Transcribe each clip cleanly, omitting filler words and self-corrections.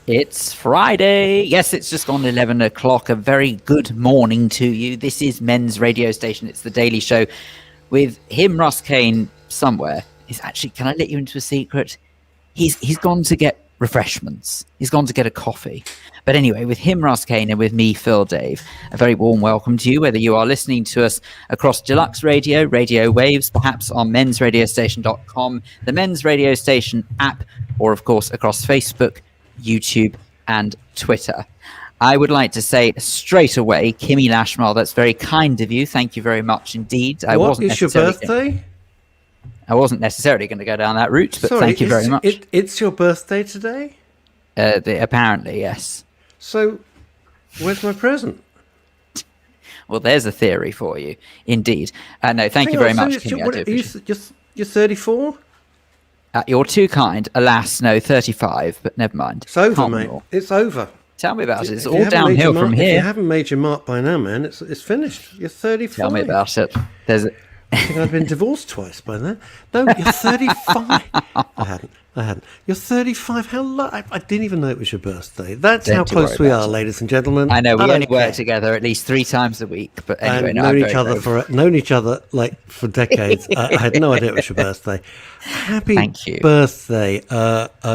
It's Friday. Yes, it's just gone 11 o'clock. A very good morning to you. This is Men's Radio Station. It's the Daily Show with him, Russ Kane, somewhere. He's actually, can I let you into a secret? He's gone to get refreshments. He's gone to get a coffee. But anyway, with him, Russ Kane, and with me, Phil Dave, a very warm welcome to you, whether you are listening to us across Deluxe Radio, Radio Waves, perhaps on mensradiostation.com, the Men's Radio Station app, or of course across Facebook, YouTube and Twitter. I would like to say straight away, Kimmy Lashmal, that's very kind of you. Thank you very much indeed. What is your birthday? I wasn't necessarily going to go down that route, but thank you very much. It's your birthday today? Apparently, yes. So, where's my present? Well, there's a theory for you, indeed. No, thank you very much, Kimmy. You're 34? You're too kind. Alas, no, 35, but never mind. It's over, mate. It's over. Tell me about it. It's all downhill from here. If you haven't made your mark by now, man, it's finished. You're 35. Tell me about it. I think I'd been divorced twice by then. No, you're 35. I hadn't. You're 35. I didn't even know it was your birthday. That's how close we are, ladies and gentlemen. I know, we only work together at least 3 times a week. But anyway, known each other like for decades. I had no idea it was your birthday. Happy birthday.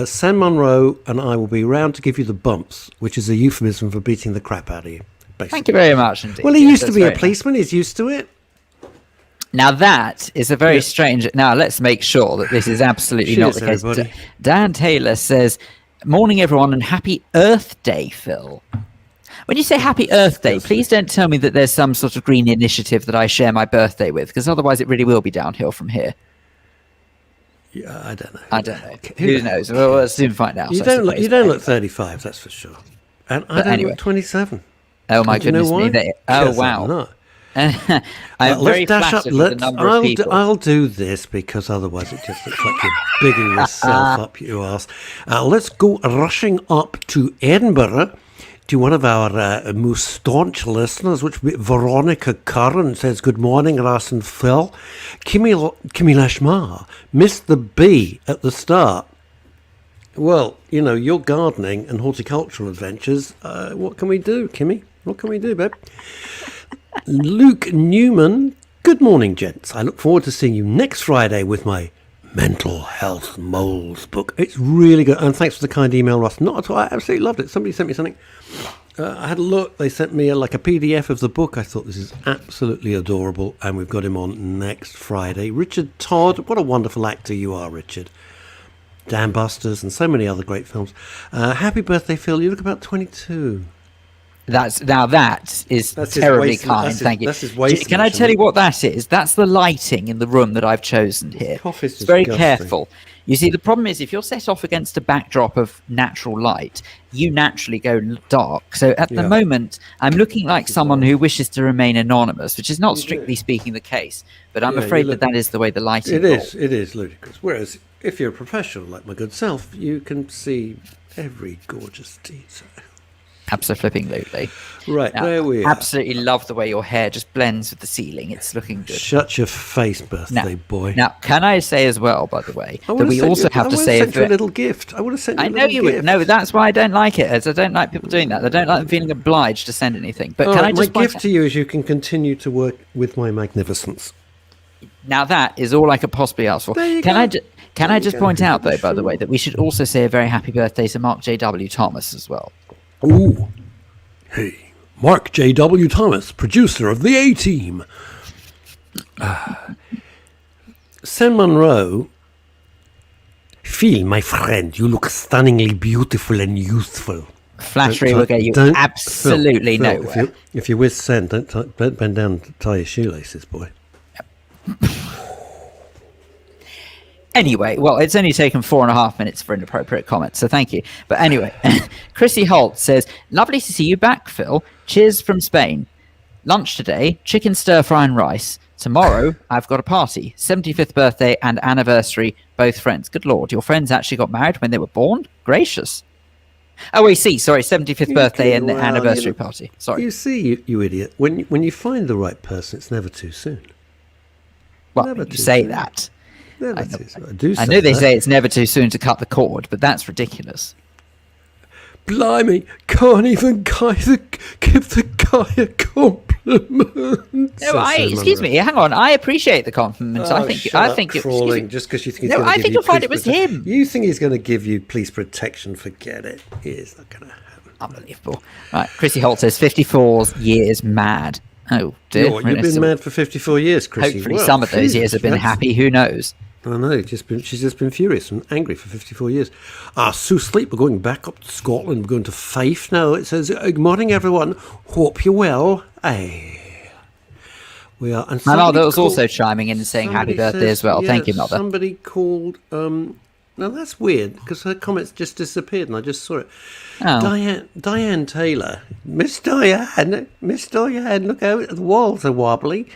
Sam Monroe and I will be round to give you the bumps, which is a euphemism for beating the crap out of you, basically. Thank you very much indeed. Well, he used to be a policeman. He's used to it. Now that is a very strange. Now let's make sure that this is absolutely not the case. Everybody. Dan Taylor says, "Morning, everyone, and happy Earth Day, Phil." When you say happy Earth Day, please don't tell me that there's some sort of green initiative that I share my birthday with, because otherwise it really will be downhill from here. Yeah, I don't know. Who knows? Well, we'll soon find out. You don't look 35, that's for sure. And I don't look 27. Oh my goodness me! Oh wow! I'm very flattered with the number of people. I'll do this because otherwise it just looks like you're bigging yourself up, you ass. Let's go rushing up to Edinburgh to one of our most staunch listeners, which would be Veronica Curran, says, "Good morning, Russ and Phil. Kimmy Lashmar missed the B at the start." Well, you know, your gardening and horticultural adventures, what can we do, Kimmy? What can we do, babe? Luke Newman, good morning, gents. I look forward to seeing you next Friday with my Mental Health Moles book. It's really good. And thanks for the kind email, Russ. Not at all. I absolutely loved it. Somebody sent me something. I had a look. They sent me a PDF of the book. I thought this is absolutely adorable. And we've got him on next Friday. Richard Todd, what a wonderful actor you are, Richard. Dan Busters and so many other great films. Happy birthday, Phil. You look about 22. That's terribly kind. Thank you. Can I tell you what that is? That's the lighting in the room that I've chosen here. It's very careful. You see, the problem is if you're set off against a backdrop of natural light, you naturally go dark. So at the moment, I'm looking like someone who wishes to remain anonymous, which is not strictly speaking the case. But I'm afraid that is the way the lighting is. It is ludicrous. Whereas if you're a professional like my good self, you can see every gorgeous detail. Absolutely. Right, there we are. Absolutely love the way your hair just blends with the ceiling. It's looking good. Shut your face, birthday boy. Now, can I say as well, by the way, that we also have to say... I would have sent you a little gift. I would have sent you a little gift. I know you would. No, that's why I don't like it, as I don't like people doing that. I don't like them feeling obliged to send anything. But my gift to you is you can continue to work with my magnificence. Now, that is all I could possibly ask for. Can I just point out, though, by the way, that we should also say a very happy birthday to Mark J.W. Thomas as well. Ooh. Hey, Mark J.W. Thomas, producer of the A-Team. Sam Monroe. Phil, my friend, you look stunningly beautiful and youthful. Flattery will get you absolutely nowhere. If you're with Sen, don't bend down and tie your shoelaces, boy. Anyway, well, it's only taken 4.5 minutes for inappropriate comments, so thank you. But anyway, Chrissy Holt says, "Lovely to see you back, Phil. Cheers from Spain. Lunch today, chicken stir-fry and rice. Tomorrow, I've got a party. 75th birthday and anniversary, both friends." Good Lord, your friends actually got married when they were born? Gracious. Oh, we see. Sorry, 75th birthday and the anniversary party. Sorry. You see, you idiot. When you find the right person, it's never too soon. Well, you say that. I know they say it's never too soon to cut the cord, but that's ridiculous. blimey, can't even give the guy a compliment. No, excuse me. Hang on. I appreciate the compliment. Oh, I think crawling just because you think he's No, going to I give think you you'll find police it was him. You think he's going to give you police protection? Forget it. It's not going to happen. Unbelievable. Right, Chrissy Holt says 54 years mad. Oh dear. You've been mad for 54 years, Chrissy. Hopefully, some of those years have been happy. Who knows? I know. She's just been furious and angry for 54 years. Sue Sleep, we're going back up to Scotland. We're going to Fife now. It says, good morning, everyone. Hope you're well. We are. And my mother was also chiming in and saying happy birthday as well. Thank you, Mother. Somebody called... now, that's weird, because her comments just disappeared, and I just saw it. Oh. Diane Taylor. Miss Diane, look out, the walls are wobbly.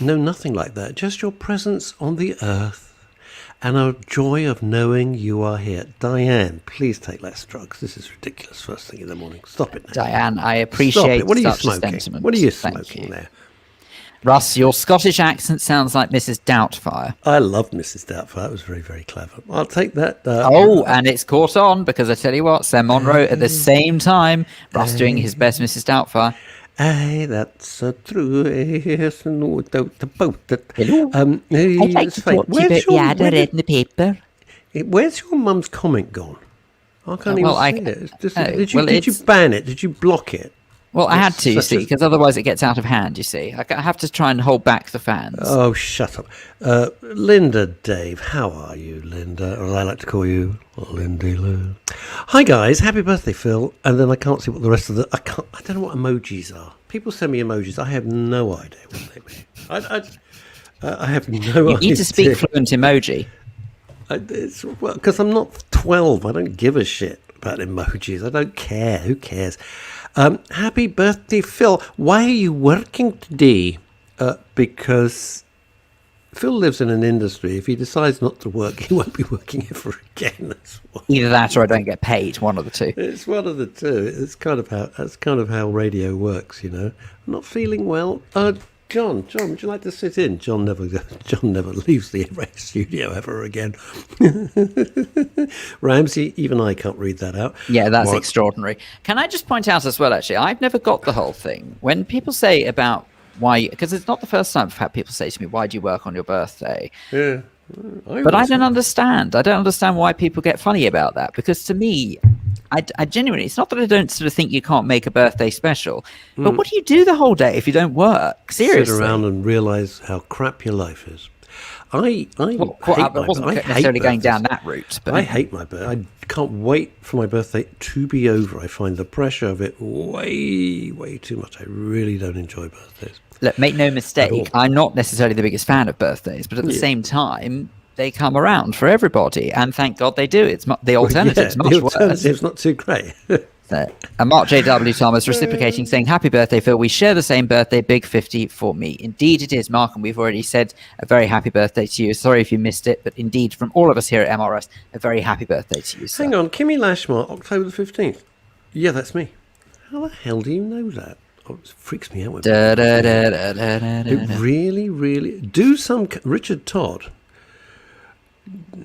No, nothing like that. Just your presence on the earth and a joy of knowing you are here. Diane, please take less drugs. This is ridiculous first thing in the morning. Stop it now. Diane, I appreciate what are you such smoking? sentiment. What are you smoking there? Russ, your Scottish accent sounds like Mrs. Doubtfire. I love Mrs. Doubtfire. That was very, very clever. I'll take that. And it's caught on, because I tell you what, Sam Monroe at the same time, Russ doing his best Mrs. Doubtfire. That's true. Yes, no doubt about it. Hello. I'd like to talk to you about the ad I read in the paper. Where's your mum's comment gone? I can't even see it. Did you ban it? Did you block it? Well, I had to, you see, because otherwise it gets out of hand, you see. I have to try and hold back the fans. Oh, shut up. Linda Dave, how are you, Linda? Or as I like to call you, Lindy Lou. Hi, guys. Happy birthday, Phil. And then I can't see what the rest of the... I don't know what emojis are. People send me emojis. I have no idea what they mean. I have no idea. You need to speak fluent emoji. Because I'm not 12. I don't give a shit about emojis. I don't care. Who cares? Happy birthday, Phil. Why are you working today? Because Phil lives in an industry. If he decides not to work, he won't be working ever again. Either that or I don't get paid. One of the two. It's one of the two. That's kind of how radio works, you know. I'm not feeling well. John, would you like to sit in? John never leaves the studio ever again. Ramsey, even I can't read that out. Yeah, that's extraordinary. Can I just point out as well, actually, I've never got the whole thing. When people say about why, because it's not the first time I've had people say to me, why do you work on your birthday? Yeah. But I don't understand. I don't understand why people get funny about that. Because to me, I genuinely, it's not that I don't sort of think you can't make a birthday special, but what do you do the whole day if you don't work? Seriously. Sit around and realise how crap your life is. I wasn't necessarily going down that route. But I hate my birthday. I can't wait for my birthday to be over. I find the pressure of it way, way too much. I really don't enjoy birthdays. Look, make no mistake, I'm not necessarily the biggest fan of birthdays, but at the same time, they come around for everybody, and thank God they do. It's the alternative's much worse. The alternative's not too great. And Mark J.W. Thomas reciprocating, saying, happy birthday, Phil. We share the same birthday, big 50 for me. Indeed it is, Mark, and we've already said a very happy birthday to you. Sorry if you missed it, but indeed, from all of us here at MRS, a very happy birthday to you, sir. Hang on, Kimmy Lashmar, October the 15th. Yeah, that's me. How the hell do you know that? Oh, it freaks me out. When it really, really... Do some... Richard Todd.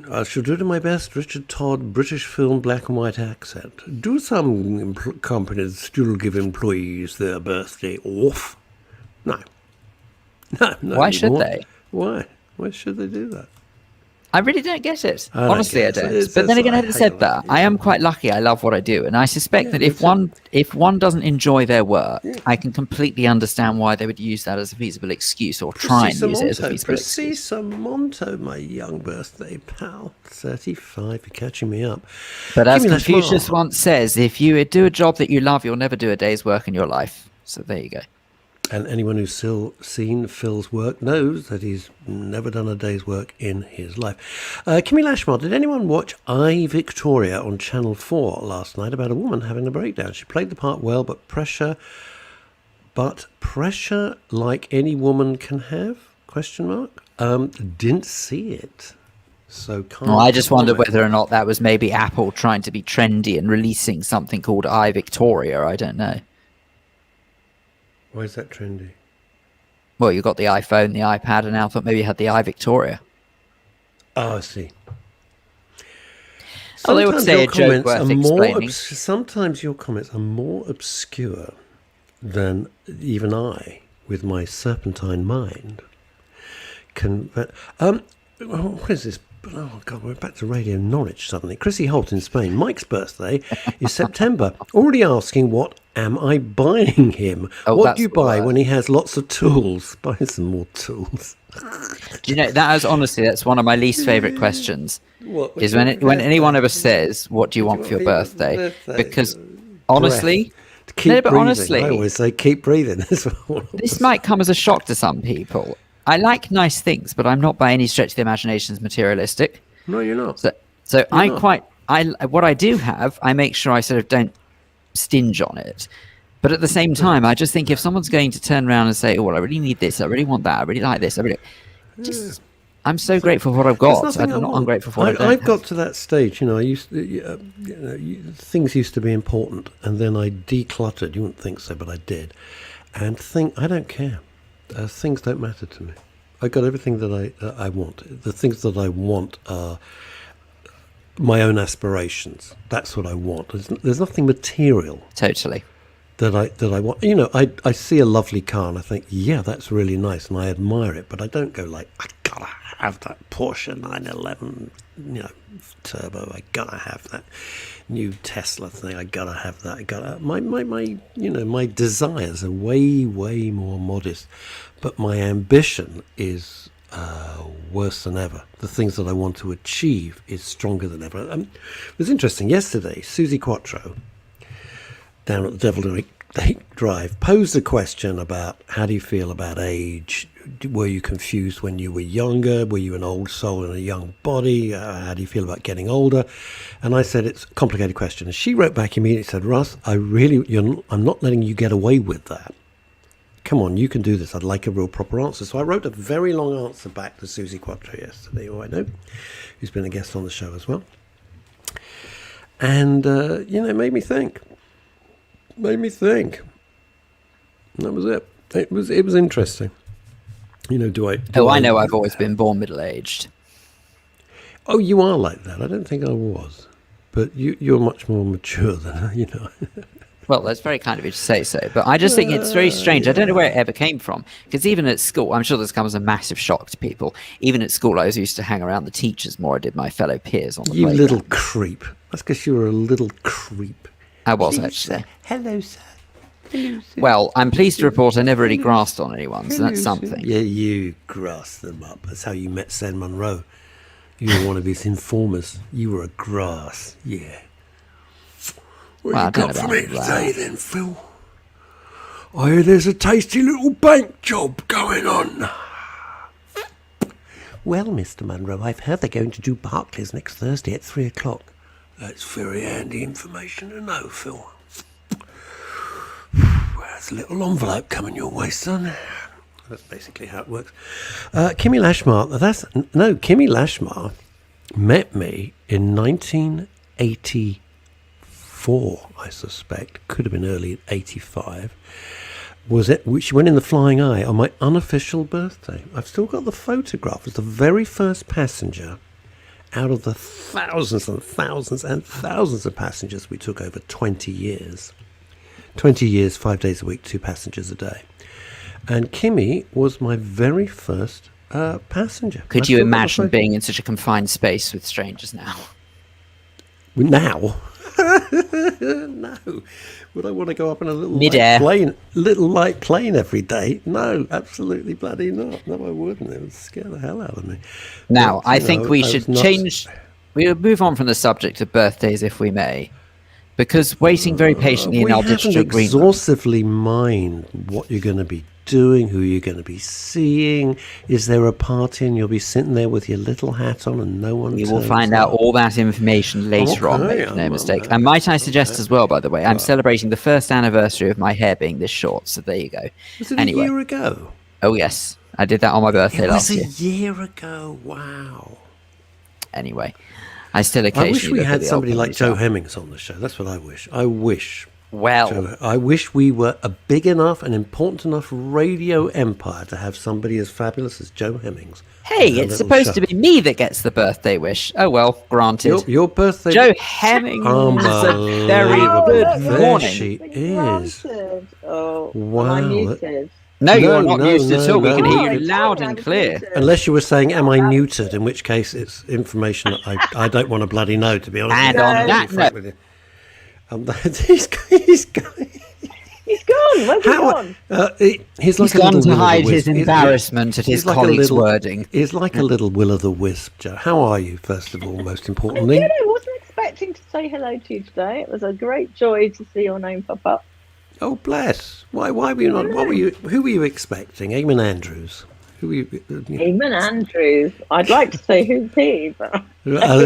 I shall do to my best, Richard Todd, British film, black and white accent. Do some companies still give employees their birthday off? No. Why should they? Why? Why should they do that? I really don't get it. Honestly, I don't. But then again, having said that, I am quite lucky. I love what I do. And I suspect that if one doesn't enjoy their work, I can completely understand why they would use that as a feasible excuse or try and use it as a feasible excuse. Monto, my young birthday pal. 35, you're catching me up. But as Confucius once says, if you do a job that you love, you'll never do a day's work in your life. So there you go. And anyone who's still seen Phil's work knows that he's never done a day's work in his life. Kimmy Lashmar, did anyone watch I, Victoria on Channel 4 last night about a woman having a breakdown? She played the part well, but pressure like any woman can have? Question mark. Didn't see it. So can't. Well, I just wondered whether or not that was maybe Apple trying to be trendy and releasing something called I, Victoria. I don't know. Why is that trendy? Well, you got the iPhone, the iPad, and I thought maybe you had the iVictoria. Oh, I see. Oh, they would Sometimes say your a joke comments are worth more explaining. sometimes your comments are more obscure than even I, with my serpentine mind, can. What is this? Oh God, we're back to Radio Norwich suddenly. Chrissy Holt in Spain. Mike's birthday is September. Already asking, what am I buying him? Oh, What that's do you the buy word. when he has lots of tools? Buy some more tools. Do you know, that is honestly, that's one of my least favourite questions. What? Is when anyone ever says, "What do you want for your birthday?" Because honestly, To keep no, but breathing. I honestly, always say keep breathing. That's what I this always might come as a shock to some people. I like nice things, but I'm not by any stretch of the imagination materialistic. No, you're not. So You're not. what I do have, I make sure I sort of don't stinge on it. But at the same time, I just think if someone's going to turn around and say, "Oh, well, I really need this, I really want that, I really like this, I'm so grateful for what I've There's got. nothing I I'm not want. ungrateful for what I don't I've have. got to that stage, you know. I used to, things used to be important, and then I decluttered. You wouldn't think so, but I did. And I don't care. Things don't matter to me. I got everything that I want. The things that I want are my own aspirations. That's what I want. There's nothing material Totally. that I want. You know, I see a lovely car and I think, yeah, that's really nice, and I admire it, but I don't go like, I gotta have that Porsche 911, turbo. I gotta have that new Tesla thing. I gotta have that. I gotta my desires are way more modest, but my ambition is worse than ever. The things that I want to achieve is stronger than ever. It was interesting yesterday. Susie Quattro down at the Devil Lake Drive posed a question about how do you feel about age? Were you confused when you were younger? Were you an old soul in a young body? How do you feel about getting older? And I said it's a complicated question. And she wrote back immediately, said, Russ, I'm not letting you get away with that. Come on, you can do this. I'd like a real proper answer. So I wrote a very long answer back to Susie Quattro yesterday, who I know, who's been a guest on the show as well. And, it made me think. And that was it. It was interesting. You know, I know I've always been born middle-aged. Oh, you are like that. I don't think I was. But you're much more mature than, you know. Well, that's very kind of you to say so, but I just think it's very strange. I don't know where it ever came from, because even at school, I'm sure this comes as a massive shock to people. Even at school, I used to hang around the teachers more. I did my fellow peers on the You playground. little creep. That's because you were a little creep. I was, actually. Hello, sir. Well, I'm pleased to report I never really grasped on anyone, so that's something. Yeah, you grasped them up. That's how you met Sen Munro. You were one of his informers. You were a grass. Yeah. What Well, you I don't got know for me about today that. then, Phil? I hear there's a tasty little bank job going on. Well, Mr. Munro, I've heard they're going to do Barclays next Thursday at 3 o'clock. That's very handy information to know, Phil. There's a little envelope coming your way, son. That's basically how it works. Kimmy Lashmar met me in 1984, I suspect. Could have been early 85. She went in the Flying Eye on my unofficial birthday. I've still got the photograph as the very first passenger out of the thousands and thousands and thousands of passengers we took over 20 years. 20 years, 5 days a week, 2 passengers a day. And Kimmy was my very first passenger. Could you imagine being in such a confined space with strangers now? Now? No. Would I want to go up in a little light plane every day? No, absolutely bloody not. No, I wouldn't. It would scare the hell out of me. Now, But, I think we should change. We'll move on from the subject of birthdays, if we may. Because waiting very patiently in our digital haven't green room. exhaustively mined what you're going to be doing, who you're going to be seeing. Is there a party and you'll be sitting there with your little hat on and no one You will turns find up? out all that information later on, Okay, make no mistake. And might I suggest as well, by the way, I'm celebrating the first anniversary of my hair being this short, so there you go. Was it Anyway. a year ago? Oh, yes. I did that on my birthday It last was year. a year ago. Wow. Anyway, I still I occasionally wish we look at had the somebody old like Joe myself. Hemmings on the show. That's what I wish. I wish Well, So I wish we were a big enough and important enough radio empire to have somebody as fabulous as Joe Hemmings. hey, on our it's little supposed show. to be me that gets the birthday wish. Oh, well, granted. Your birthday. Joe Hemmings, a very Unbelievable. good There morning. she Been is. granted. Oh, Wow. am I muted? No, you're No, not no, muted at no, all. We no, can no. hear you It's- loud I and was clear. muted. Unless you were saying, am I neutered? In which case, it's information that I don't want to bloody know, to be honest. And with you. on I'll be that frank note- with you. He's going. He's gone. Where's he gone? He's like He's a gone little to hide will-o'-the-wisp. his embarrassment at his he's like a colleagues' little- wording. He's like a little will-o'-the-wisp, Joe. How are you, first of all, most I'm importantly? good. I wasn't expecting to say hello to you today. It was a great joy to see your name pop up. Oh, bless. Why were you not? What were you? Who were you expecting? Eamon Andrews. Who were you? Eamon Andrews. I'd like to say who's he, but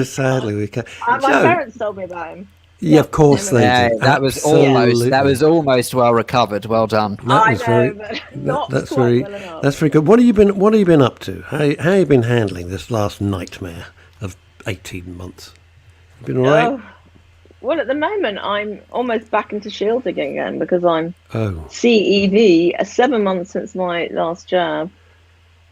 Sadly, we can't. my Joe, parents told me about him. yeah, of course they Yeah, did. that was almost well recovered. Well done. I was know, very- but not That's quite very. well enough. That's very good. What have you been up to? How have you been handling this last nightmare of 18 months? You been all right? Oh, well, at the moment, I'm almost back into shielding again because I'm Oh, CEV, 7 months since my last jab,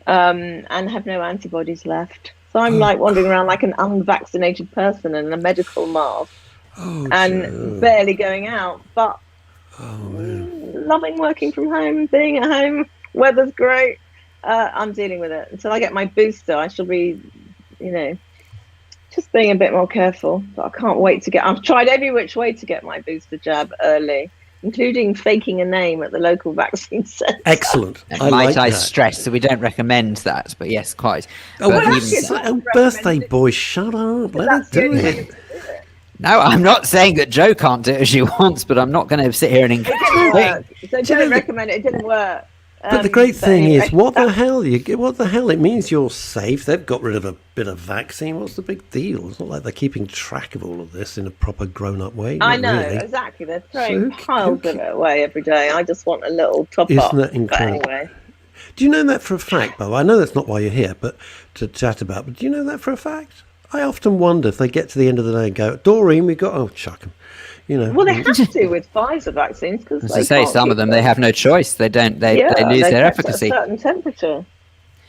and have no antibodies left. So I'm like wandering around like an unvaccinated person in a medical mask oh, and Joe. barely going out. But Oh man. loving working from home, being at home, weather's great. I'm dealing with it. Until I get my booster, I shall be, just being a bit more careful. But I can't wait to I've tried every which way to get my booster jab early, including faking a name at the local vaccine centre. Excellent. And I might like I that. stress that we don't recommend that, but yes, quite. Oh, But well, even actually, so- it's- birthday boy, shut up. Let That's her the do only way it. to do it. no, I'm not saying that Joe can't do it as she wants, but I'm not going to sit here and It didn't encourage. work. So you know don't the- recommend it. It didn't work. But the great thing anyway, is, what the hell? What the hell? It means you're safe. They've got rid of a bit of vaccine. What's the big deal? It's not like they're keeping track of all of this in a proper grown-up way. I Not know, really. exactly. They're So throwing who piles of it away every day. I just want a little top Isn't up. that But incredible? anyway, Do you know that for a fact, Bo? I know that's not why you're here, but to chat about. But do you know that for a fact? I often wonder if they get to the end of the day and go, Doreen, we got. Oh, chuck 'em. well, they have to with Pfizer vaccines because As I say, some of them they have no choice. They don't. They lose their efficacy. At a certain temperature.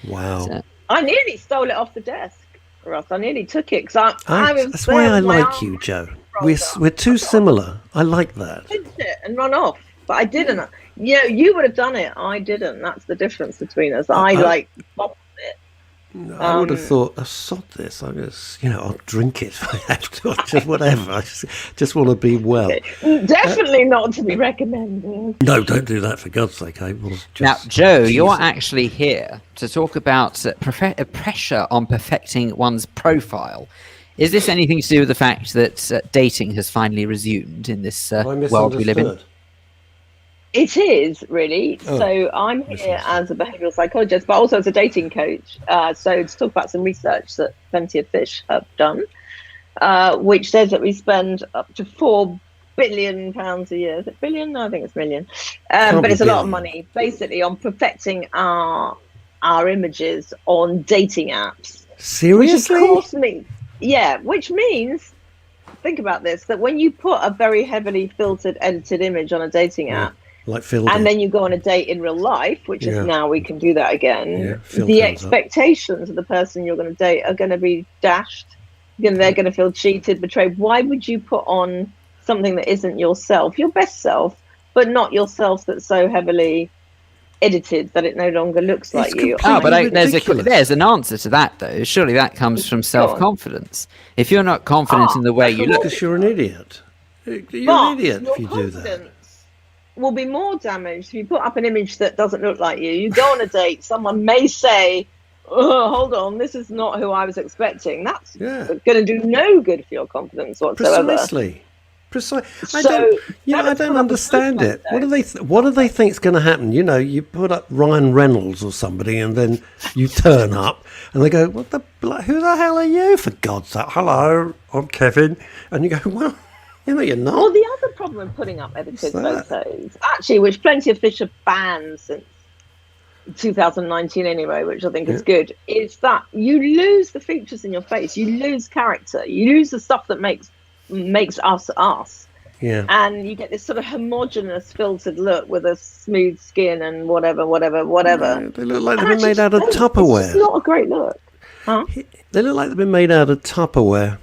Wow. So- I nearly stole it off the desk, Russ. I nearly took it because I was. That's why I there with my like you, arm Joe. rolled up. We're too similar. I like that. Pinched it and run off, but I didn't. You would have done it. I didn't. That's the difference between us. I bopped it. I would have thought, I sod this. I guess, I'll drink it if I have to. Or just whatever. I just want to be well. Definitely not to be recommended. No, don't do that for God's sake. I will just. Now, Joe, you're Jesus. actually here to talk about pressure on perfecting one's profile. Is this anything to do with the fact that dating has finally resumed in this Have I world we live in? misunderstood? It is really. Oh, So I'm here as a behavioural psychologist, but also as a dating coach. So to talk about some research that Plenty of Fish have done, which says that we spend up to £4 billion a year. Is it billion? No, I think it's million. Can't But be it's a lot of billion. money, basically, on perfecting our images on dating apps. Which of Seriously? course means, which means, think about this, that when you put a very heavily filtered, edited image on a dating app, Like Phil and did. then you go on a date in real life, which Yeah. is now we can do that Yeah, again, Phil the turns up. expectations of the person you're going to date are going to be dashed. They're going to feel cheated, betrayed. Why would you put on something that isn't yourself, your best self, but not yourself that's so heavily edited that it no longer looks like you? Oh, but Ridiculous. there's an answer to that, though. Surely that comes from self-confidence. If you're not confident in the way you look, Because you're an idiot. You're But an idiot your if you do that. confidence will be more damaged if you put up an image that doesn't look like you. You go on a date, someone may say, "Oh, hold on, this is not who I was expecting." That's Yeah. going to do no good for your confidence whatsoever. Precisely. I So, don't put up a understand profile it. What do they think's going to happen? You put up Ryan Reynolds or somebody, and then you turn up, and they go, "What the? Who the hell are you? For God's sake! Hello, I'm Kevin." And you go, "Well, you're not." Well, the other problem with putting up edited What's that? photos, actually, which Plenty of Fish have banned since 2019 anyway, which I think is good, is that you lose the features in your face, you lose character, you lose the stuff that makes us us. Yeah. And you get this sort of homogenous filtered look with a smooth skin and whatever. Yeah, they look like they've been made out of It's Tupperware. just not a great look. Huh? They look like they've been made out of Tupperware.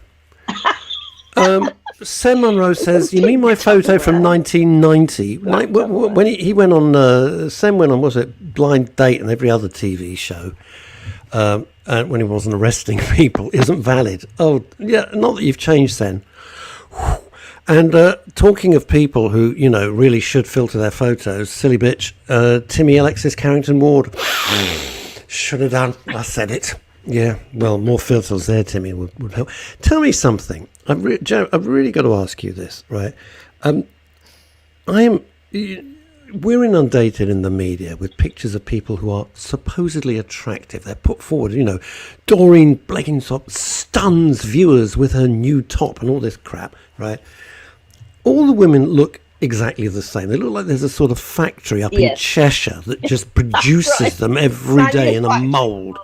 Sam Monroe says, "You mean my photo from 1990? Like, when he went on, Sam went on, was it Blind Date and every other TV show, and when he wasn't arresting people, isn't valid. Oh, yeah, not that you've changed, Sam. And talking of people who, really should filter their photos, silly bitch, Timmy Alexis Carrington Ward should have done. I said it. Yeah, well, more filters there, Timmy, would help. Tell me something. Joe, I've really got to ask you this, right? We're inundated in the media with pictures of people who are supposedly attractive. They're put forward, Doreen Blenkinsop stuns viewers with her new top and all this crap, right? All the women look exactly the same. They look like there's a sort of factory up in Cheshire that just produces them every day in a mould.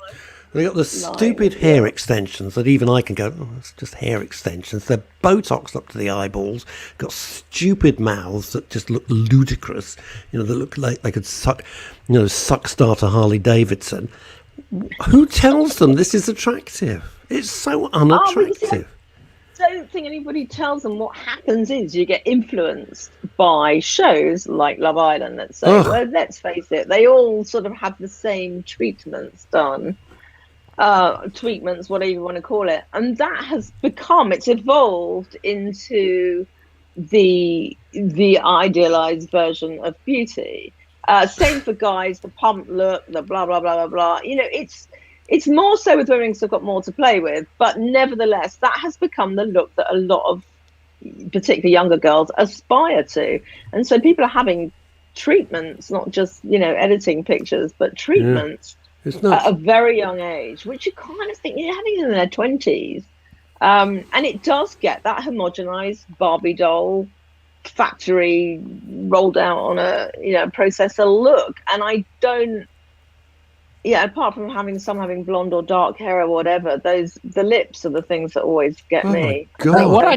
They got the stupid hair extensions that even I can go, oh, it's just hair extensions. They're Botoxed up to the eyeballs, got stupid mouths that just look ludicrous. That look like they could suck starter Harley Davidson. Who tells them this is attractive? It's so unattractive. I don't think anybody tells them. What happens is you get influenced by shows like Love Island, let's say. Well, let's face it, they all sort of have the same treatments done. Treatments, whatever you want to call it, and that has it's evolved into the idealized version of beauty. Same for guys, the pump look, the blah blah blah blah blah. It's more so with women because they've got more to play with, but nevertheless, that has become the look that a lot of particularly younger girls aspire to, and so people are having treatments, not just editing pictures, but treatments. At a very young age, which you kind of think you're having in their 20s. And it does get that homogenized Barbie doll factory rolled out on a processor look. And I don't, apart from having blonde or dark hair or whatever, the lips are the things that always get me. What I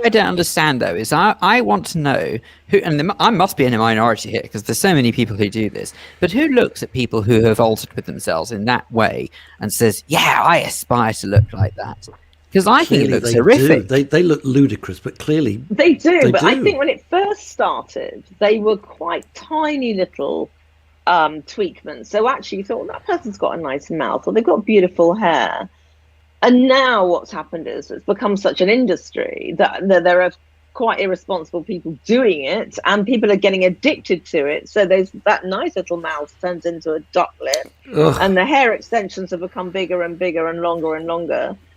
don't understand though is I want to know who, and I must be in a minority here because there's so many people who do this, but who looks at people who have altered with themselves in that way and says, yeah, I aspire to look like that? Because I think it looks horrific. They look ludicrous, but clearly they do. But I think when it first started, they were quite tiny little tweakments. So actually you thought, that person's got a nice mouth or they've got beautiful hair. And now what's happened is it's become such an industry that there are quite irresponsible people doing it and people are getting addicted to it. So there's that nice little mouth turns into a duck lip. And the hair extensions have become bigger and bigger and longer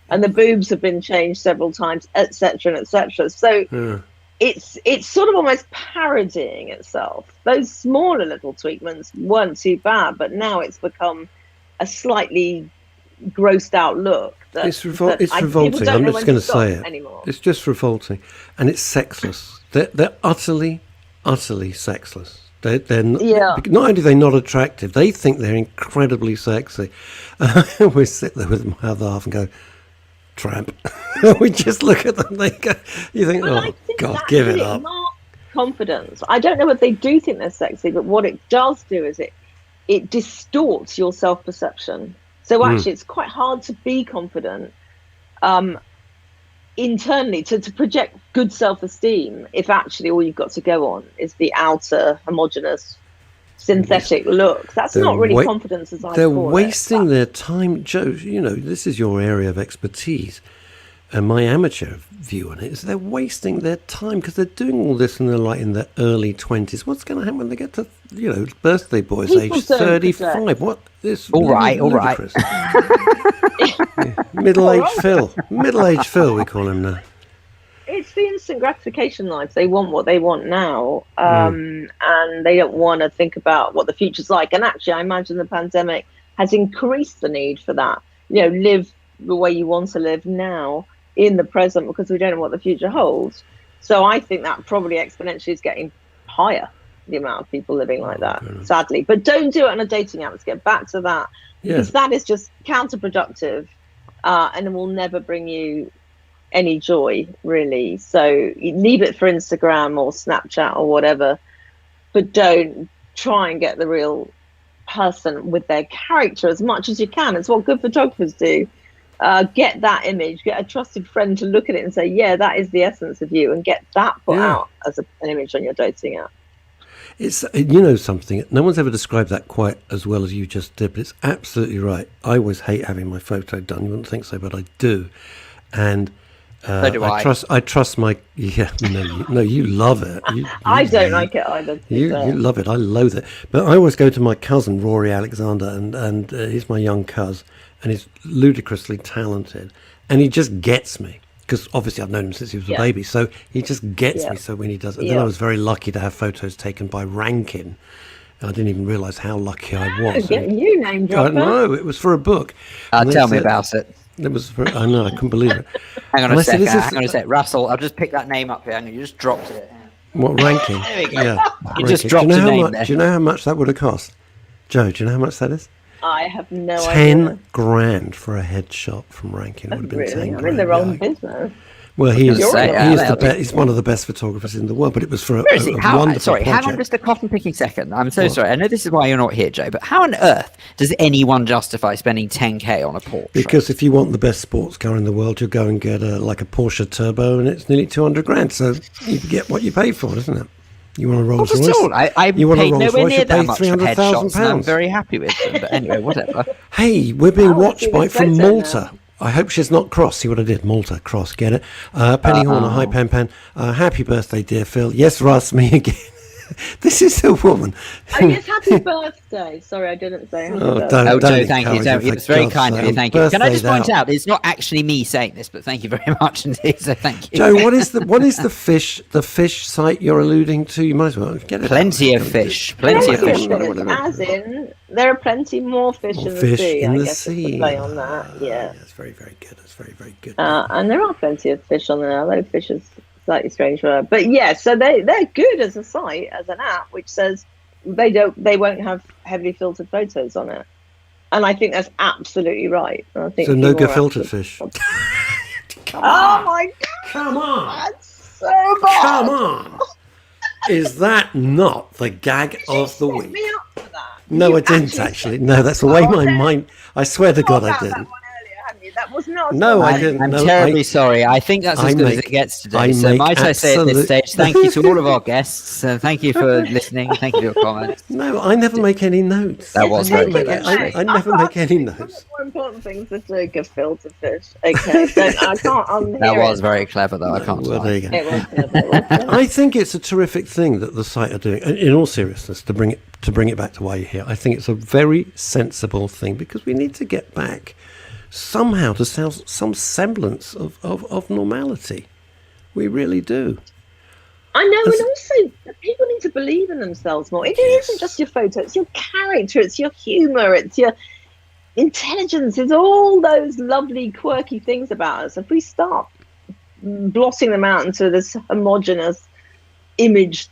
and the boobs have been changed several times, etc. So it's sort of almost parodying itself. Those smaller little tweakments weren't too bad, but now it's become a slightly grossed out look. It's revolting. I'm just going to say it. Anymore. It's just revolting, and it's sexless. They're utterly sexless. They're not only are they not attractive, they think they're incredibly sexy. We sit there with my other half and go, tramp. We just look at them. You think, God, give it up. Confidence. I don't know if they do think they're sexy, but what it does do is it distorts your self-perception. So actually, it's quite hard to be confident internally to project good self-esteem if actually all you've got to go on is the outer homogenous synthetic look. That's not really confidence as I call it. They're wasting their time. Joe, this is your area of expertise. And my amateur view on it is they're wasting their time because they're doing all this and they're like in their early 20s. What's going to happen when they get to, birthday boys age 35? What is all right. Middle-aged Phil. Middle-aged Phil, we call him now. It's the instant gratification life. They want what they want now, and they don't want to think about what the future's like. And actually, I imagine the pandemic has increased the need for that. Live the way you want to live now in the present because we don't know what the future holds. So I think that probably exponentially is getting higher, the amount of people living like that, sadly. But don't do it on a dating app. Let's get back to that because that is just counterproductive and it will never bring you any joy, really. So you leave it for Instagram or Snapchat or whatever, but don't try and get the real person with their character as much as you can. It's what good photographers do. Get that image, get a trusted friend to look at it and say, yeah, that is the essence of you, and get that put out as an image on your dating app. It's, you know something, no one's ever described that quite as well as you just did, but it's absolutely right. I always hate having my photo done. You wouldn't think so, but I do. And so do I. I trust my, no, you love it. I don't like it either. You love it. I loathe it. But I always go to my cousin, Rory Alexander, and he's my young cuz, and he's ludicrously talented. And he just gets me. Because obviously I've known him since he was a baby, so he just gets me. So when he does, and then I was very lucky to have photos taken by Rankin. I didn't even realise how lucky I was. Getting you name dropper. No, it was for a book. Tell me about it. It was. I know. I couldn't believe it. Hang on a sec, Russell. I'll just pick that name up here. And you just dropped it. What, Rankin? There we go. Yeah, you just dropped a name there. Do you know how much that would have cost, Joe? Do you know how much that is? I have no idea. 10 grand for a headshot from Rankin. Would have been 10 grand. I'm in the wrong business. Well, he's one of the best photographers in the world, but it was for a wonderful project. Hang on just a cotton-picking second. I'm so sorry. I know this is why you're not here, Joe, but how on earth does anyone justify spending 10k on a Porsche? Because if you want the best sports car in the world, you'll go and get a Porsche Turbo, and it's nearly 200 grand, so you get what you pay for, isn't it? You want a Rolls Royce? I you want paid a Rolls nowhere Royce, near you pay that much for headshots, and I'm £300,000. very happy with them. But anyway, whatever. Hey, we're being watched by from Malta. Now. I hope she's not cross. See what I did? Malta, cross, get it? Penny Horner, hi Pen. Happy birthday, dear Phil. Yes, Russ, me again. This is a woman. Oh, yes, happy birthday. Sorry, I didn't say happy birthday. Joe, thank you. It's very kind of you. Thank you. Can I just point out, it's not actually me saying this, but thank you very much indeed. So thank you. Joe, what is the fish site you're alluding to? You might as well get it. Plenty of fish. As in, there are plenty more fish in the sea. In I the guess sea. To play on that. Yeah. That's very, very good. That's very, very good. And there are plenty of fish on there. Although fish is slightly strange word, but yeah, so they're good as a site, as an app, which says they won't have heavily filtered photos on it, and I think that's absolutely right. And I think so no good filtered fish. Oh my god! Come on! That's so bad. Come on! Is that not the gag of the week? Me up for that. No, I didn't actually. No, that's the way my mind. I swear to God, I didn't. That was not. No, I didn't. I'm terribly sorry. I think that's as good as it gets today. So might I say at this stage, thank you to all of our guests. Thank you for listening. Thank you for your comments. No, I never make any notes. That was very good. I never make any notes. More important things to do a filter fish. Okay, so I can't unhear That was very clever, though. I can't. Well, there you go. It was clever. I think it's a terrific thing that the site are doing. In all seriousness, to bring it back to why you're here, I think it's a very sensible thing, because we need to get back somehow to some semblance of normality. We really do. I know, and also people need to believe in themselves more. It isn't just your photo, it's your character, it's your humour, it's your intelligence, it's all those lovely, quirky things about us. If we start blotting them out into this homogenous image,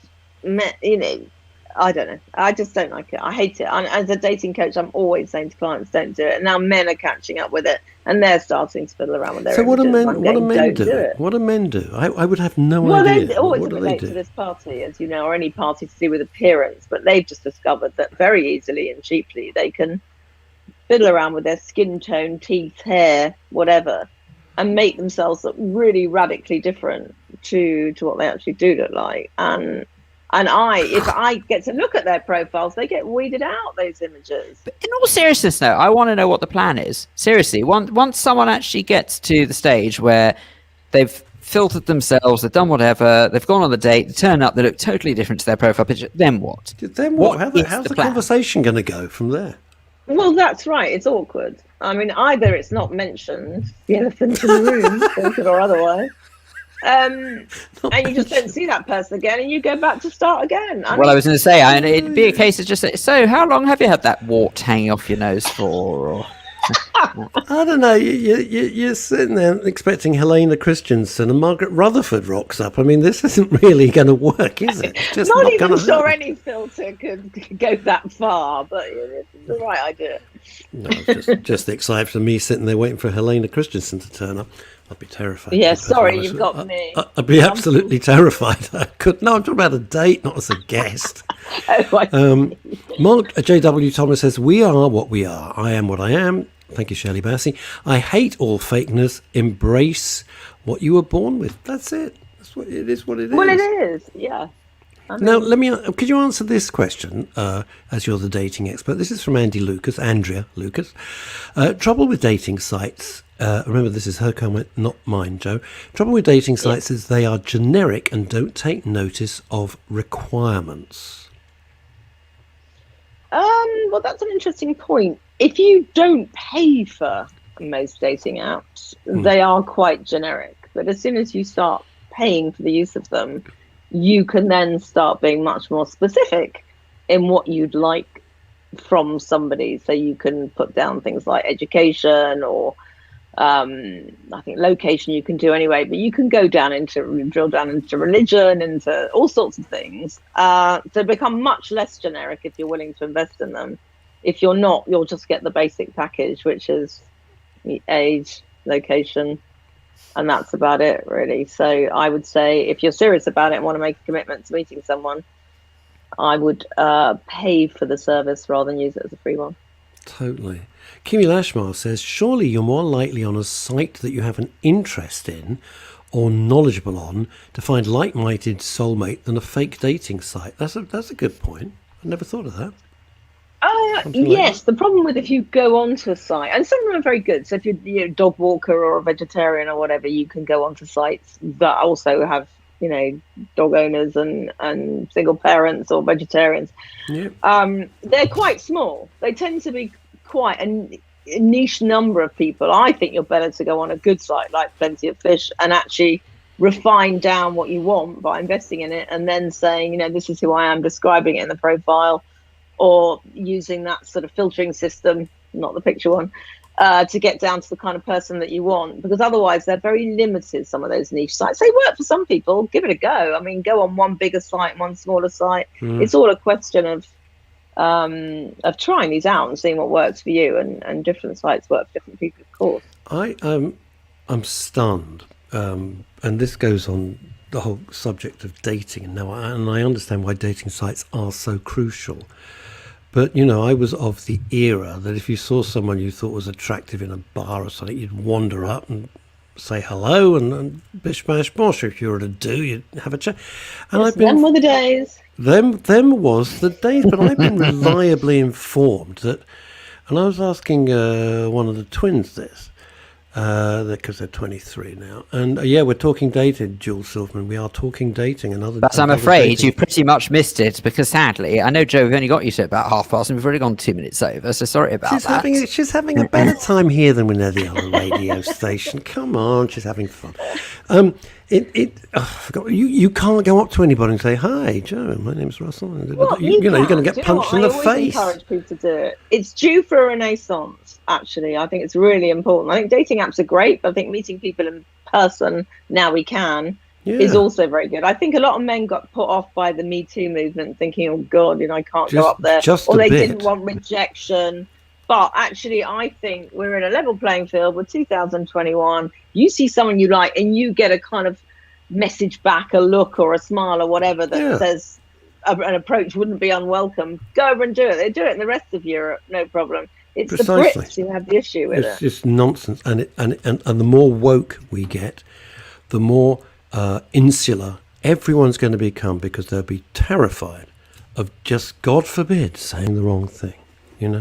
I don't know. I just don't like it. I hate it. And as a dating coach, I'm always saying to clients, don't do it. And now men are catching up with it, and they're starting to fiddle around with their. So what do men do? Do what do men do? I would have no idea. Well, they always relate to this party, as you know, or any party to do with appearance. But they've just discovered that very easily and cheaply they can fiddle around with their skin tone, teeth, hair, whatever, and make themselves look really radically different to what they actually do look like. And if I get to look at their profiles, they get weeded out, those images. But in all seriousness, though, I want to know what the plan is. Seriously, once someone actually gets to the stage where they've filtered themselves, they've done whatever, they've gone on the date, they turn up, they look totally different to their profile picture, then what? Then what? How's the conversation going to go from there? Well, that's right. It's awkward. I mean, either it's not mentioned, the elephant in the room, filtered or otherwise. And you just don't see that person again, and you go back to start again. I was going to say, it'd be a case of just, so how long have you had that wart hanging off your nose for? Or... I don't know. You're sitting there expecting Helena Christensen and Margaret Rutherford rocks up. I mean, this isn't really going to work, is it? It's just Not even gonna sure happen. any filter could go that far, but it's the right idea. No, it's just the excitement of me sitting there waiting for Helena Christensen to turn up. I'd be terrified. Yeah, to be perfectly sorry, honest. you've got me. I'd be absolutely terrified. I could. No, I'm talking about a date, not as a guest. Mark J.W. Thomas says, "We are what we are. I am what I am." Thank you, Shirley Bassey. I hate all fakeness. Embrace what you were born with. That's it. That's what it is. What it is. Well, it is. Yeah. Now, could you answer this question, as you're the dating expert? This is from Andrea Lucas. Trouble with dating sites, remember this is her comment, not mine, Joe. Trouble with dating sites is they are generic and don't take notice of requirements. Well, that's an interesting point. If you don't pay for most dating apps, they are quite generic. But as soon as you start paying for the use of them, you can then start being much more specific in what you'd like from somebody. So you can put down things like education or I think location you can do anyway, but you can drill down into religion, into all sorts of things to become much less generic if you're willing to invest in them. If you're not, you'll just get the basic package, which is age, location, and that's about it, really. So I would say if you're serious about it and want to make a commitment to meeting someone, I would pay for the service rather than use it as a free one. Totally. Kimi Lashmar says, surely you're more likely on a site that you have an interest in or knowledgeable on to find like-minded soulmate than a fake dating site. That's a good point. I never thought of that. Yes, the problem with if you go onto a site, and some of them are very good. So if you're a dog walker or a vegetarian or whatever, you can go onto sites that also have, dog owners and single parents or vegetarians. Yep. They're quite small. They tend to be quite a niche number of people. I think you're better to go on a good site like Plenty of Fish and actually refine down what you want by investing in it and then saying, this is who I am, describing it in the profile, or using that sort of filtering system, not the picture one, to get down to the kind of person that you want. Because otherwise they're very limited, some of those niche sites. They work for some people, give it a go. I mean, go on one bigger site, one smaller site. It's all a question of trying these out and seeing what works for you, and different sites work for different people, of course. I'm stunned, and this goes on the whole subject of dating, and I understand why dating sites are so crucial. But, I was of the era that if you saw someone you thought was attractive in a bar or something, you'd wander up and say hello and bish bash bosh. If you were to do, you'd have a chat. And Yes, them were the days. Them was the days. But I've been reliably informed that, and I was asking one of the twins this, because they're 23 now, and we're talking dating, Jules Silverman. We are talking dating, But I'm afraid you've pretty much missed it, because sadly, I know, Joe, we've only got you to about 1:30, and we've already gone 2 minutes over. So sorry about that. She's having a better time here than when they're the other radio station. Come on, she's having fun. I forgot. You can't go up to anybody and say, "Hi, Joe, my name's Russell." Well, you're going to get punched in the face. I always encourage people to do it. It's due for a renaissance, actually. I think it's really important. I think dating apps are great, but I think meeting people in person, now we can, is also very good. I think a lot of men got put off by the Me Too movement, thinking, oh, God, I can't go up there. Or they didn't want rejection. But actually, I think we're in a level playing field with 2021. You see someone you like and you get a kind of message back, a look or a smile or whatever that says an approach wouldn't be unwelcome. Go over and do it. They do it in the rest of Europe, no problem. It's Precisely. The Brits who have the issue with it. It's just nonsense. And the more woke we get, the more insular everyone's going to become, because they'll be terrified of just, God forbid, saying the wrong thing.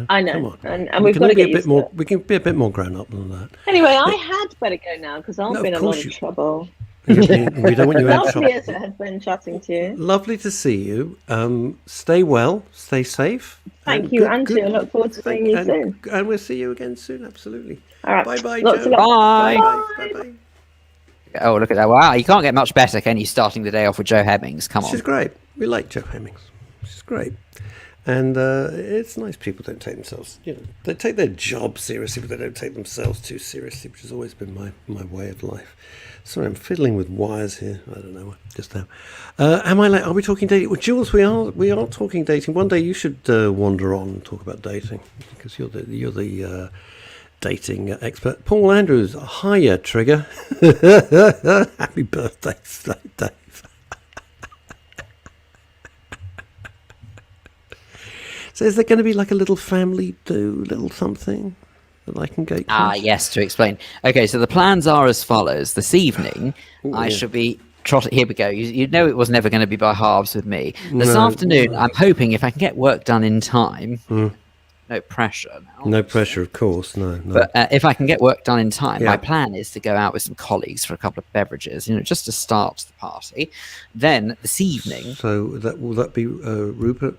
I know. Come on. And we've got to get used to it. We can be a bit more grown up than that. Anyway, I had better go now because I've been in a lot of trouble. We don't want you in trouble. Lovely as it has been chatting to you. Lovely to see you. Stay well, stay safe. Thank you, Andrew. I look forward to seeing you soon. And we'll see you again soon, absolutely. All right. Bye-bye, Joe. Bye. Bye-bye. Oh, look at that. Wow, you can't get much better, can you, starting the day off with Joe Hemmings? Come on. She's great. We like Joe Hemmings. She's great. And it's nice people don't take themselves, they take their job seriously, but they don't take themselves too seriously, which has always been my way of life. Sorry, I'm fiddling with wires here. I don't know, just now. Am I late? Are we talking dating? Well, Jules, we are talking dating. One day you should wander on and talk about dating, because you're the dating expert. Paul Andrews, hiya, Trigger. Happy birthday, Dave. So is there going to be like a little family little something that I can go to? Yes, to explain. Okay, so the plans are as follows. This evening, I shall be trotting. Here we go. You know it was never going to be by halves with me. This afternoon, I'm hoping if I can get work done in time. No pressure now. No pressure, of course. No. But if I can get work done in time, my plan is to go out with some colleagues for a couple of beverages, just to start the party. Then this evening. So will that be Rupert?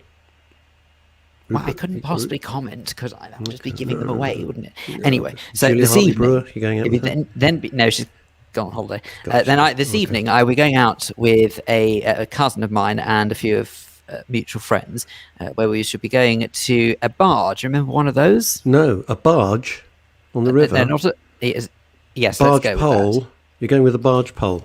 Well, I couldn't possibly comment because that would just be giving them away, wouldn't it? Anyway, so Julia this Hartley evening, Brewer, you're going out with her? no, she's gone on holiday. This evening, we're going out with a cousin of mine and a few of mutual friends, where we should be going to a bar. Do you remember one of those? No, a barge on the river. No, not yes. Barge let's go pole. with that. You're going with a barge pole.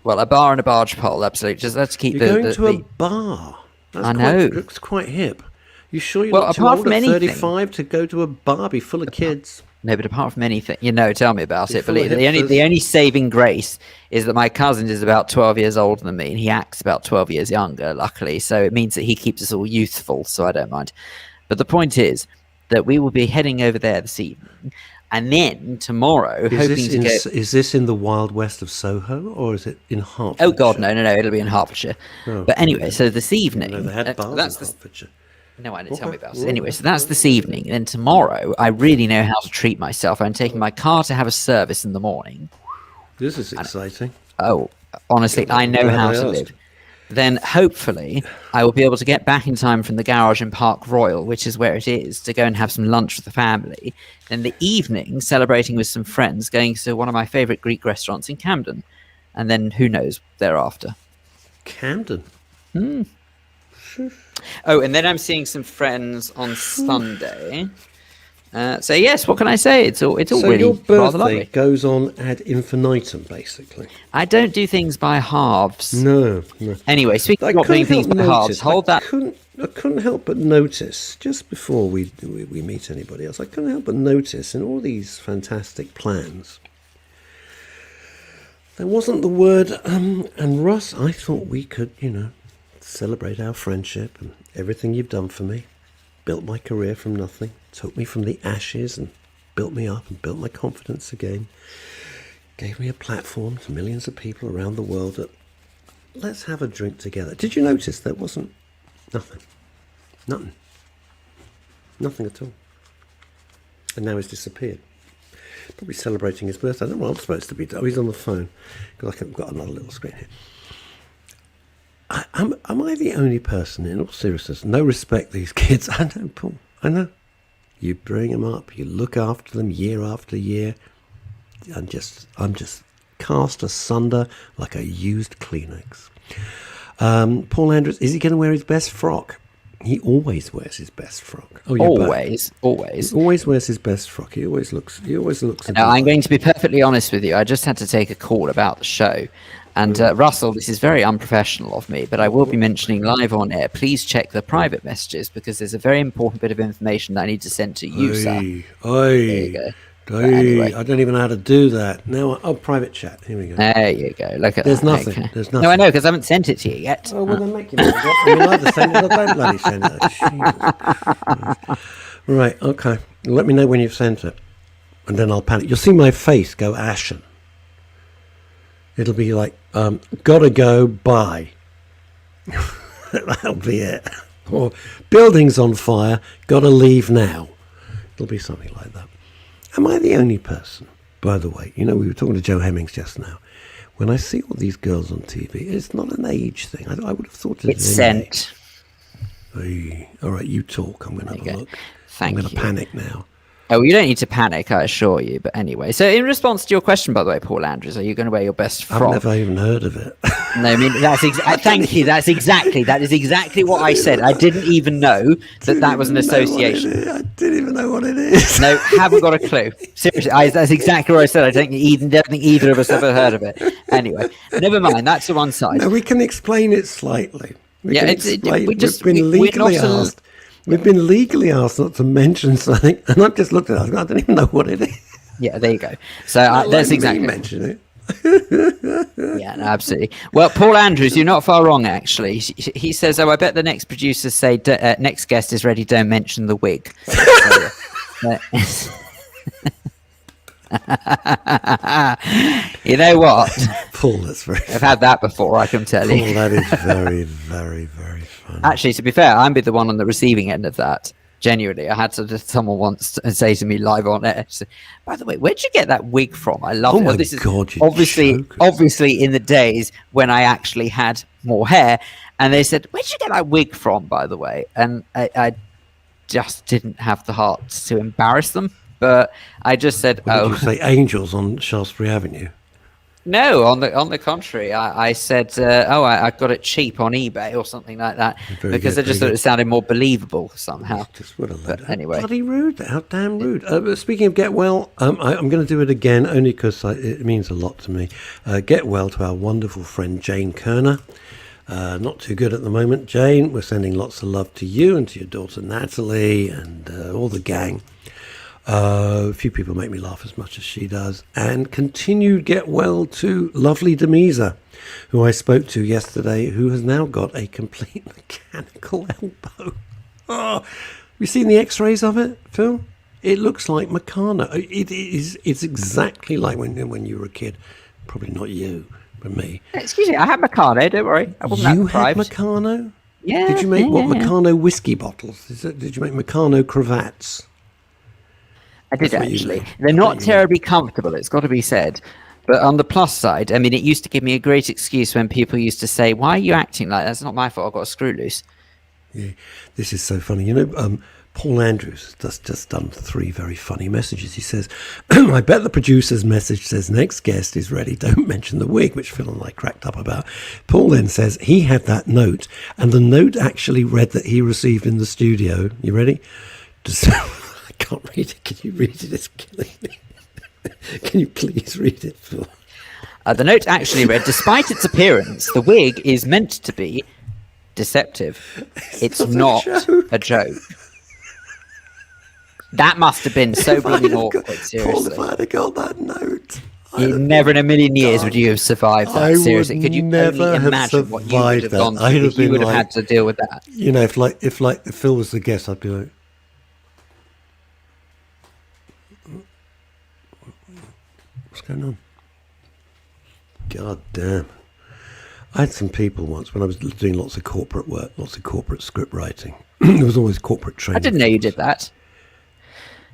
Well, a bar and a barge pole, absolutely. Just let's keep You're going to a bar. I know. It's quite hip. You sure you're Well, not too apart old from at anything- 35 to go to a bar be full of kids? No, but apart from anything, tell me about it. full of Believe hipsters. the only saving grace is that my cousin is about 12 years older than me, and he acts about 12 years younger, luckily. So it means that he keeps us all youthful, so I don't mind. But the point is that we will be heading over there this evening, and then tomorrow, Is this in the Wild West of Soho, or is it in Hertfordshire? Oh God, no, it'll be in Hertfordshire. But anyway, so this evening, No, they had bars that's in Hertfordshire. No, I didn't tell me about it. Anyway, so that's this evening. And then tomorrow, I really know how to treat myself. I'm taking my car to have a service in the morning. This is exciting. Oh, honestly, I know how to live. Then hopefully, I will be able to get back in time from the garage in Park Royal, which is where it is, to go and have some lunch with the family. Then the evening, celebrating with some friends, going to one of my favourite Greek restaurants in Camden. And then who knows thereafter. Camden. Oh, and then I'm seeing some friends on Sunday. So yes, what can I say? It's all So really your rather birthday lovely. goes on ad infinitum, basically. I don't do things by halves. No. Anyway, speaking I of not doing couldn't things by help halves, notice- hold that. I couldn't help but notice, just before we meet anybody else, I couldn't help but notice in all these fantastic plans, there wasn't the word, and Russ, I thought we could, celebrate our friendship and everything you've done for me. Built my career from nothing, took me from the ashes and built me up and built my confidence again. Gave me a platform to millions of people around the world that, let's have a drink together. Did you notice there wasn't nothing? Nothing at all. And now he's disappeared. Probably celebrating his birthday. I don't know what I'm supposed to be doing. Oh, he's on the phone. Because I've got another little screen here. Am I the only person, in all seriousness, no respect these kids? I know, Paul. I know. You bring them up. You look after them year after year. I'm just cast asunder like a used Kleenex. Paul Andrews, is he going to wear his best frock? He always wears his best frock. Oh, you're back. Always. He always wears his best frock. He always looks. Now, I'm going to be perfectly honest with you. I just had to take a call about the show. And Russell, this is very unprofessional of me, but I will be mentioning live on air. Please check the private messages because there's a very important bit of information that I need to send to you, sir. There you go. Anyway. I don't even know how to do that. Now, private chat. Here we go. There you go. Look at There's that. nothing. Okay. There's nothing. No, I know because I haven't sent it to you yet. Oh, well, then make him. I mean, either send it or don't bloody send it. Jesus. Right, okay. Let me know when you've sent it. And then I'll panic. You'll see my face go ashen. It'll be like, gotta go, bye. That'll be it. Or building's on fire, gotta leave now. It'll be something like that. Am I the only person, by the way, we were talking to Joe Hemmings just now. When I see all these girls on TV, it's not an age thing. I would have thought It's sent. Hey, all right, you talk. I'm going to have a look. Thank I'm going to you. panic now. Oh, you don't need to panic, I assure you. But anyway, so in response to your question, by the way, Paul Andrews, are you going to wear your best frock? I've never even heard of it. No, I mean thank you. That is exactly what I said. I didn't even know that was an association. I didn't even know what it is. No, haven't got a clue. Seriously, that's exactly what I said. I don't think either of us ever heard of it. Anyway, never mind. That's to one side. No, we can explain it slightly. We've been legally asked not to mention something, and I've just looked at it. I don't even know what it is. Yeah, there you go. So that's exactly. Mention it. Yeah, no, absolutely. Well, Paul Andrews, you're not far wrong, actually. He says, "Oh, I bet the next producers say next guest is ready. Don't mention the wig." You know what, Paul? That's very. I've had that before. I can tell you. Paul, that is very, very, very funny. Actually, to be fair, I'm the one on the receiving end of that. Genuinely, I had someone once say to me live on air, "By the way, where'd you get that wig from? I love it." My this God, is obviously in the days when I actually had more hair, and they said, "Where'd you get that wig from?" By the way, and I just didn't have the heart to embarrass them, but I just said, Did you say Angels on Shaftesbury Avenue? No, on the contrary, I said, I got it cheap on eBay or something like that, because I just thought it sounded more believable somehow. But anyway, bloody rude! How damn rude! Speaking of get well, I'm going to do it again only because it means a lot to me. Get well to our wonderful friend Jane Kerner. Not too good at the moment, Jane. We're sending lots of love to you and to your daughter Natalie and all the gang. A few people make me laugh as much as she does. And continued get well to lovely Demisa, who I spoke to yesterday, who has now got a complete mechanical elbow. Oh, you seen the x-rays of it, Phil? It looks like Meccano. It's exactly like when you were a kid. Probably not you, but me. Excuse me, I had Meccano, don't worry. I wasn't that deprived. You had Meccano? Yeah. Did you make Meccano whiskey bottles? Did you make Meccano cravats? I did actually. They're not terribly comfortable, it's got to be said. But on the plus side, I mean, it used to give me a great excuse when people used to say, "Why are you acting like that? That's not my fault. I've got a screw loose." Yeah, this is so funny. You know, Paul Andrews has just done 3 very funny messages. He says, "I bet the producer's message says next guest is ready. Don't mention the wig," which Phil and I cracked up about. Paul then says he had that note, and the note actually read that he received in the studio. You ready? I can't read it. Can you read it? It's killing me. Can you please read it, Phil? The note actually read, "Despite its appearance, the wig is meant to be deceptive. It's not a joke." That must have been so bloody awkward, seriously. Paul, if I'd have got that note... Never in a million years would you have survived that, seriously. Could you only imagine what you would have gone through if you would have had to deal with that? You know, if Phil was the guest, I'd be like... What's going on? God damn. I had some people once when I was doing lots of corporate work, lots of corporate script writing. There was always corporate training. I didn't know you did that.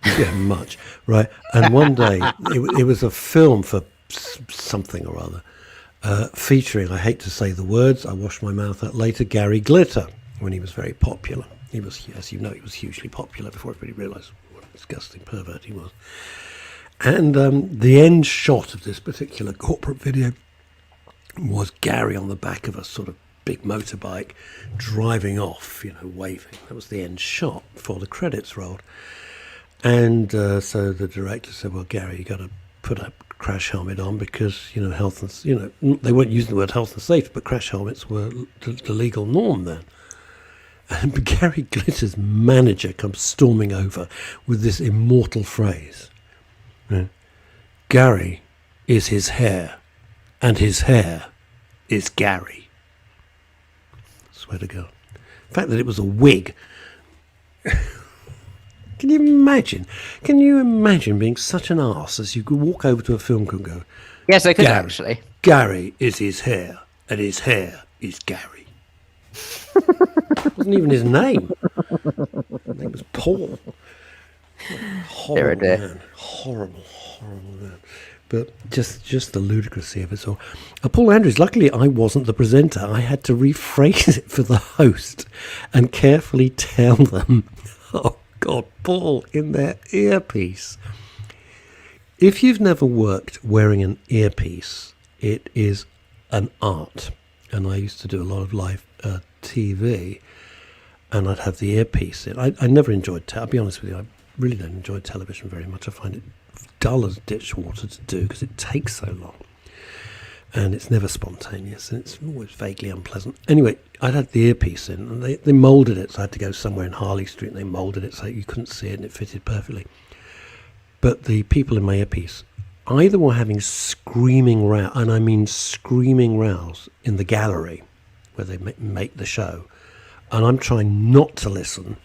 Yeah, much. Right. And one day, it was a film for something or other, featuring, I hate to say the words, I washed my mouth out later, Gary Glitter, when he was very popular. He was, as you know, he was hugely popular before everybody realised what a disgusting pervert he was. And the end shot of this particular corporate video was Gary on the back of a sort of big motorbike driving off, waving. That was the end shot before the credits rolled. And so the director said, "Well, Gary, you got to put a crash helmet on because, health and, they weren't using the word health and safety, but crash helmets were the legal norm then." And Gary Glitter's manager comes storming over with this immortal phrase. "Gary is his hair, and his hair is Gary." Swear to God. The fact that it was a wig. Can you imagine? Can you imagine being such an arse as you could walk over to a film crew and go, "Yes, I could actually. Gary is his hair, and his hair is Gary." It wasn't even his name. His name was Paul. Horrible man. Horrible man. But just the ludicrousy of it all. Paul Andrews, luckily I wasn't the presenter. I had to rephrase it for the host and carefully tell them, "Oh God, Paul, in their earpiece. If you've never worked wearing an earpiece, it is an art. And I used to do a lot of live TV, and I'd have the earpiece in. I never enjoyed, I'll be honest with you, I really don't enjoy television very much. I find it dull as ditch water to do because it takes so long. And it's never spontaneous, and it's always vaguely unpleasant. Anyway, I'd had the earpiece in, and they moulded it, so I had to go somewhere in Harley Street, and they moulded it so you couldn't see it, and it fitted perfectly. But the people in my earpiece either were having screaming row, and I mean screaming rows in the gallery where they make the show, and I'm trying not to listen,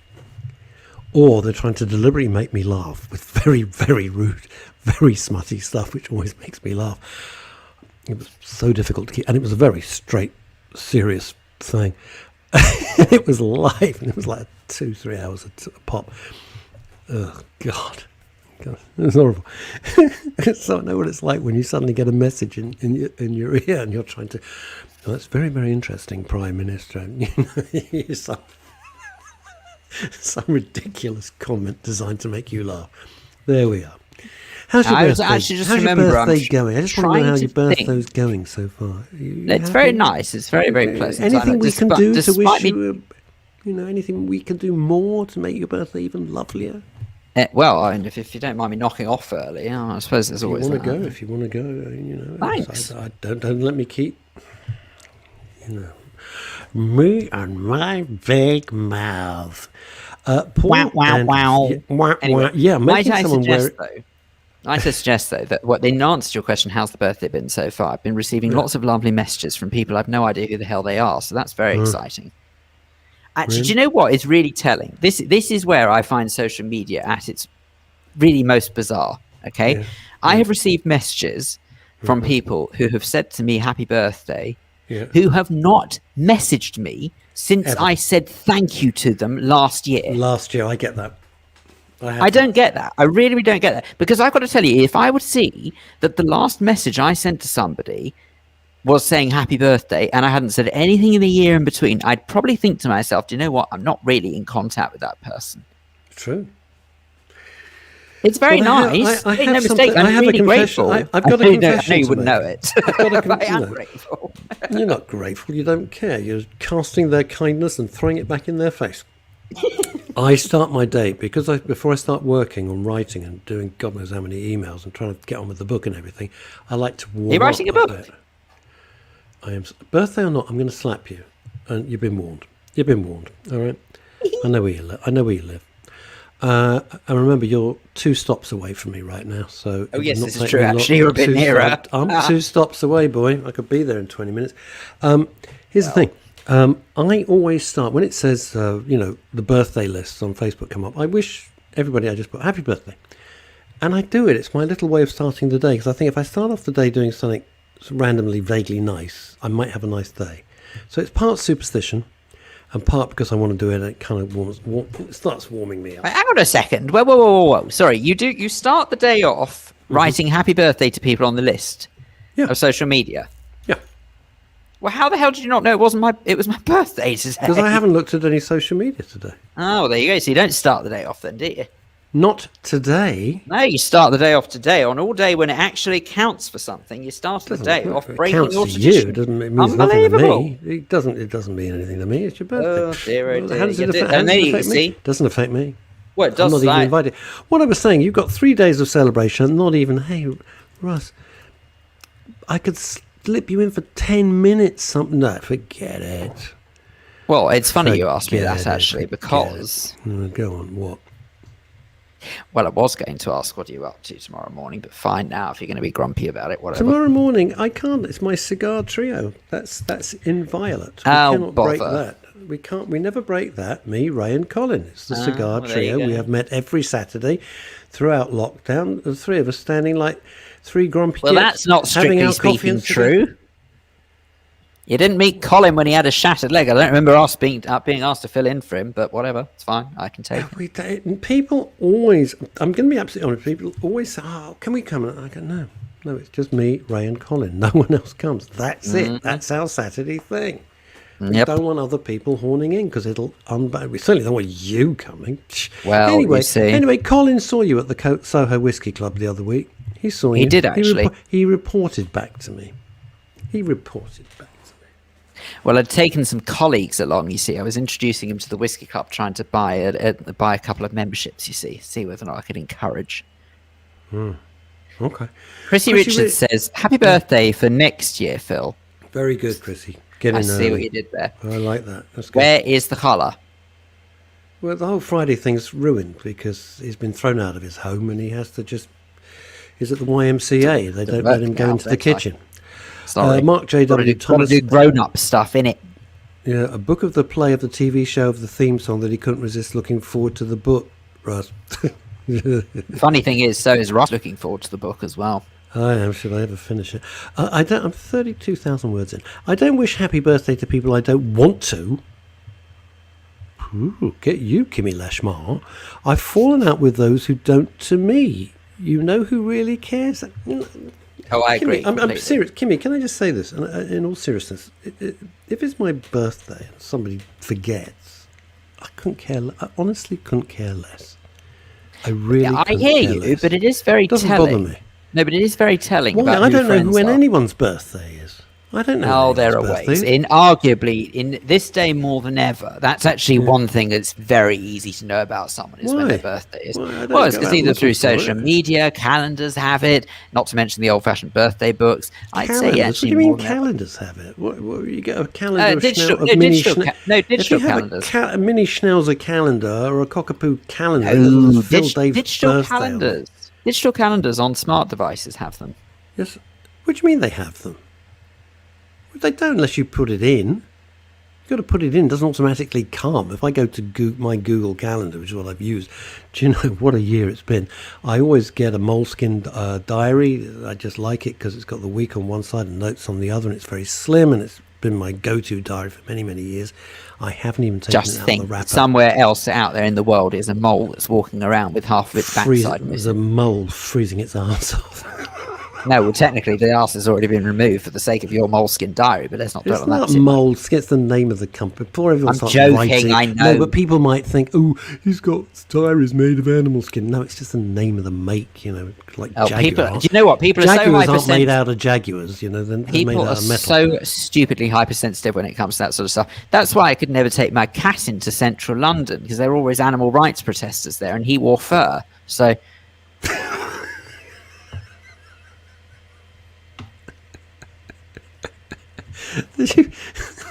or they're trying to deliberately make me laugh with very, very rude, very smutty stuff, which always makes me laugh. It was so difficult to keep, and it was a very straight, serious thing. It was live, and it was like 2-3 hours a pop. Oh, God, it was horrible. So I know what it's like when you suddenly get a message in your ear, and you're trying to. Oh, that's very, very interesting, Prime Minister. And, you know, some ridiculous comment designed to make you laugh. There we are. How's your birthday? How's your birthday going? I just want to know how your birthday's going so far. It's very nice. It's very, very pleasant. Anything we can do to wish you, anything we can do more to make your birthday even lovelier? Well, I mean, if you don't mind me knocking off early, I suppose there's always that. If you want to go, Thanks. I don't let me keep, me and my big mouth. Paul Wow. Anyway, yeah, making someone wear it. I suggest, though, that in answer to your question, how's the birthday been so far? I've been receiving lots of lovely messages from people I've no idea who the hell they are, so that's very exciting. Actually, do you know what is really telling? This is where I find social media at its really most bizarre, okay? Yeah. I have received messages from people who have said to me, happy birthday, who have not messaged me since I said thank you to them last year. I get that. I don't get that. I really don't get that. Because I've got to tell you, if I would see that the last message I sent to somebody was saying happy birthday and I hadn't said anything in the year in between, I'd probably think to myself, do you know what? I'm not really in contact with that person. True. It's very nice. Make no mistake, I'm really grateful. I've got a confession. I know you wouldn't know it. I am grateful. You're not grateful. You don't care. You're casting their kindness and throwing it back in their face. I start my day before I start working on writing and doing God knows how many emails and trying to get on with the book and everything. I like to warm up. You're writing a book? I am. Birthday or not, I'm going to slap you, and you've been warned. You've been warned. All right. I know where you live. And remember, you're 2 stops away from me right now. So yes, this is true. Actually, you're a bit nearer. I'm 2 stops away, boy. I could be there in 20 minutes. Here's the thing. I always start when it says, the birthday lists on Facebook come up. I wish everybody I just put happy birthday, and I do it. It's my little way of starting the day because I think if I start off the day doing something randomly, vaguely nice, I might have a nice day. So it's part superstition and part because I want to do it. And it kind of it starts warming me up. Hang on a second. Whoa. Sorry, you start the day off writing happy birthday to people on the list of social media. Well, how the hell did you not know it was my birthday today? Because I haven't looked at any social media today. Oh, well, there you go. So you don't start the day off then, do you? Not today. No, you start the day off today. On all day when it actually counts for something, you start the day off breaking your tradition. It means nothing to me. It doesn't mean anything to me. It's your birthday. Oh, dear. How does it affect me? It doesn't affect me. Well, it does. I'm not even invited. What I was saying, you've got 3 days of celebration, not even, hey, Russ, I could slip you in for 10 minutes, something. No, forget it. Well, it's funny you asked me that, actually, because... Go on, what? Well, I was going to ask what are you up to tomorrow morning, but fine now, if you're going to be grumpy about it, whatever. Tomorrow morning, I can't. It's my cigar trio. That's inviolate. We cannot break that. We never break that. Me, Ray and Colin. It's the cigar trio. We have met every Saturday throughout lockdown. The 3 of us standing like 3 grumpy kids. Well, that's not strictly speaking true. You didn't meet Colin when he had a shattered leg. I don't remember us being asked to fill in for him, but whatever. It's fine. I can take it. People always, I'm going to be absolutely honest, people always say, oh, can we come? And I go, no, it's just me, Ray and Colin. No one else comes. That's it. That's our Saturday thing. We Yep. don't want other people horning in because it'll we certainly don't want you coming. Well, anyway, you see. Colin saw you at the Soho Whiskey Club the other week. He saw you. He did, actually. He reported back to me. Well, I'd taken some colleagues along, you see. I was introducing him to the Whiskey Club, trying to buy a couple of memberships, you see whether or not I could encourage. Okay. Chrissy Richards says, happy birthday for next year, Phil. Very good, Chrissy. Get in I see early. what you did there. I like that. That's good. Where is the collar? Well, the whole Friday thing's ruined because he's been thrown out of his home and he has to he's at the YMCA. They don't let him go into the kitchen. Sorry. Mark J.W. Thomas. Got to do grown-up stuff, innit? Yeah, a book of the play of the TV show of the theme song that he couldn't resist looking forward to the book, Russ. Funny thing is, so is Russ looking forward to the book as well. I am. Should I ever finish it? I'm 32,000 words in. I don't wish happy birthday to people I don't want to. Ooh, get you, Kimmy Lashmar. I've fallen out with those who don't to me. You know who really cares? Oh, I agree. Kimmy, I'm serious. Kimmy, can I just say this? In all seriousness, if it's my birthday and somebody forgets, I couldn't care. I honestly couldn't care less. I really. Yeah, I couldn't hear care you, less. but it is very Doesn't telling. bother me. No, but it is very telling. Why? About I don't know friends when are. anyone's birthday is. I don't know. Oh, there are ways. Arguably, in this day more than ever, that's actually one thing that's very easy to know about someone is when their birthday is. Why? I don't Well, it's go because out either looking through for social it. media, calendars have it, not to mention the old-fashioned birthday books. I'd say Calendars? actually What do you mean more than ever. calendars have it? What you get a calendar Digital- of no, mini digital schna- ca- no, If digital you have calendars. a mini Schnauzer calendar or a cockapoo calendar, Oh, it'll Phil Dave's digital birthday on it. calendars. Digital calendars on smart devices have them. Yes. What do you mean they have them? Well, they don't unless you put it in. You've got to put it in. It doesn't automatically come. If I go to my Google Calendar, which is what I've used, do you know what a year it's been? I always get a Moleskine diary. I just like it because it's got the week on one side and notes on the other, and it's very slim, and it's been my go-to diary for many, many years. I haven't even taken Just it out of think, the wrapper. somewhere else out there in the world is a mole that's walking around with half of its backside There's a missing. mole freezing its arse off. No, well, technically, the arse has already been removed for the sake of your moleskin diary, but let's not dwell It's on that. not too much. mold. It's the name of the company. Before everyone I'm starts joking, writing, I know. No, but people might think, "Oh, he's got diaries made of animal skin." No, it's just the name of the make. Like Oh, Jaguar. people, do you know what? People are so Jaguars aren't made hypersensitive. out of jaguars. They're made People out are of metal. so stupidly hypersensitive when it comes to that sort of stuff. That's why I could never take my cat into central London, because there were always animal rights protesters there, and he wore fur. So Did you?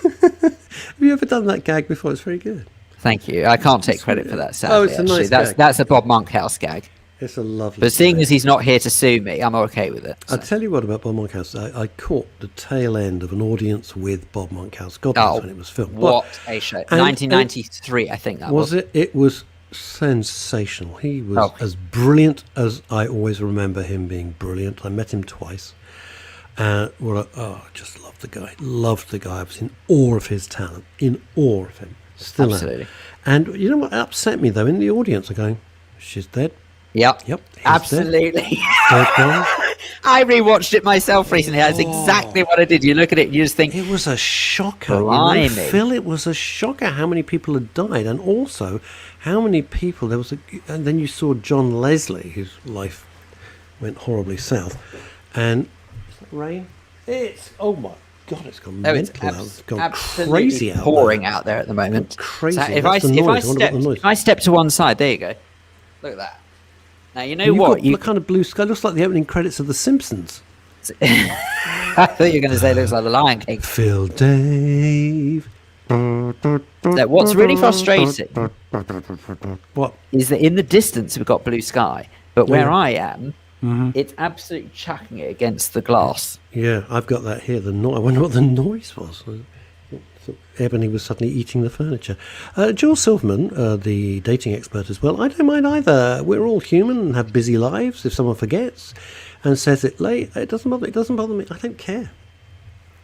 Have you ever done that gag before? It's very good. thank you. I can't take credit for that. Sadly, Oh, it's a actually. nice That's gag. that's a Bob Monkhouse gag. It's a lovely. But seeing gag. as he's not here to sue me, I'm okay with it. I'll tell you what about Bob Monkhouse. I caught the tail end of an audience with Bob Monkhouse. God knows when it was filmed. What a show! 1993, I think that was. Was it? It was sensational. He was Oh. as brilliant as I always remember him being brilliant. I met him twice. I just loved the guy. Loved the guy. I was in awe of his talent. In awe of him. Still am. Absolutely. And you know what upset me though? In the audience, I'm going, "She's dead." Yep. Yep. he's Absolutely. Dead gone. I rewatched it myself recently. That's exactly what I did. You look at it and you just think, It was a shocker. Blimey. Phil, it was a shocker how many people had died, and also how many people there was. And then you saw John Leslie, whose life went horribly south. And is that rain? It's my God! It's gone no, it's mental out. It's gone absolutely crazy out. pouring there. out there at the moment. Crazy. So if That's I the noise. I wonder what the noise. if I step to one side, there you go. Look at that. Now you know You've what got the kind of blue sky. Looks like the opening credits of The Simpsons. I thought you were going to say it looks like the Lion King. Phil Dave. Now, what's really frustrating What? is that in the distance we've got blue sky, but where Yeah. I am, it's absolutely chucking it against the glass. Yeah, I've got that here. I wonder what the noise was. I thought Ebony was suddenly eating the furniture. Joel Silverman, the dating expert as well, I don't mind either. We're all human and have busy lives. If someone forgets and says it late, it doesn't bother me. It doesn't bother me. I don't care.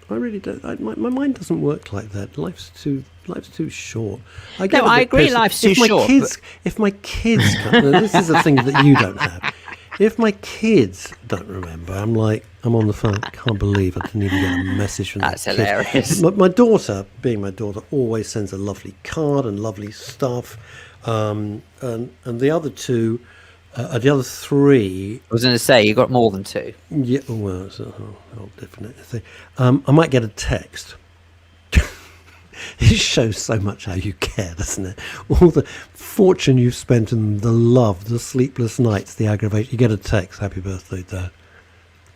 I really don't. My mind doesn't work like that. Life's too short. get No, a I bit agree pissed. life's too short, If my kids come, now, this is a thing that you don't have. If my kids don't remember, I'm on the phone. I can't believe I didn't even get a message from That's that hilarious. kid. My daughter, being my daughter, always sends a lovely card and lovely stuff. And the other two, the other three. I was going to say, you got more than two. Yeah, well, it's a whole different thing. I might get a text. It shows so much how you care, doesn't it? All the fortune you've spent and the love, the sleepless nights, the aggravation. You get a text, "Happy birthday, Dad."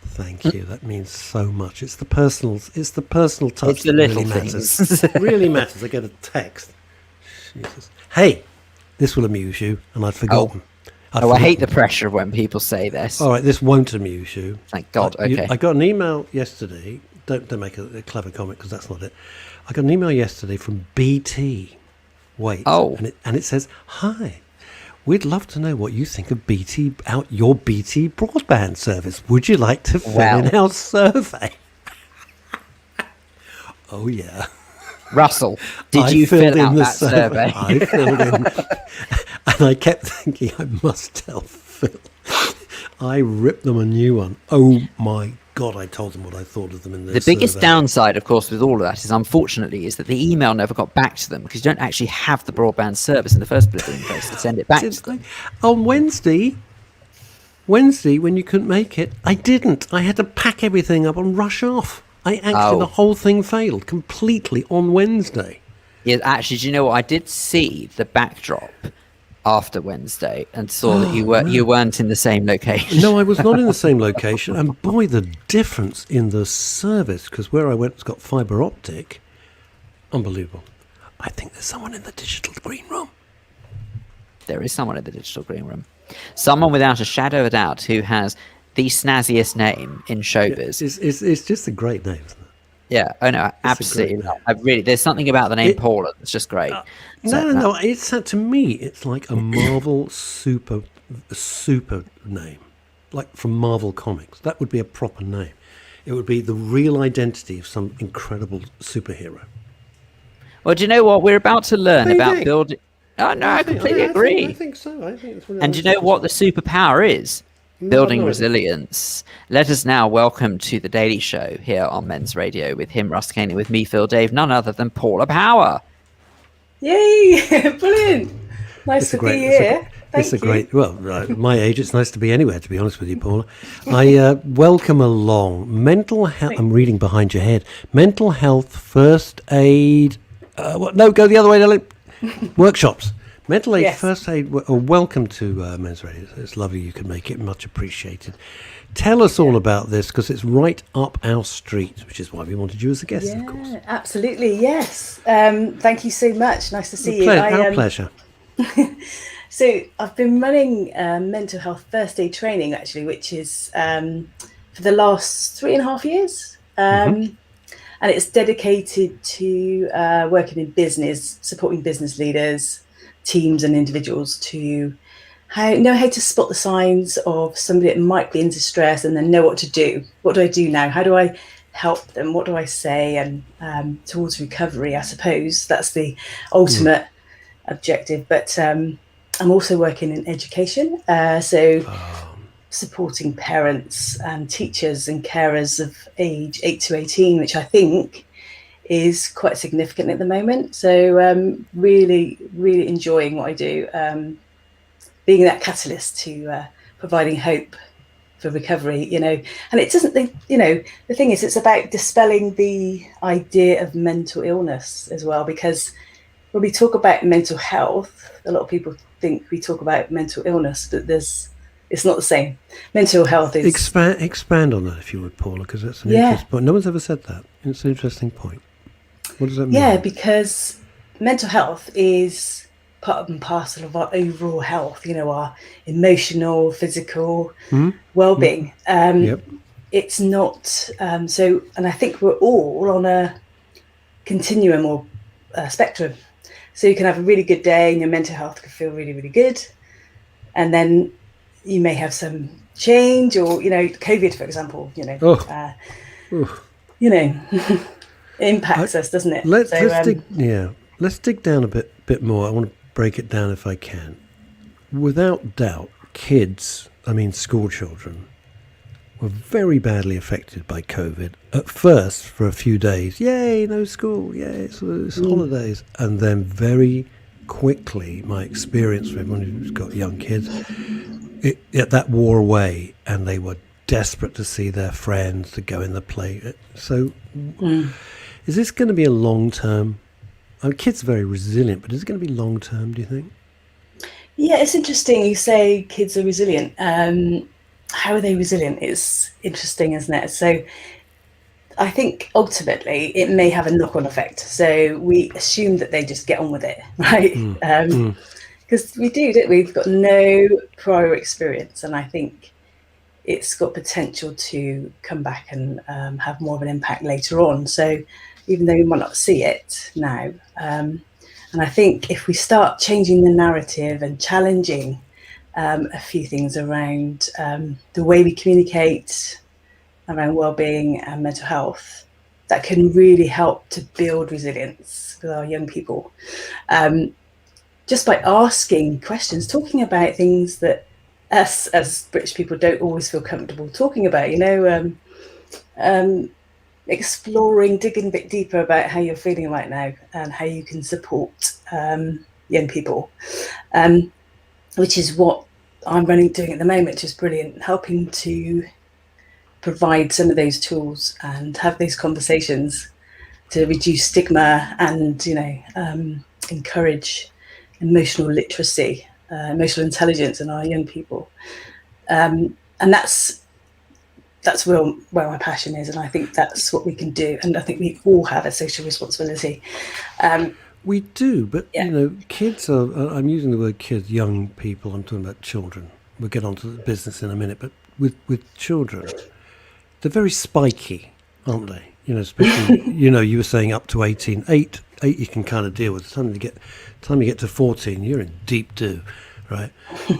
Thank you. That means so much. It's the personal touch. It's the that little really things. matters. It really matters. I get a text. Jesus. Hey, this will amuse you, and I'd forgotten. I hate the pressure of when people say this. All right, this won't amuse you. Thank God. Okay. I got an email yesterday. Don't make a clever comment because that's not it. I got an email yesterday from BT. Wait. Oh. And it says, "Hi, we'd love to know what you think of your BT broadband service. Would you like to fill in our survey?" Oh yeah. Russell, did you fill out that survey? I filled in, and I kept thinking I must tell Phil. I ripped them a new one. Oh my God, I told them what I thought of them in their The biggest survey. downside, of course, with all of that is, unfortunately, is that the email never got back to them because you don't actually have the broadband service in the first place to send it back to them. On Wednesday, when you couldn't make it, I didn't. I had to pack everything up and rush off. The whole thing failed completely on Wednesday. Yeah, actually, do you know what? I did see the backdrop after Wednesday and saw that you weren't in the same location. No, I was not in the same location. And boy, the difference in the service, because where I went, it's got fibre optic. Unbelievable. I think there's someone in the digital green room. There is someone in the digital green room. Someone without a shadow of a doubt who has the snazziest name in showbiz. It's just a great name, isn't it? Yeah, oh no, absolutely. There's something about the name Paula that's just great. No. It's to me, it's like a Marvel super name, like from Marvel Comics. That would be a proper name. It would be the real identity of some incredible superhero. Well, do you know what we're about to learn about building? Oh no, I completely agree. I think so. I think it's and do you know what the superpower is? Building resilience. Let us now welcome to the Daily Show here on Men's Radio with him, Russ Kane, and with me, Phil Dave, none other than Paula Power. Yay! Brilliant. Nice to be here. It's a great. Well, at my age, it's nice to be anywhere. To be honest with you, Paula, I welcome along mental health. I'm reading behind your head. Mental health first aid. No, go the other way. Workshops. Mental aid, first aid. Welcome to Men's Radio. It's lovely you can make it. Much appreciated. Tell us all about this because it's right up our street, which is why we wanted you as a guest, of course. Absolutely, yes. Thank you so much. Nice to see you. Our pleasure. So I've been running mental health first aid training, actually, which is for the last 3.5 years. And it's dedicated to working in business, supporting business leaders, teams and individuals to know how to spot the signs of somebody that might be in distress and then know what to do. What do I do now? How do I help them? What do I say? And towards recovery, I suppose that's the ultimate objective. But I'm also working in education. Supporting parents and teachers and carers of age 8 to 18, which I think is quite significant at the moment. So really, really enjoying what I do, being that catalyst to providing hope for recovery, and it doesn't, the thing is, it's about dispelling the idea of mental illness as well, because when we talk about mental health, a lot of people think we talk about mental illness, but it's not the same. Mental health is... Expand on that if you would, Paula, because that's an interesting point. No one's ever said that. It's an interesting point. What does that mean? Yeah, because mental health is part and parcel of our overall health, our emotional, physical well-being. It's not... and I think we're all on a continuum or spectrum. So you can have a really good day and your mental health can feel really, really good. And then you may have some change or, COVID, for example, it impacts us, doesn't it? Let's dig down a bit more. I want to break it down if I can. Without doubt, kids I mean school children, were very badly affected by COVID. At first, for a few days, yay, no school, yay, it's holidays. And then very quickly, my experience with everyone who's got young kids, that wore away, and they were desperate to see their friends, to go in the play. So is this going to be a long-term? I mean, kids are very resilient, but is it going to be long-term, do you think? Yeah, it's interesting you say kids are resilient. How are they resilient? It's interesting, isn't it? So I think ultimately it may have a knock-on effect. So we assume that they just get on with it, right? Because we do, don't we? We've got no prior experience, and I think it's got potential to come back and have more of an impact later on. So even though we might not see it now, and I think if we start changing the narrative and challenging a few things around the way we communicate around well-being and mental health, that can really help to build resilience with our young people. Just by asking questions, talking about things that us as British people don't always feel comfortable talking about, exploring, digging a bit deeper about how you're feeling right now and how you can support young people, which is what I'm doing at the moment, which is brilliant, helping to provide some of those tools and have those conversations to reduce stigma and, encourage emotional literacy, emotional intelligence in our young people. And that's where my passion is, and I think that's what we can do, and I think we all have a social responsibility. We do, but kids are, I'm using the word kids, young people, I'm talking about children. We'll get onto the business in a minute, but with children, they're very spiky, aren't they? Especially, you were saying up to 18, 8 you can kind of deal with. The time you get to 14, you're in deep doo, right?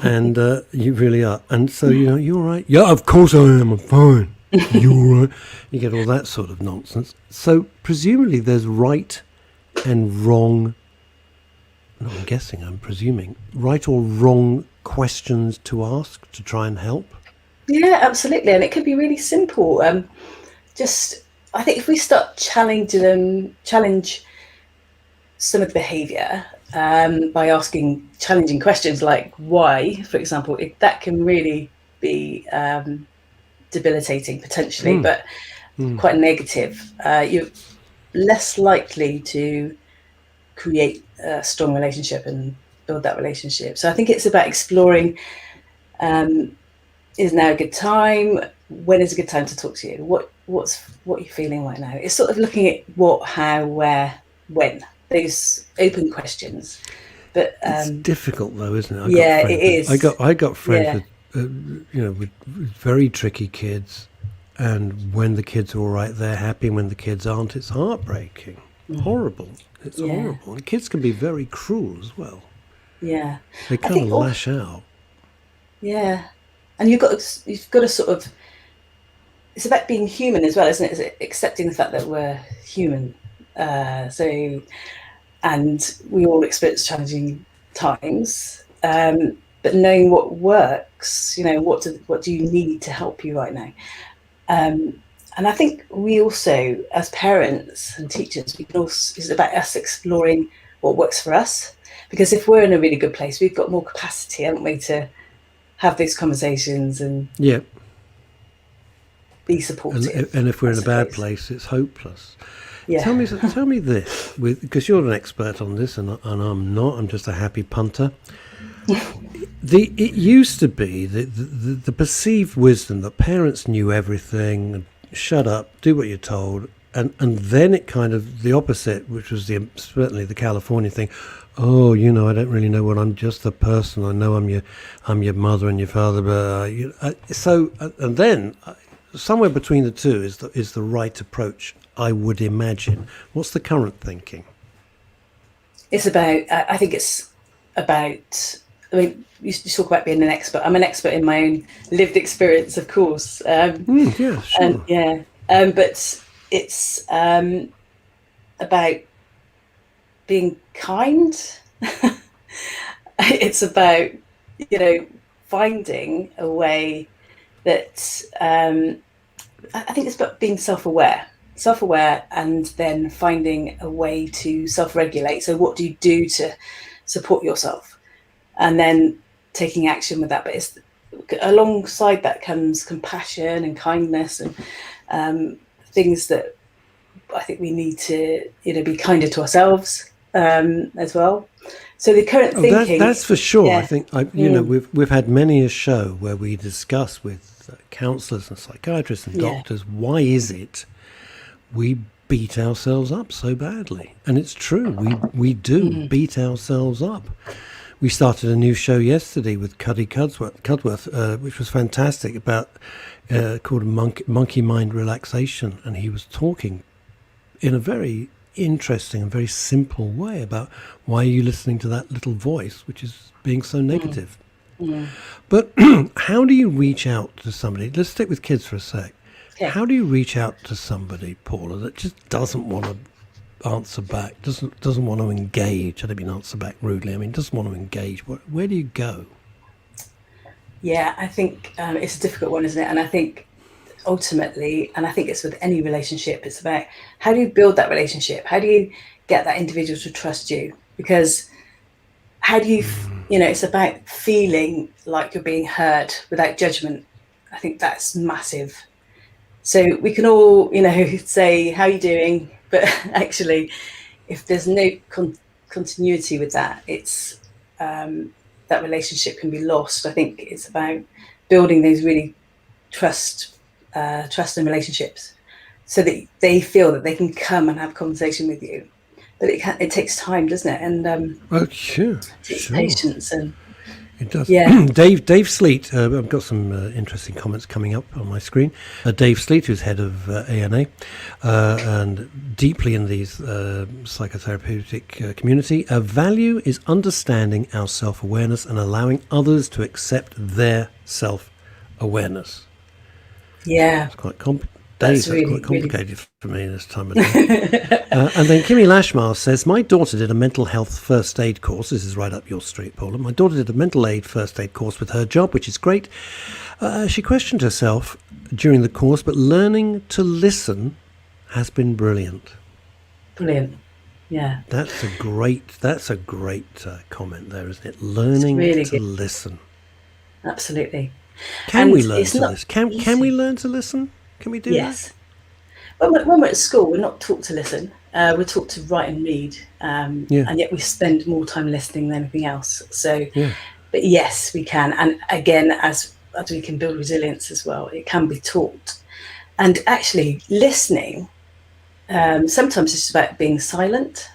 And you really are. And so, you're all right. Yeah, of course I am. I'm fine. You're all right. You get all that sort of nonsense. So presumably there's right and wrong, no, I'm presuming, right or wrong questions to ask to try and help? Yeah, absolutely. And it could be really simple. I think if we start challenge some of the behaviour by asking challenging questions like why, for example, that can really be debilitating potentially, but quite negative. You're less likely to create a strong relationship and build that relationship. So I think it's about exploring, is now a good time? When is a good time to talk to you? What are you feeling right now? It's sort of looking at what, how, where, when, those open questions. But it's difficult though, isn't it? It is. I got friends with very tricky kids, and when the kids are all right, they're happy. When the kids aren't, it's heartbreaking. Horrible. It's horrible. And kids can be very cruel as well. Yeah. They kind of lash out. Yeah. And you've got to sort of, it's about being human as well, isn't it? It's accepting the fact that we're human. And we all experience challenging times, but knowing what works, what do you need to help you right now? And I think we also, as parents and teachers, it's about us exploring what works for us. Because if we're in a really good place, we've got more capacity, haven't we, to have these conversations and be supportive. And if we're in a bad place, it's hopeless. Yeah. Tell me this, because you're an expert on this, and I'm not. I'm just a happy punter. It used to be the perceived wisdom that parents knew everything, and shut up, do what you're told, and then it kind of the opposite, which was certainly the California thing. Oh, I don't really know what I'm just a person. I know I'm your mother and your father, but and then somewhere between the two is the right approach, I would imagine. What's the current thinking? It's about. I think it's about. I mean, you talk about being an expert. I'm an expert in my own lived experience, of course. Yeah, sure. But it's about being kind. It's about, finding a way that I think it's about being self-aware, and then finding a way to self-regulate. So what do you do to support yourself, and then taking action with that? But it's alongside that comes compassion and kindness and things that I think we need to, be kinder to ourselves as well. So the current thinking, that's for sure. Yeah. I think we've had many a show where we discuss with counsellors and psychiatrists and doctors, why is it we beat ourselves up so badly? And it's true, we do beat ourselves up. We started a new show yesterday with Cuddy Cudworth, which was fantastic, about called Monkey Mind Relaxation, and he was talking in a very interesting and very simple way about why are you listening to that little voice which is being so negative. But how do you reach out to somebody? Let's stick with kids for a sec. Okay. How do you reach out to somebody, Paula, that just doesn't want to answer back, doesn't want to engage? I don't mean answer back rudely, I mean doesn't want to engage. Where do you go? Yeah, I think it's a difficult one, isn't it? And I think ultimately, and I think it's with any relationship, it's about how do you build that relationship? How do you get that individual to trust you? Because how do you, it's about feeling like you're being heard without judgment. I think that's massive. So we can all, say, how are you doing? But actually, if there's no continuity with that, it's that relationship can be lost. I think it's about building those really trust and relationships, so that they feel that they can come and have a conversation with you. But it takes time, doesn't it? And Sure, it takes patience, and it does. Yeah. Dave Sleet, I've got some interesting comments coming up on my screen. Dave Sleet, who's head of ANA and deeply in these psychotherapeutic community, a value is understanding our self-awareness and allowing others to accept their self-awareness. Yeah, It's quite That's really, quite complicated really for me this time of day. And then Kimmy Lashmar says, my daughter did a mental health first aid course. This is right up your street, Paula. My daughter did a mental aid first aid course with her job, which is great. She questioned herself during the course, but learning to listen has been brilliant. Brilliant. Yeah. That's a great comment there, isn't it? Learning really to listen. Absolutely. Can we learn to listen? Can we learn to listen? Can we do that? Yes. When we're at school, we're not taught to listen. We're taught to write and read, and yet we spend more time listening than anything else. So, but yes, we can. And again, as we can build resilience as well, it can be taught. And actually, listening, sometimes it's about being silent.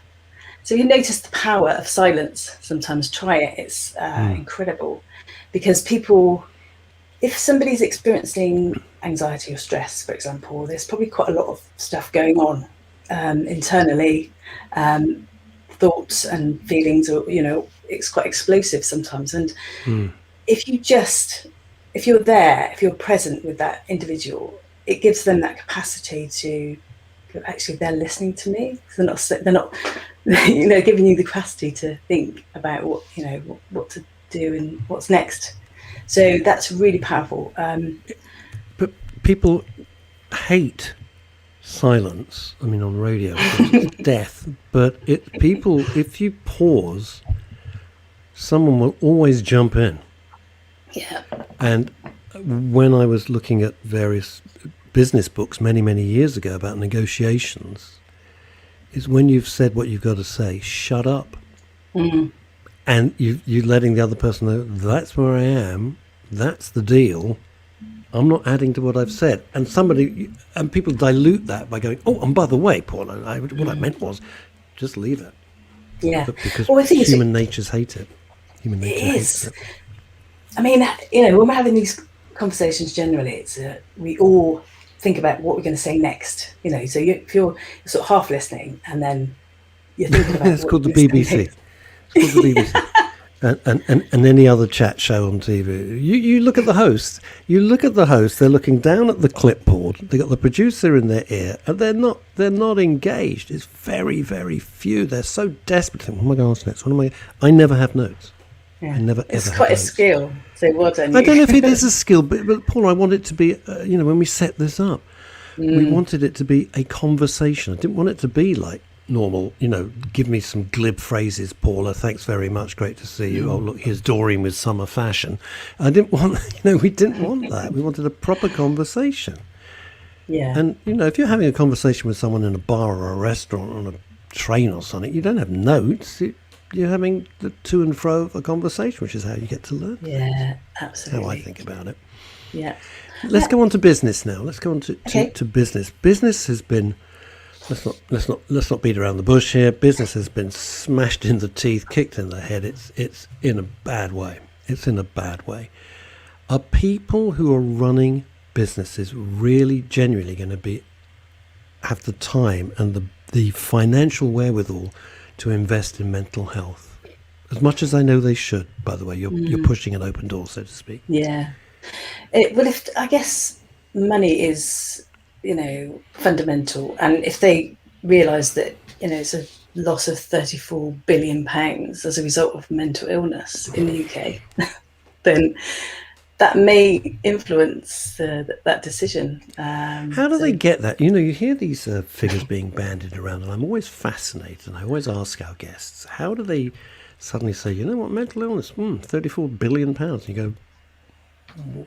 So you notice the power of silence. Sometimes try it. It's incredible, because people, if somebody's experiencing anxiety or stress, for example, there's probably quite a lot of stuff going on internally, thoughts and feelings, or it's quite explosive sometimes. And if you're there, if you're present with that individual, it gives them that capacity to actually, they're listening to me. They're not giving you the capacity to think about what to do and what's next. So that's really powerful. But people hate silence. I mean, on radio, it's death. But if you pause, someone will always jump in. Yeah. And when I was looking at various business books many, many years ago about negotiations, is when you've said what you've got to say, shut up. Mm-hmm. And you're letting the other person know, that's where I am, that's the deal, I'm not adding to what I've said. And people dilute that by going, oh, and by the way, Paula, what I meant was, just leave it. Yeah. Because human natures hate it. Human nature hates it. I mean, when we're having these conversations generally, it's we all think about what we're going to say next. So if you're sort of half listening and then you're thinking about it's called the BBC. It's called the BBC. And any other chat show on TV. You look at the host. They're looking down at the clipboard. They got the producer in their ear, and they're not engaged. It's very, very few. They're so desperate. What am I going to ask next? I never have notes. Yeah. I never It's ever quite had a notes. skill. So well done. I don't know if it is a skill, but Paul, I want it to be, when we set this up, we wanted it to be a conversation. I didn't want it to be like normal, give me some glib phrases, Paula, thanks very much, great to see you. Oh, look, here's Doreen with summer fashion. I didn't want, we didn't want that. We wanted a proper conversation. Yeah. And, if you're having a conversation with someone in a bar or a restaurant or on a train or something, you don't have notes. You're having the to and fro of a conversation, which is how you get to learn. Yeah, absolutely. How I think about it. Yeah. Let's go on to business now. Let's go on to business. Business has been, let's not beat around the bush here. Business has been smashed in the teeth, kicked in the head. It's in a bad way. It's in a bad way. Are people who are running businesses really genuinely going to have the time and the financial wherewithal to invest in mental health? As much as I know they should, by the way, you're pushing an open door, so to speak. Yeah. I guess money is, fundamental, and if they realise that, it's a loss of £34 billion as a result of mental illness in the UK, then that may influence that decision. How do they get that? You hear these figures being bandied around, and I'm always fascinated, and I always ask our guests, how do they suddenly say, mental illness, £34 billion? And you go,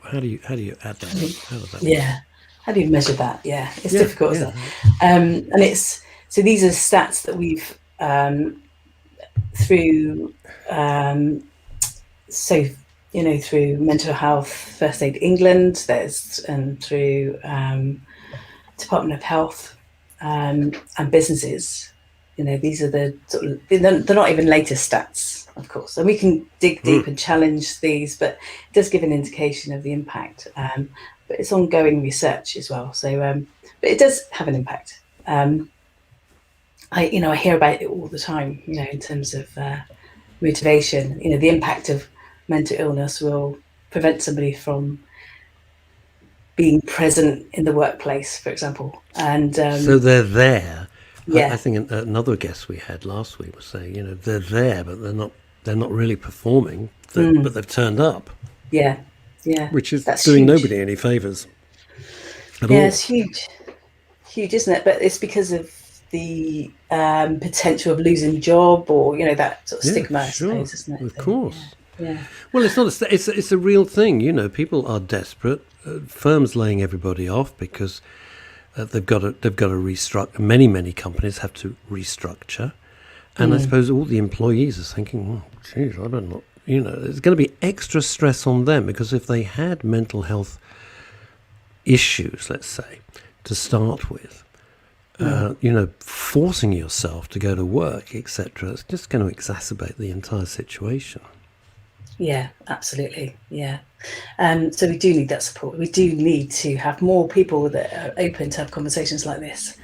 how do you add that up? How does that work? Yeah. How do you measure that? Yeah, it's difficult, isn't it? And so these are stats that we've through through Mental Health First Aid England, and through Department of Health and businesses. These are they're not even latest stats, of course, and we can dig deep and challenge these, but it does give an indication of the impact. But it's ongoing research as well, so but it does have an impact. I hear about it all the time, in terms of motivation. The impact of mental illness will prevent somebody from being present in the workplace, for example. And so they're there. Yeah. I think another guest we had last week was saying, they're there, but they're not really performing, but they've turned up. Yeah. Yeah. Which is That's doing huge. nobody any favours at all. Yeah, it's huge, isn't it? But it's because of the potential of losing job, or that sort of stigma, I suppose, isn't it? Of course. Yeah. Well, it's not. It's a real thing. People are desperate. Firms laying everybody off because they've got to restructure. Many companies have to restructure, and I suppose all the employees are thinking, "Oh, geez, I don't know." There's going to be extra stress on them, because if they had mental health issues, let's say, to start with, forcing yourself to go to work, etc., it's just going to exacerbate the entire situation. Yeah, absolutely. Yeah. So we do need that support. We do need to have more people that are open to have conversations like this,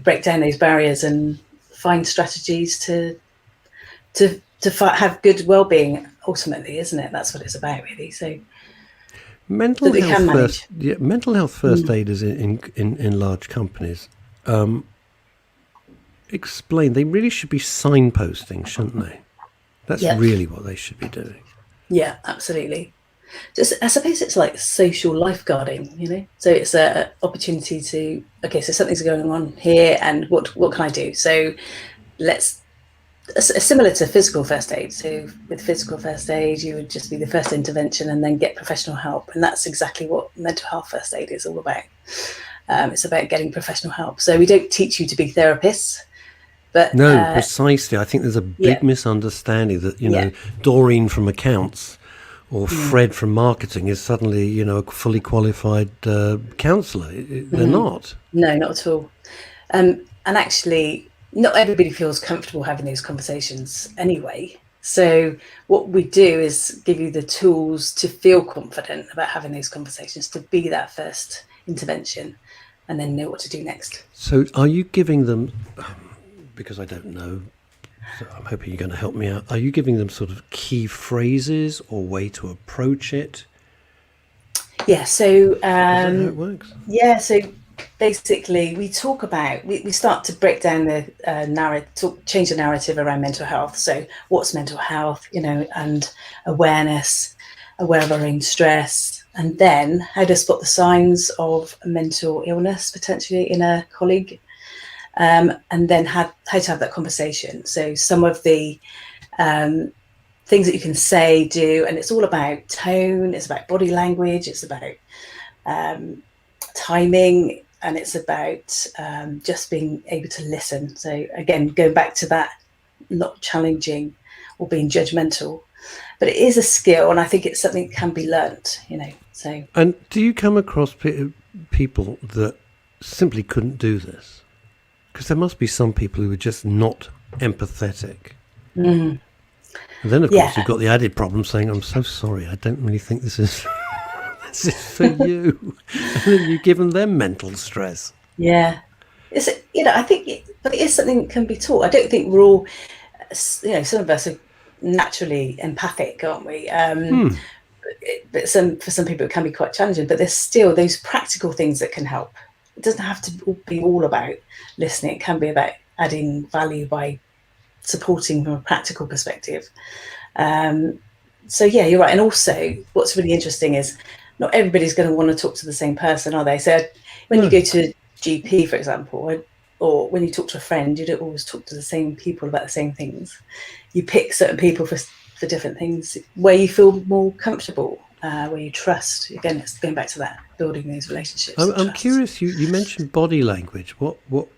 break down those barriers and find strategies to have good well-being, ultimately, isn't it? That's what it's about, really. So mental health first aiders in large companies, explain, they really should be signposting, shouldn't they? That's really what they should be doing. Yeah, absolutely. I suppose it's like social lifeguarding, So it's an opportunity to, so something's going on here, and what can I do? So similar to physical first aid. So with physical first aid, you would just be the first intervention and then get professional help. And that's exactly what mental health first aid is all about. It's about getting professional help. So we don't teach you to be therapists. But no, precisely. I think there's a big misunderstanding that, Doreen from accounts or Fred from marketing is suddenly, a fully qualified counsellor. They're not. No, not at all. And actually, not everybody feels comfortable having these conversations anyway. So what we do is give you the tools to feel confident about having those conversations, to be that first intervention, and then know what to do next. So are you giving them, because I don't know, so I'm hoping you're going to help me out, are you giving them sort of key phrases or way to approach it? Yeah, so is that how it works? Yeah, so basically we talk about, we start to break down the narrative, change the narrative around mental health. So what's mental health, and awareness, aware of our own stress, and then how to spot the signs of mental illness potentially in a colleague, and then how to have that conversation. So some of the things that you can say, do, and it's all about tone, it's about body language, it's about timing, and it's about just being able to listen. So again, going back to that, not challenging or being judgmental, but it is a skill, and I think it's something that can be learnt, so. And do you come across people that simply couldn't do this? Because there must be some people who are just not empathetic. Mm. And then, of course, you've got the added problem saying, I'm so sorry, I don't really think this is this is for you. And then you've given them mental stress. Yeah. It's, I think, but it is something that can be taught. I don't think we're all, some of us are naturally empathic, aren't we? But for some people, it can be quite challenging, but there's still those practical things that can help. It doesn't have to be all about listening. It can be about adding value by supporting from a practical perspective. So yeah, you're right. And also what's really interesting is not everybody's going to want to talk to the same person, are they? So when you go to a GP, for example, or when you talk to a friend, you don't always talk to the same people about the same things. You pick certain people for different things where you feel more comfortable, where you trust. Again, it's going back to that, building those relationships. I'm curious, you mentioned body language. What would,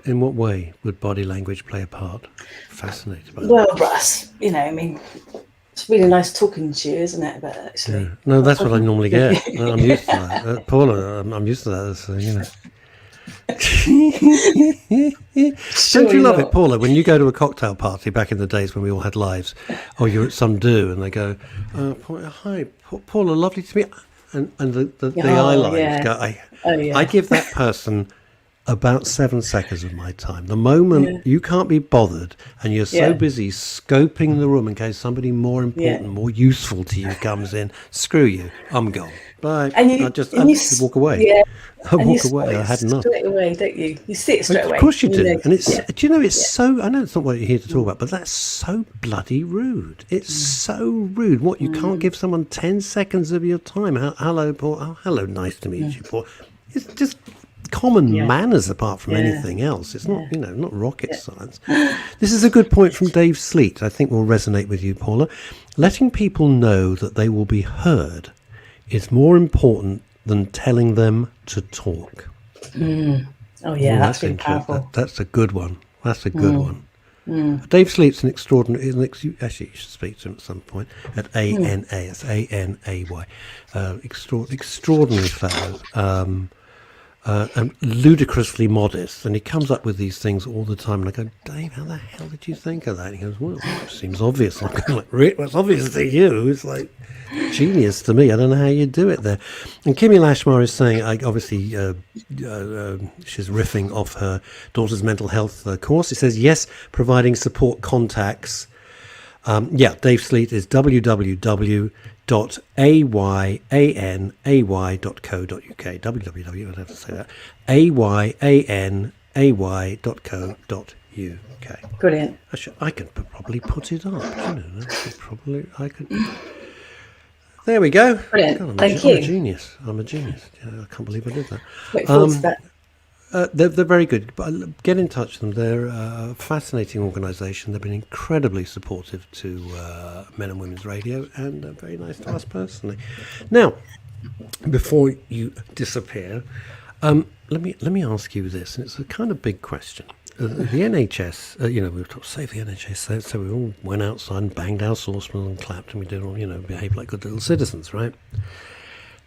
in what way would body language play a part? Fascinated by that. Well, Russ, it's really nice talking to you, isn't it? But actually, no, that's what I normally get. I'm used to that. Paula, I'm used to that. So, Don't you love it, Paula, when you go to a cocktail party back in the days when we all had lives, or you're at some do and they go, hi, Paula, lovely to meet you. And the eye lines go, I give that person about 7 seconds of my time. The moment you can't be bothered and you're so busy scoping the room in case somebody more important, more useful to you comes in, screw you, I'm gone. Bye. And I just walk away. Yeah. I walk away. I had enough. Straight away, don't you? You see it straight away. Of course you do. And it's, do you know, it's so, I know it's not what you're here to talk about, but that's so bloody rude. It's so rude. What, you can't give someone 10 seconds of your time? Hello, Paul. Oh, hello, nice to meet you, Paul. It's just common manners apart from anything else. It's not, not rocket science. This is a good point from Dave Sleet. I think will resonate with you, Paula. Letting people know that they will be heard is more important than telling them to talk. Oh yeah, that's really powerful. That's a good one. That's a good one. Dave Sleet's an extraordinary. Actually, you should speak to him at some point. At ANA, it's ANAY. Extraordinary fellow. And ludicrously modest, and he comes up with these things all the time, and I go, Dave, how the hell did you think of that? And he goes, well, it seems obvious. I'm going like, well, it's obvious to you. It's like genius to me. I don't know how you do it there. And Kimmy Lashmar is saying, obviously, she's riffing off her daughter's mental health course. It says, yes, providing support contacts. Dave Sleet is www.ayanay.co.uk. www, I'd have to say that, ayanay.co.uk. Brilliant. I could probably put it up. I could. There we go. Brilliant. God, Thank you. I'm a genius. I can't believe I did that. Look forward to that. They're very good. But get in touch with them. They're a fascinating organisation. They've been incredibly supportive to Men and Women's Radio, and very nice to us personally. Now, before you disappear, let me ask you this, and it's a kind of big question. The NHS, we were taught save the NHS, so we all went outside and banged our saucepans and clapped, and we did all, behave like good little citizens, right?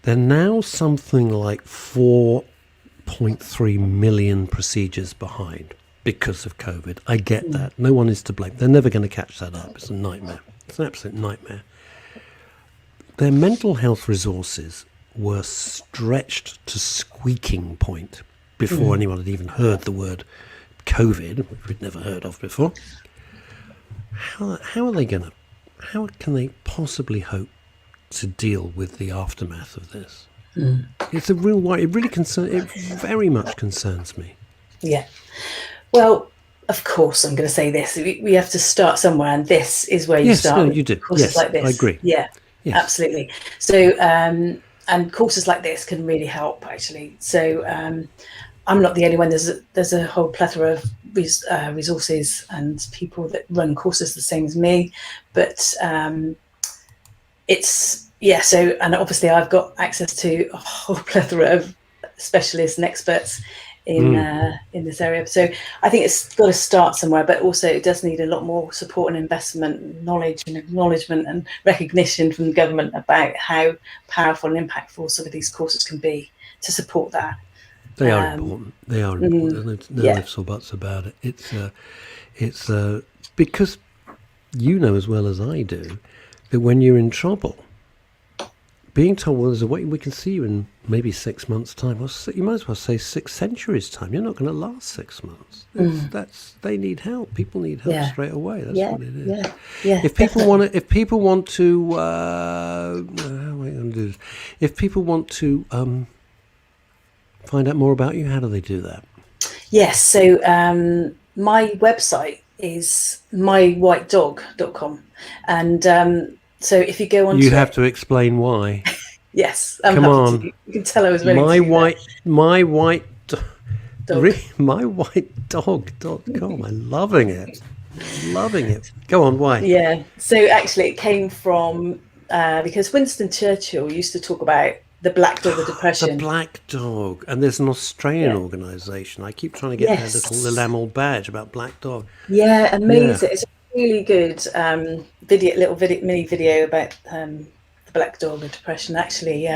They're now something like 4.3 million procedures behind because of COVID. I get that. No one is to blame. They're never going to catch that up. It's a nightmare. It's an absolute nightmare. Their mental health resources were stretched to squeaking point before anyone had even heard the word COVID, which we'd never heard of before. How can they possibly hope to deal with the aftermath of this? It's a real worry. It very much concerns me. Yeah. Well, of course, I'm going to say this. We have to start somewhere, and this is where you start. No, with you do. Courses Yes, like this. I agree. Yeah, yes. Absolutely. So, and courses like this can really help, actually. So, I'm not the only one. There's a whole plethora of resources and people that run courses the same as me, but So, and obviously, I've got access to a whole plethora of specialists and experts in this area. So I think it's got to start somewhere, but also it does need a lot more support and investment, knowledge and acknowledgement and recognition from the government about how powerful and impactful some of these courses can be to support that. They are important. They are important. There's no ifs or buts about it. It's because you know as well as I do that when you're in trouble, being told, well, there's a way we can see you in maybe 6 months' time. Well, you might as well say 6 centuries' time. You're not going to last 6 months. They need help. People need help straight away. That's what it is. If people want to, if people want to find out more about you, how do they do that? Yes. So my website is mywhitedog.com, and so if you go on, you have to explain why. Yes, come on. You can tell I was ready. mywhitedog.com. I'm loving it. Go on. Why? Yeah. So actually, it came from because Winston Churchill used to talk about the black dog of depression. The black dog, and there's an Australian organisation. I keep trying to get their little enamel badge about black dog. Yeah, amazing. It's a really good mini video about the black dog of depression. Actually,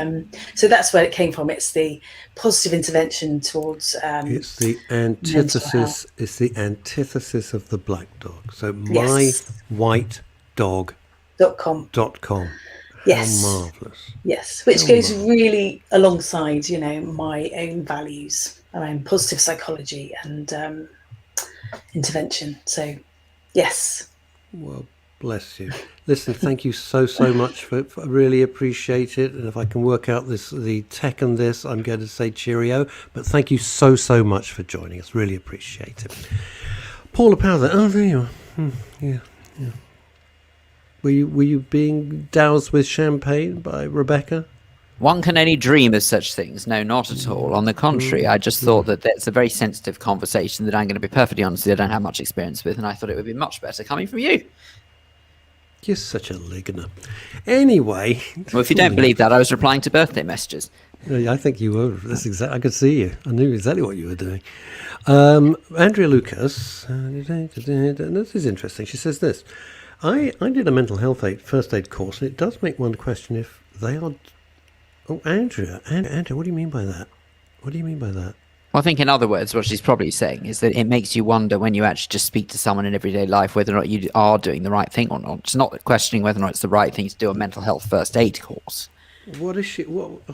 so that's where it came from. It's the positive intervention towards. It's the antithesis. It's the antithesis of the black dog. So mywhitedog.com. Yes. How marvellous. Yes, which goes really alongside, my own values around positive psychology and intervention. So, yes. Well, bless you. Listen, thank you so much for I really appreciate it. And if I can work out the tech on this, I'm going to say cheerio. But thank you so much for joining us. Really appreciate it. Paula Powder. Oh, there you are. Yeah. Were you being doused with champagne by Rebecca? One can only dream of such things. No, not at all. On the contrary, I just thought that it's a very sensitive conversation that I'm going to be perfectly honest with, I don't have much experience with, and I thought it would be much better coming from you. You're such a liggener. Anyway. Well, if you don't believe that, I was replying to birthday messages. I think you were. That's exactly. I could see you. I knew exactly what you were doing. Andrea Lucas. This is interesting. She says this. I did a mental health first aid course, and it does make one question if they are... Oh, Andrea, what do you mean by that? What do you mean by that? Well, I think in other words, what she's probably saying is that it makes you wonder when you actually just speak to someone in everyday life whether or not you are doing the right thing or not. It's not questioning whether or not it's the right thing to do a mental health first aid course. What is she... I don't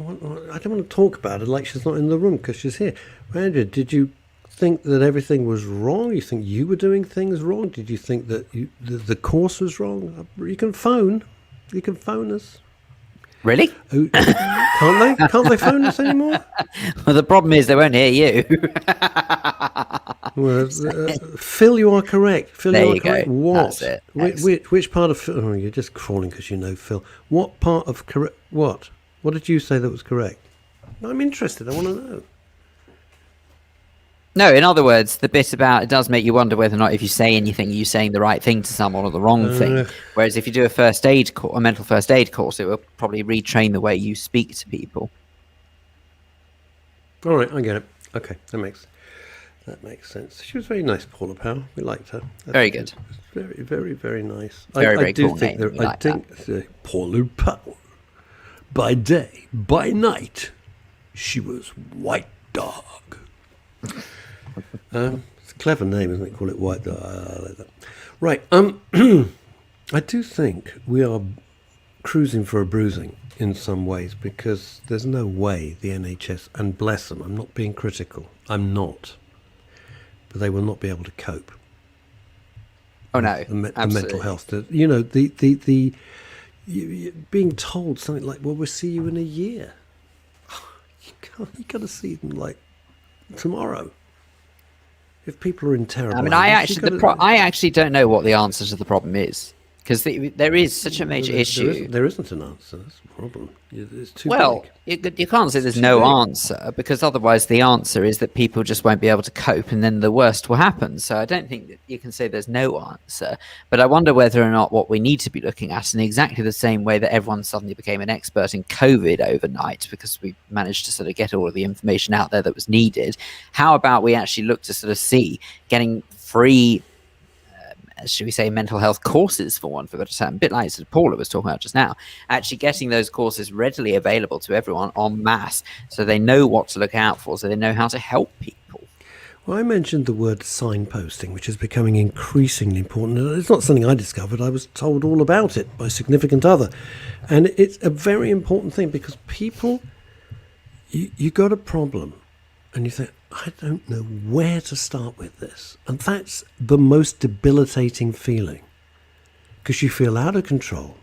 want to talk about her like she's not in the room because she's here. Andrea, did you think that everything was wrong? You think you were doing things wrong? Did you think that the course was wrong? You can phone us. Really? Can't they phone us anymore? Well, the problem is they won't hear you. Well, Phil, you are correct. Phil, there you are you correct. go. What? That's it. Which part of Phil? Oh, you're just crawling because you know Phil. What part of correct? What did you say that was correct? I'm interested. I want to know. No, in other words, the bit about it does make you wonder whether or not if you say anything, you're saying the right thing to someone or the wrong thing. Whereas if you do a mental first aid course, it will probably retrain the way you speak to people. All right, I get it. Okay, that makes sense. She was very nice, Paula Powell. We liked her. Very good. Very, very, very nice. Very cool name. I think Paula Powell. By day, by night, she was White Dog. It's a clever name, isn't it? Call it White Dog. I like that. Right. I do think we are cruising for a bruising in some ways because there's no way the NHS, and bless them, I'm not being critical. I'm not. But they will not be able to cope. Oh no, the mental health. The being told something like, "Well, we'll see you in a year." You got to see them like tomorrow. If people are in terrible, I mean, anguish, I actually don't know what the answer to the problem is, because there is such a major issue. There isn't an answer. That's the problem. It's too big. You can't say there's too no big. answer, because otherwise the answer is that people just won't be able to cope, and then the worst will happen. So I don't think that you can say there's no answer. But I wonder whether or not what we need to be looking at, in exactly the same way that everyone suddenly became an expert in COVID overnight because we managed to sort of get all of the information out there that was needed. How about we actually look to sort of see getting free, should we say, mental health courses, for one, for a better term, a bit like sort of Paula was talking about just now, actually getting those courses readily available to everyone en masse, so they know what to look out for, so they know how to help people. Well, I mentioned the word signposting, which is becoming increasingly important. It's not something I discovered. I was told all about it by a significant other. And it's a very important thing, because people, you got a problem and you think, I don't know where to start with this. And that's the most debilitating feeling, because you feel out of control.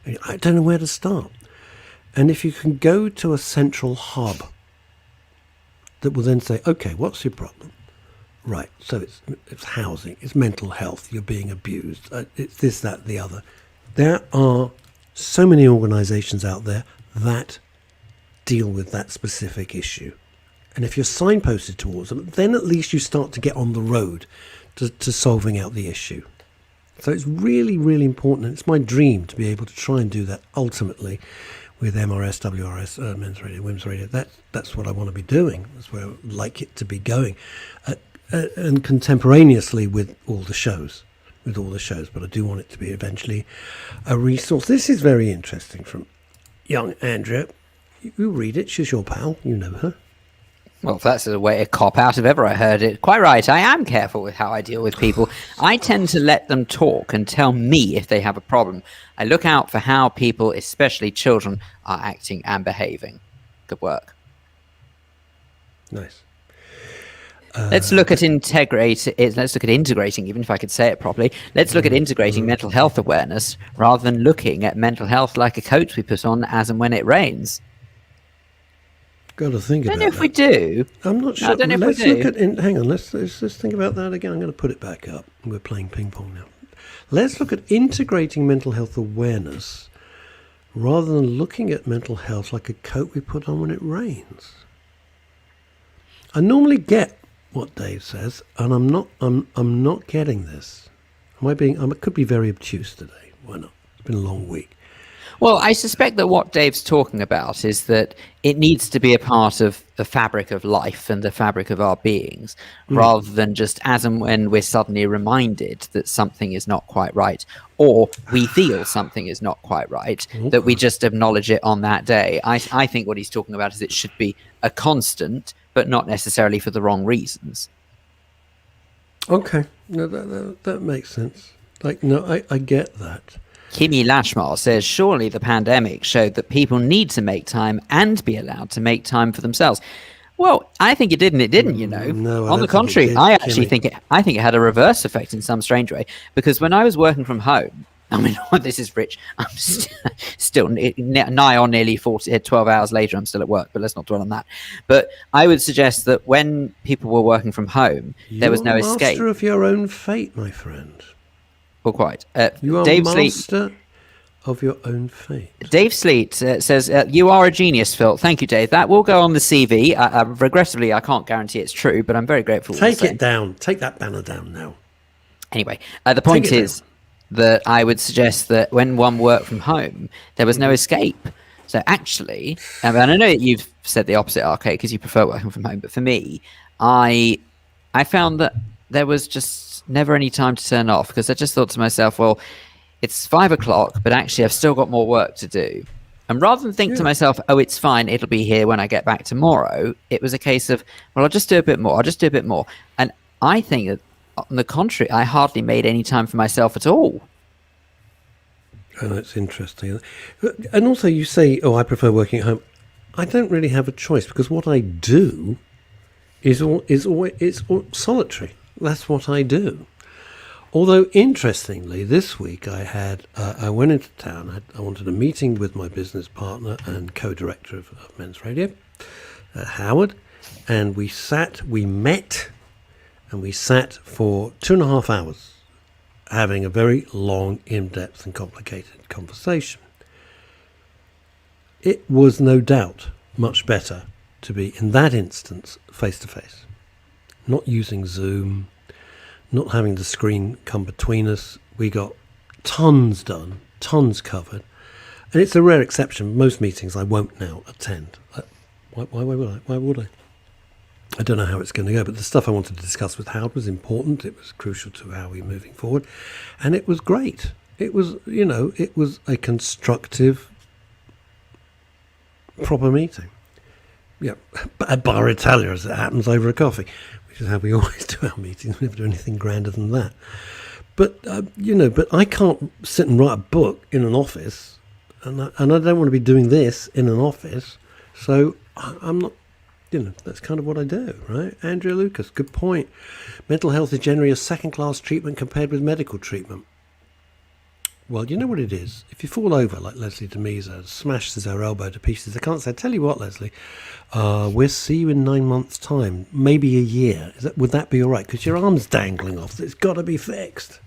And I don't know where to start. And if you can go to a central hub that will then say, okay, what's your problem? Right, so it's housing, it's mental health, you're being abused, it's this, that, the other. There are so many organisations out there that deal with that specific issue. And if you're signposted towards them, then at least you start to get on the road to solving out the issue. So it's really, really important. And it's my dream to be able to try and do that ultimately with MRS, WRS, Men's Radio, Women's Radio. That's what I want to be doing. That's where I would like it to be going. And contemporaneously with all the shows. But I do want it to be eventually a resource. This is very interesting from young Andrea. You read it. She's your pal. You know her. Well, if that's a way to cop out if ever I heard it. Quite right. I am careful with how I deal with people. I tend to let them talk and tell me if they have a problem. I look out for how people, especially children, are acting and behaving. Good work. Nice. Let's look at integrating, even if I could say it properly. Let's look at integrating mental health awareness rather than looking at mental health like a coat we put on as and when it rains. Got to think about I don't know if we do. I'm not sure. I don't know Let's if we do. look at hang on. Let's think about that again. I'm going to put it back up. We're playing ping pong now. Let's look at integrating mental health awareness rather than looking at mental health like a coat we put on when it rains. I normally get what Dave says, and I'm not getting this. I could be very obtuse today. Why not? It's been a long week. Well, I suspect that what Dave's talking about is that it needs to be a part of the fabric of life and the fabric of our beings, rather than just as and when we're suddenly reminded that something is not quite right, or we feel something is not quite right, that we just acknowledge it on that day. I think what he's talking about is it should be a constant, but not necessarily for the wrong reasons. Okay, no, that makes sense. I get that. Kimi Lashmar says, surely the pandemic showed that people need to make time and be allowed to make time for themselves. Well, I think it did and it didn't, you know. No, on the contrary, I actually think it had a reverse effect in some strange way, because when I was working from home, I mean, this is rich. I'm still nigh on nearly 12 hours later. I'm still at work, but let's not dwell on that. But I would suggest that when people were working from home, there was no escape. You're master of your own fate, my friend. Well, quite. You are Dave master of your own fate. Dave Sleet says, you are a genius, Phil. Thank you, Dave. That will go on the CV. Regrettably, I can't guarantee it's true, but I'm very grateful. Take it down. Take that banner down now. Anyway, the point is that I would suggest that when one worked from home, there was no escape. So actually, and I know that you've said the opposite, RK, because you prefer working from home, but for me, I found that there was just never any time to turn off, because I just thought to myself, well, it's 5 o'clock, but actually I've still got more work to do. And rather than think to myself, oh, it's fine, it'll be here when I get back tomorrow, it was a case of, well, I'll just do a bit more. And I think that, on the contrary, I hardly made any time for myself at all. Oh, that's interesting. And also you say, oh, I prefer working at home. I don't really have a choice, because what I do is solitary. That's what I do. Although, interestingly, this week I went into town. I wanted a meeting with my business partner and co-director of Men's Radio, Howard, and we met for 2.5 hours, having a very long, in-depth and complicated conversation. It was no doubt much better to be, in that instance, face-to-face, not using Zoom, not having the screen come between us. We got tons done, tons covered. And it's a rare exception. Most meetings I won't now attend. Why would I? I don't know how it's going to go, but the stuff I wanted to discuss with Howard was important. It was crucial to how we're moving forward. And it was great. It was, it was a constructive, proper meeting. Yeah, at Bar Italia, as it happens, over a coffee, which is how we always do our meetings. We never do anything grander than that. But, but I can't sit and write a book in an office, and I don't want to be doing this in an office. So I'm not, that's kind of what I do, right? Andrea Lucas, good point. Mental health is generally a second-class treatment compared with medical treatment. Well, you know what it is? If you fall over like Leslie Demiza, smashes her elbow to pieces, I can't say, tell you what, Leslie, we'll see you in 9 months' time, maybe a year. Would that be all right? Because your arm's dangling off. It's got to be fixed.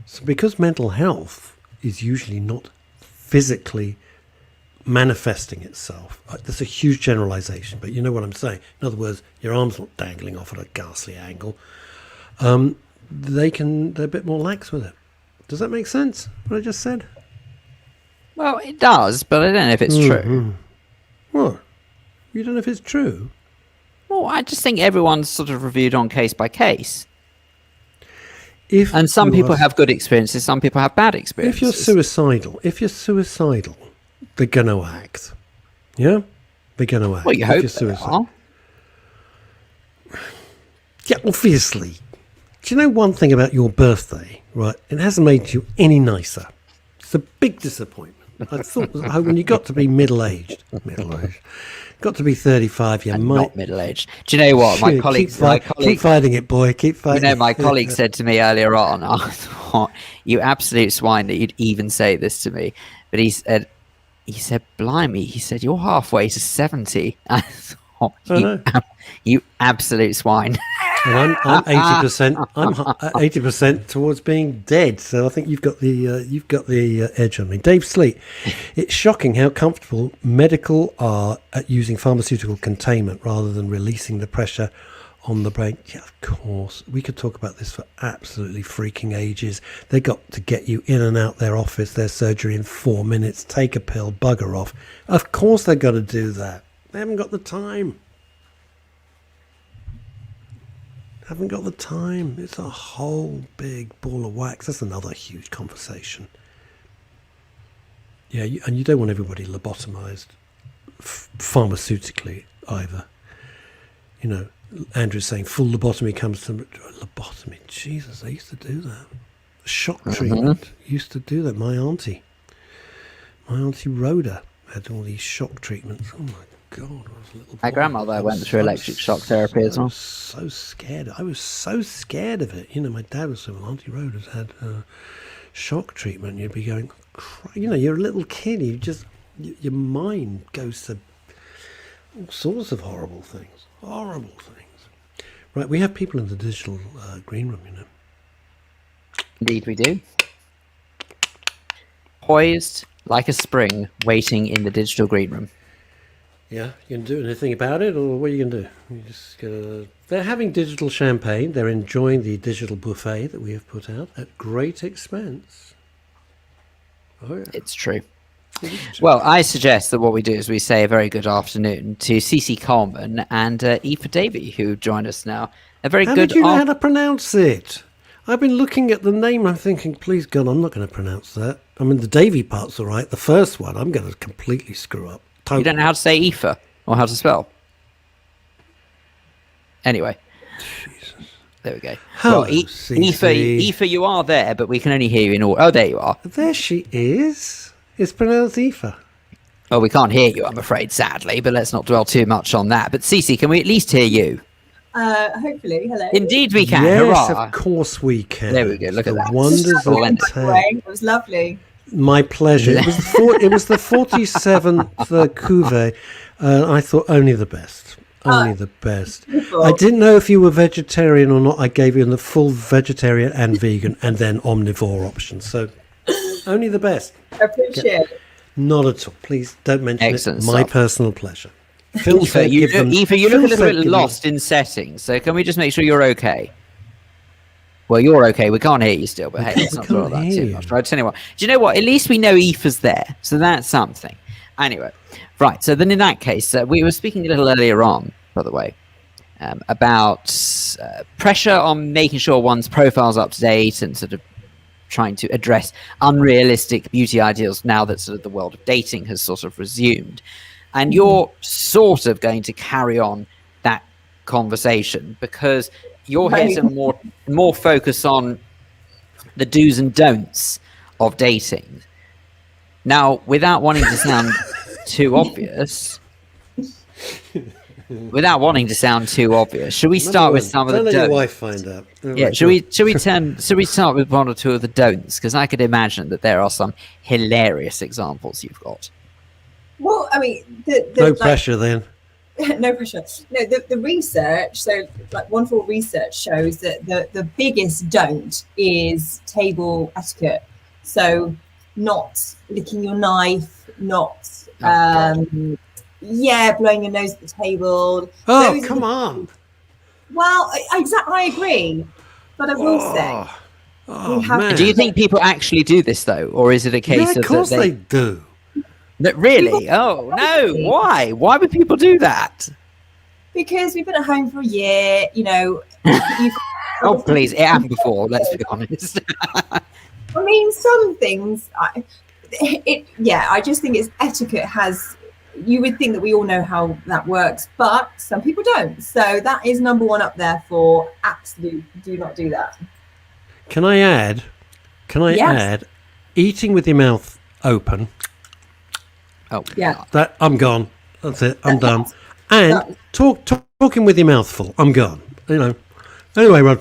So because mental health is usually not physically manifesting itself, that's a huge generalization, but you know what I'm saying. In other words, your arm's not dangling off at a ghastly angle. They're a bit more lax with it. Does that make sense, what I just said? Well, it does, but I don't know if it's true. What? You don't know if it's true? Well, I just think everyone's sort of reviewed on case by case. And some you people are- have good experiences, some people have bad experiences. If you're suicidal, they're going to act. Yeah? They're going to act. Well, you if hope you're they suicidal. are. Yeah, obviously. Do you know one thing about your birthday, right? It hasn't made you any nicer. It's a big disappointment. I thought when you got to be middle-aged, got to be 35, you And might... not middle-aged. Do you know what? My colleague, keep fighting it, boy. Keep fighting my it. colleague said to me earlier on, I thought, you absolute swine that you'd even say this to me. But he said, blimey, he said, you're halfway to 70. I thought, you absolute swine. And I'm 80%. I'm 80% towards being dead. So I think you've got the edge on me. Dave Sleet, it's shocking how comfortable medical are at using pharmaceutical containment rather than releasing the pressure on the brain. Yeah, of course. We could talk about this for absolutely freaking ages. They got to get you in and out their office, their surgery in 4 minutes. Take a pill, bugger off. Of course they've got to do that. They haven't got the time. Haven't got the time. It's a whole big ball of wax. That's another huge conversation. Yeah, and you don't want everybody lobotomized pharmaceutically either. Andrew's saying full lobotomy comes to lobotomy. Jesus, they used to do that. Shock treatment used to do that. My auntie Rhoda had all these shock treatments. Oh my God, I was a little boy. My grandmother went through electric shock therapy as well. I was so scared. I was so scared of it. My dad was saying, well, Auntie Rhoda's had shock treatment. You'd be going, you're a little kid. Your mind goes to all sorts of horrible things. Right, we have people in the digital green room, Indeed we do. Poised like a spring, waiting in the digital green room. Yeah, you can do anything about it, or what are you going to do? You just gotta... They're having digital champagne. They're enjoying the digital buffet that we have put out at great expense. Oh, yeah. It's true. Well, I suggest that what we do is we say a very good afternoon to Cece Coleman and Aoife Davey, who join us now. A very How good did you know how to pronounce it? I've been looking at the name. I'm thinking, please God, I'm not going to pronounce that. I mean, the Davey part's all right. The first one, I'm going to completely screw up. You don't know how to say Aoife or how to spell. Anyway. Jesus. There we go. Hello, well, Cece. Aoife, you are there, but we can only hear you in all. Oh, there you are. There she is. It's pronounced Aoife. Well, we can't hear you, I'm afraid, sadly, but let's not dwell too much on that. But Cece, can we at least hear you? Hopefully, hello. Indeed, we can. Yes, Hurrah. of course we can. There we go, look at The that. wonders of Splendid. Etiquette. It was lovely. My pleasure. It was the 47th cuvée. I thought only the best. Only the best. I didn't know if you were vegetarian or not. I gave you the full vegetarian and vegan and then omnivore option. So only the best. Appreciate it. Not at all. Please don't mention Excellent it. My stuff. personal pleasure. Aoife, you look a little Phil bit lost in settings, so can we just make sure you're okay? Well, you're okay. We can't hear you still, but hey, let's not talk about that too much. Right? Tell you what. Do you know what? At least we know Aoife's there, so that's something. Anyway, right. So then, in that case, we were speaking a little earlier on, by the way, about pressure on making sure one's profile's up to date and sort of trying to address unrealistic beauty ideals now that sort of the world of dating has sort of resumed. And you're sort of going to carry on that conversation because you're here to more focus on the do's and don'ts of dating. Now, without wanting to sound too obvious, should we start with some of the don'ts? Don't let your wife find out. Yeah, should we start with one or two of the don'ts? Because I could imagine that there are some hilarious examples you've got. Well, I mean, no pressure then. No pressure. No, the research. So, like, wonderful research shows that the biggest don't is table etiquette. So, not licking your knife, not blowing your nose at the table. Oh, come on. Well, I agree, but I will say. Man. Do you think people actually do this though, or is it a case of course they do? Really? Oh no! Why? Why would people do that? Because we've been at home for a year, you know. Oh please! It happened before. Let's be honest. I mean, some things. I just think it's etiquette has. You would think that we all know how that works, but some people don't. So that is number one up there for absolute. Do not do that. Can I add? Add? Eating with your mouth open. Oh yeah. That I'm gone. That's it. I'm done. And talking with your mouth full. I'm gone. You know. Anyway, Rod.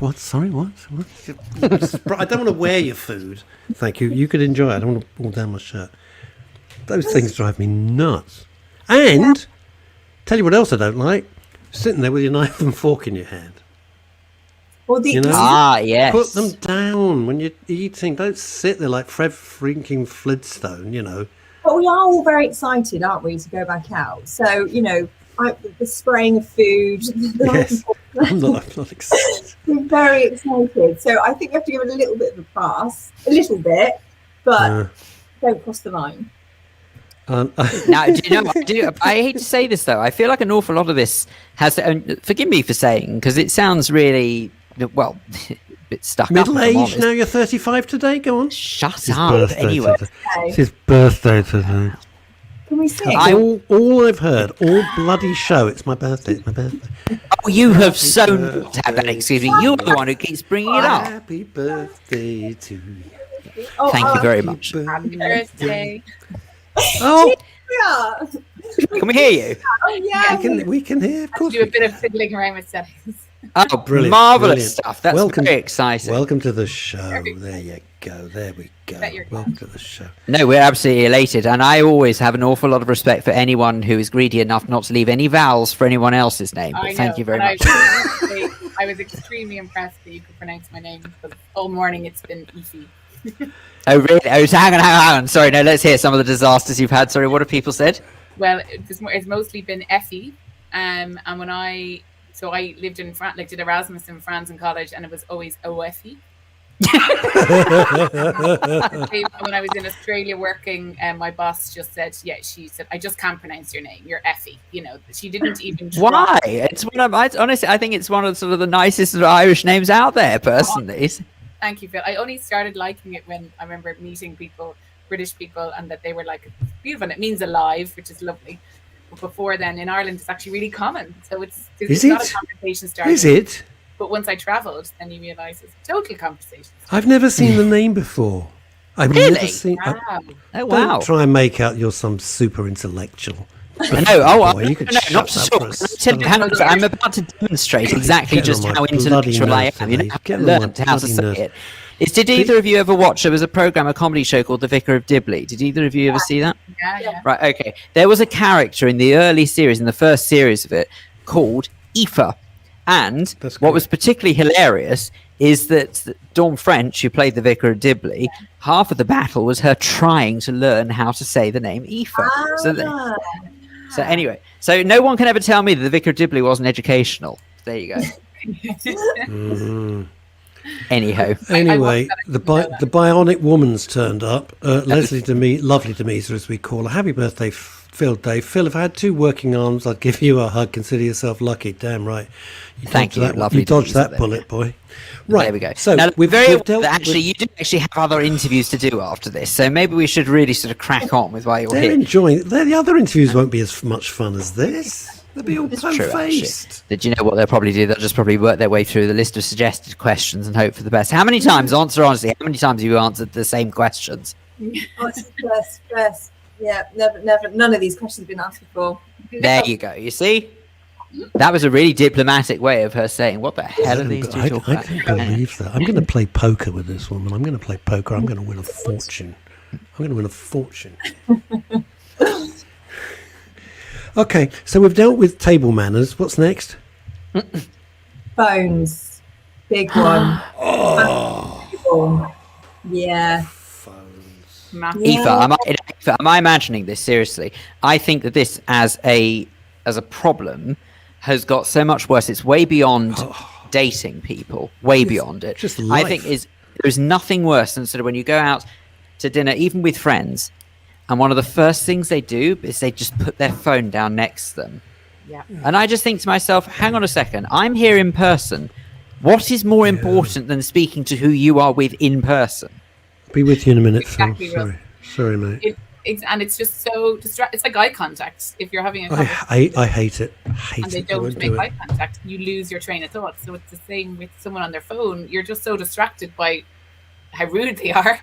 What? Sorry. What? I don't want to wear your food. Thank you. You could enjoy it. I don't want to pull down my shirt. Those things drive me nuts. And tell you what else I don't like: sitting there with your knife and fork in your hand. Well, yes. Put them down when you're eating. Don't sit there like Fred freaking Flintstone. You know. But we are all very excited, aren't we, to go back out? So, you know, the spraying of food. Yes, I'm not excited. We're very excited. So I think we have to give it a little bit of a pass. A little bit, but don't cross the line. Now, do you know? I hate to say this though. I feel like an awful lot of this has to. And forgive me for saying, because it sounds really well. Bit stuck Middle up. age now. You're 35 today. Go on. Shut up. Anyway, it's his birthday today. Can we sing? All I've heard, all bloody show. It's my birthday. It's my birthday. Oh, you have so not to have that excuse me. You're the one who keeps bringing it up. Happy birthday to you. Thank you very much. Happy birthday. Oh, Yeah. Can we hear you? Oh, yeah. we can hear. Of course. Do a bit of fiddling around with settings. Oh, Brilliant, marvelous brilliant. stuff. That's very exciting. Welcome to the show. There you go. There we go. you're Welcome to the show. No, we're absolutely elated, and I always have an awful lot of respect for anyone who is greedy enough not to leave any vowels for anyone else's name. But thank you very much. I was extremely impressed that you could pronounce my name because all morning it's been easy. Oh, really? Oh, so hang on. Sorry, no, let's hear some of the disasters you've had. Sorry, what have people said? Well, it's mostly been Effie, and when I lived in France, like did Erasmus in France in college, and it was always OFE. When I was in Australia working, my boss just said, she said, I just can't pronounce your name. You're Effie. You know, she didn't even try. Why? It's one of honestly, I think it's one of sort of the nicest sort of Irish names out there, personally. Thank you, Phil. I only started liking it when I remember meeting people, British people, and that they were like, it's beautiful and it means alive, which is lovely. But before then, in Ireland, it's actually really common. So it's not a conversation starter. Is it? But once I travelled, then you realise it's a total conversation. I've never seen the name before. I've never seen. Wow. Oh, wow. Don't try and make out you're some super intellectual. You could no, shut not up at all. for a Tell you, hang on a second, I'm about to demonstrate exactly Get just on my how bloody intellectual I nerves am. You know, today. I've Get on my learned how to bloody say nerves. it. Did either of you ever watch? There was a program, a comedy show called The Vicar of Dibley. Did either of you ever see that? Yeah. Right, okay. There was a character in the early series, in the first series of it, called Aoife. And That's what good. was particularly hilarious is that Dawn French, who played the Vicar of Dibley, half of the battle was her trying to learn how to say the name Aoife. So anyway, so no one can ever tell me that the Vicar of Dibley wasn't educational. There you go. Anyhow. Anyway, the bionic woman's turned up. Leslie lovely Demeter, as we call her. Happy birthday, Phil, Dave. Phil, if I had 2 working arms, I'd give you a hug. Consider yourself lucky. Damn right. Thank you, lovely. You dodged Demeter, that bullet, boy. Right, there we go. So now, we've dealt actually, you do actually have other interviews to do after this, so maybe we should really sort of crack on with why you're They're here. enjoying it. The other interviews won't be as much fun as this. They'll be all It's true, actually. po-faced. Did you know what they'll probably do? They'll just probably work their way through the list of suggested questions and hope for the best. How many times, answer honestly, how many times have you answered the same questions? First. Yeah, never. None of these questions have been asked before. There you go. You see? That was a really diplomatic way of her saying, what the hell are these two I talking about? can't believe that. I'm going to play poker with this woman. I'm going to play poker. I'm going to win a fortune. Okay, so we've dealt with table manners. What's next? Phones, big one. Yeah. Aoife, am I imagining this seriously? I think that this as a problem has got so much worse. It's way beyond dating people, way beyond it. Just I think there's nothing worse than sort of when you go out to dinner, even with friends, and one of the first things they do is they just put their phone down next to them. Yeah. And I just think to myself, hang on a second, I'm here in person. What is more important than speaking to who you are with in person? Be with you in a minute, Exactly, Phil. Sorry, mate. And it's just so it's like eye contact. If you're having a conversation I hate it. and they don't make eye contact, you lose your train of thought. So it's the same with someone on their phone. You're just so distracted by how rude they are,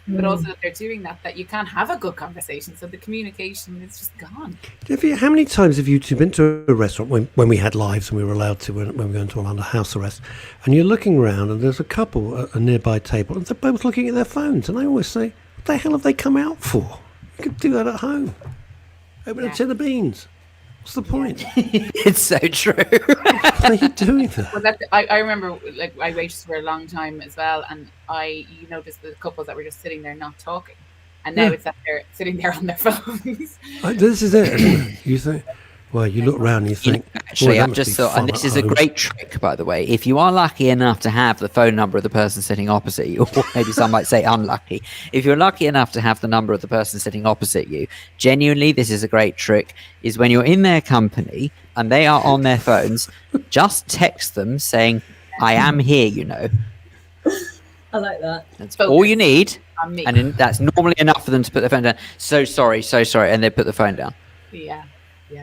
but also that they're doing that you can't have a good conversation. So the communication is just gone. How many times have you two been to a restaurant when we had lives and we were allowed to, when we were going to under house arrest, and you're looking around and there's a couple at a nearby table and they're both looking at their phones, and I always say, what the hell have they come out for? You could do that at home. Open a tin of beans. What's the point? It's so true. Why are you doing that? Well, I remember, like, I waited for a long time as well, and you noticed the couples that were just sitting there not talking, and now it's that they're sitting there on their phones. This is it, isn't it? You think, well, you look round and you think, Actually, that I've must just be thought, and fun this at is a home. great trick, by the way. If you are lucky enough to have the phone number of the person sitting opposite you, or maybe some might say unlucky, if you're lucky enough to have the number of the person sitting opposite you, genuinely, this is a great trick, is when you're in their company and they are on their phones, just text them saying, I am here, you know. I like that. That's all you need, On me. and that's normally enough for them to put their phone down. So sorry, and they put the phone down. Yeah.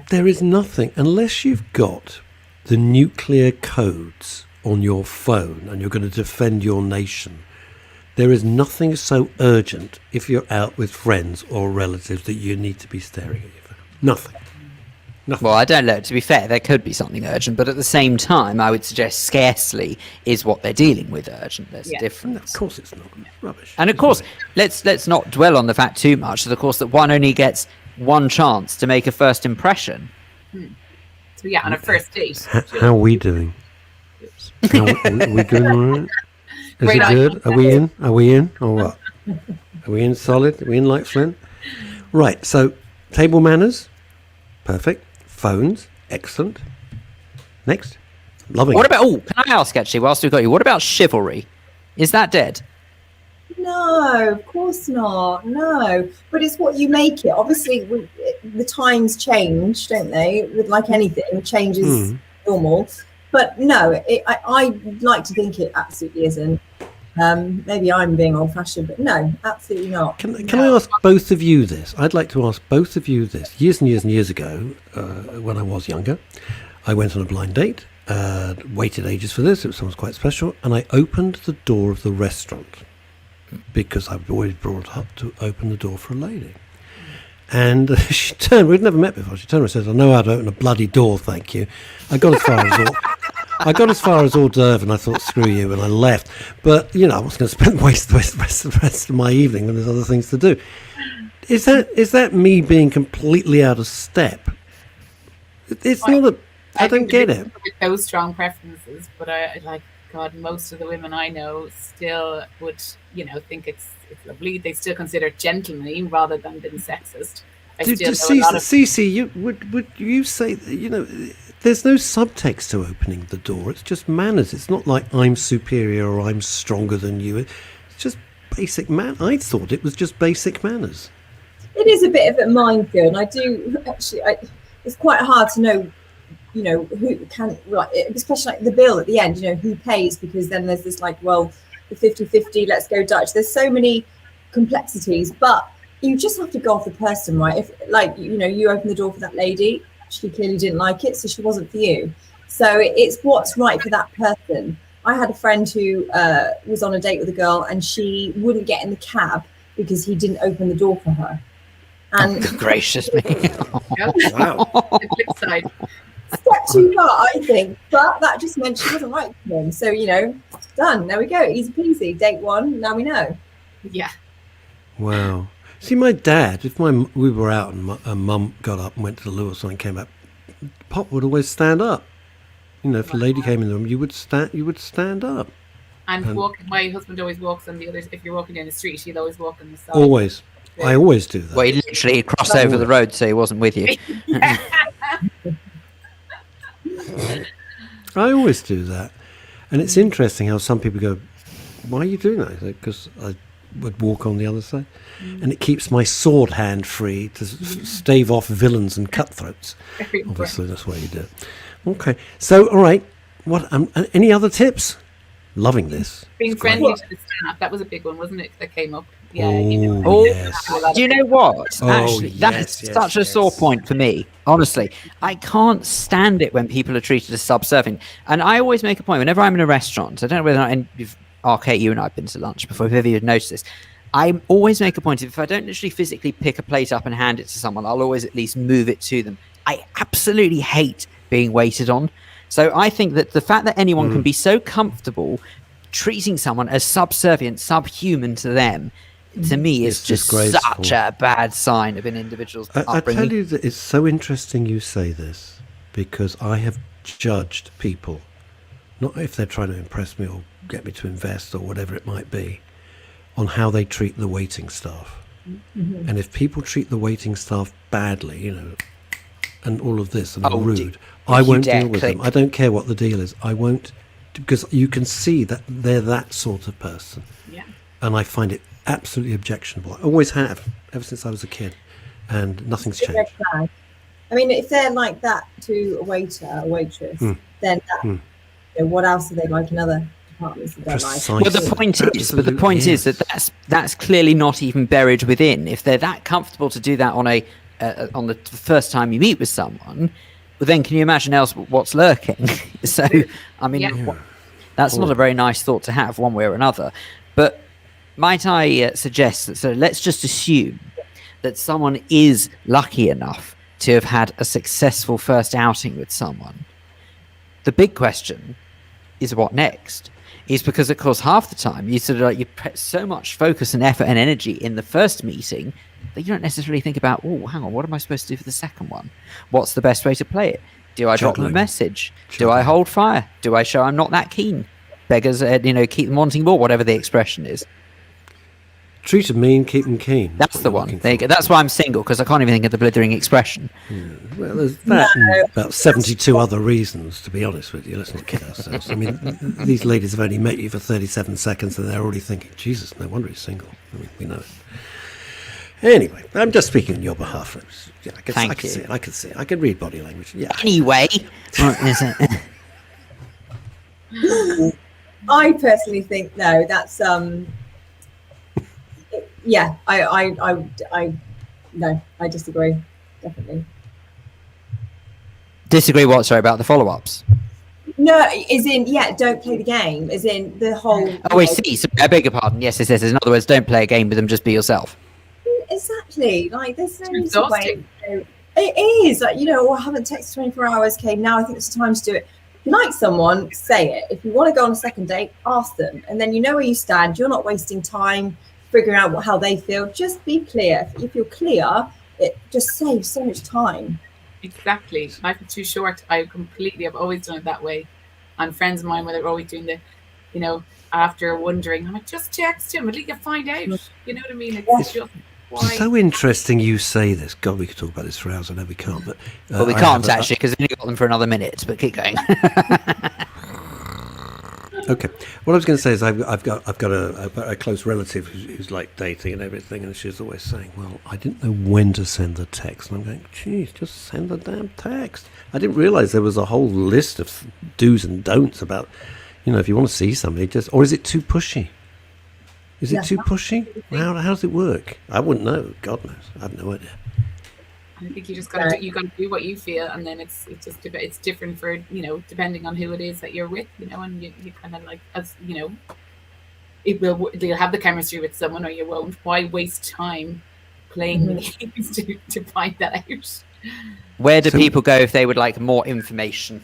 There is nothing, unless you've got the nuclear codes on your phone and you're going to defend your nation, there is nothing so urgent if you're out with friends or relatives that you need to be staring at your phone. Nothing. Well, I don't know. To be fair, there could be something urgent, but at the same time, I would suggest scarcely is what they're dealing with urgent. There's a difference. Of course it's not. Rubbish. And of course, let's not dwell on the fact too much. That of course that one only gets one chance to make a first impression. So yeah, on a first date. How are we doing? Are we doing all right? Is Great it good? Are we in? Are we in? Or what? Are we in solid? Are we in like Flint? Right, so table manners, perfect. Phones, excellent. Next. Loving What it. about? Can I ask actually, whilst we've got you, what about chivalry? Is that dead? No, of course not. No, but it's what you make it. Obviously, the times change, don't they? With like anything, change is normal. But no, I like to think it absolutely isn't. Maybe I'm being old-fashioned, but no, absolutely not. Can I ask both of you this? I'd like to ask both of you this. Years and years and years ago, when I was younger, I went on a blind date, waited ages for this. It was someone quite special, and I opened the door of the restaurant because I've always brought up to open the door for a lady. And she turned. We'd never met before. She turned and said, "I know how to open a bloody door, thank you." I got as far as hors d'oeuvre, and I thought, "Screw you," and I left. But I was going to waste the rest of my evening when there's other things to do. Is that me being completely out of step? It's not a. I don't get it. Those strong preferences, but I like. God, most of the women I know still would, think it's lovely. They still consider it gentlemanly rather than being sexist. Cece, would you say that, there's no subtext to opening the door. It's just manners. It's not like I'm superior or I'm stronger than you. It's just basic I thought it was just basic manners. It is a bit of a minefield. And I do actually. It's quite hard to know. Who can, like, especially like the bill at the end, who pays, because then there's this like, well, the 50-50, let's go Dutch. There's so many complexities, but you just have to go off the person, right? If you open the door for that lady, she clearly didn't like it, so she wasn't for you. So it's what's right for that person. I had a friend who was on a date with a girl, and she wouldn't get in the cab because he didn't open the door for her. And gracious me. Wow. The flip side. Step too far, I think, but that just meant she wasn't right for him. So done. There we go. Easy peasy. Date one. Now we know. Yeah. Wow. See, my dad, if we were out and my mum got up and went to the loo or something, came back, Pop would always stand up. If a lady came in the room, you would stand up. And my husband always walks on the others. If you're walking down the street, he'll always walk on the side. Always. I always do that. Well, he literally crossed over the road, so he wasn't with you. I always do that. And it's interesting how some people go, "Why are you doing that?" Because I would walk on the other side. And it keeps my sword hand free to stave off villains and cutthroats. Obviously, that's why you do it. Okay. So, all right. What? Any other tips? Loving this. Being friendly to the staff. That was a big one, wasn't it? That came up. Yeah. Yes. Do you know what? Actually, that's such a sore point for me. Honestly, I can't stand it when people are treated as subservient. And I always make a point whenever I'm in a restaurant. I don't know whether Kate, you and I have been to lunch before. If ever you'd noticed this, I always make a point of, if I don't literally physically pick a plate up and hand it to someone, I'll always at least move it to them. I absolutely hate being waited on. So I think that the fact that anyone can be so comfortable treating someone as subservient, subhuman to them, to me is just such a bad sign of an individual's upbringing. I tell you that it's so interesting you say this, because I have judged people, not if they're trying to impress me or get me to invest or whatever it might be, on how they treat the waiting staff. Mm-hmm. And if people treat the waiting staff badly, and all of this, and are rude, I won't deal with them. I don't care what the deal is. I won't, because you can see that they're that sort of person. Yeah. And I find it absolutely objectionable. I always have, ever since I was a kid, and nothing's changed. I mean, if they're like that to a waiter, a waitress, then what else are they like in other departments of their life? Well, the point is that that's clearly not even buried within. If they're that comfortable to do that on the first time you meet with someone, well, then can you imagine what's lurking? So, I mean, that's not a very nice thought to have, one way or another. But might I suggest that, so let's just assume that someone is lucky enough to have had a successful first outing with someone. The big question is, what next? Is because, of course, half the time you you put so much focus and effort and energy in the first meeting that you don't necessarily think about, hang on, what am I supposed to do for the second one? What's the best way to play it? Do I drop them a message? Do I hold fire? Do I show I'm not that keen? Beggars, keep them wanting more, whatever the expression is. Treat them mean, keep them keen. That's the one. There you go. That's why I'm single, because I can't even think of the blithering expression. Well, there's that and about 72 other reasons, to be honest with you. Let's not kid ourselves. I mean, these ladies have only met you for 37 seconds and they're already thinking, Jesus, no wonder he's single. I mean, we know it. Anyway, I'm just speaking on your behalf. I can see it. I can see it. I can read body language. Yeah. Anyway. I personally think, no, that's... Yeah, I disagree, definitely. Disagree what, sorry, about the follow-ups? No, as in, don't play the game, as in the whole... Oh, I see. So, I beg your pardon. Yes. In other words, don't play a game with them, just be yourself. exactly. Like, there's no It's need to wait. exhausting. It is like, oh, I haven't texted 24 hours. Okay, now I think it's the time to do it. If you like someone, say it. If you want to go on a second date, ask them, and then you know where you stand. You're not wasting time figuring out how they feel. Just be clear. If you're clear, it just saves so much time. Exactly. Life is too short. I've always done it that way. And friends of mine, where they're always doing the, after wondering, I'm like, just text him, at least you find out. You know what I mean? It's just why. So interesting you say this. God, we could talk about this for hours. I know we can't, but Well, we can't actually, because we've only got them for another minute. But keep going. Okay. What I was going to say is I've got a close relative who's like dating and everything, and she's always saying, "Well, I didn't know when to send the text." And I'm going, "Geez, just send the damn text." I didn't realise there was a whole list of do's and don'ts about, if you want to see somebody, or is it too pushy? Is it too pushy? How does it work? I wouldn't know. God knows. I have no idea. I think you just got to do what you feel, and then it's different for depending on who it is that you're with, and you kind of like, as you'll have the chemistry with someone or you won't. Why waste time playing the games to find that out? Where do people go if they would like more information?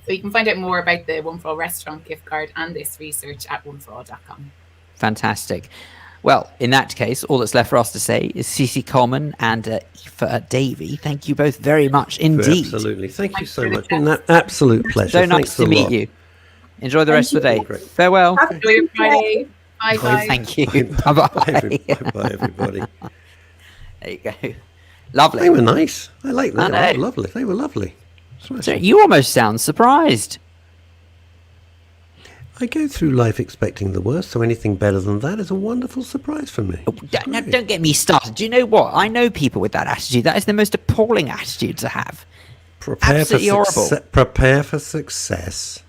So you can find out more about the One for All restaurant gift card and this research at oneforall.com. Fantastic. Well, in that case, all that's left for us to say is Cece Coleman and Aoife Davey. Thank you both very much indeed. Absolutely. Thank you so much. It's been an absolute pleasure. So nice to meet you. Enjoy the rest of the day. Great. Farewell. Enjoy your Friday. Bye. Thank you. Bye, everybody. There you go. Lovely. They were nice. I like that. I They were lovely. They were lovely. So you almost sound surprised. I go through life expecting the worst, so anything better than that is a wonderful surprise for me. Don't get me started. Do you know what? I know people with that attitude. That is the most appalling attitude to have. Absolutely horrible. Prepare for success.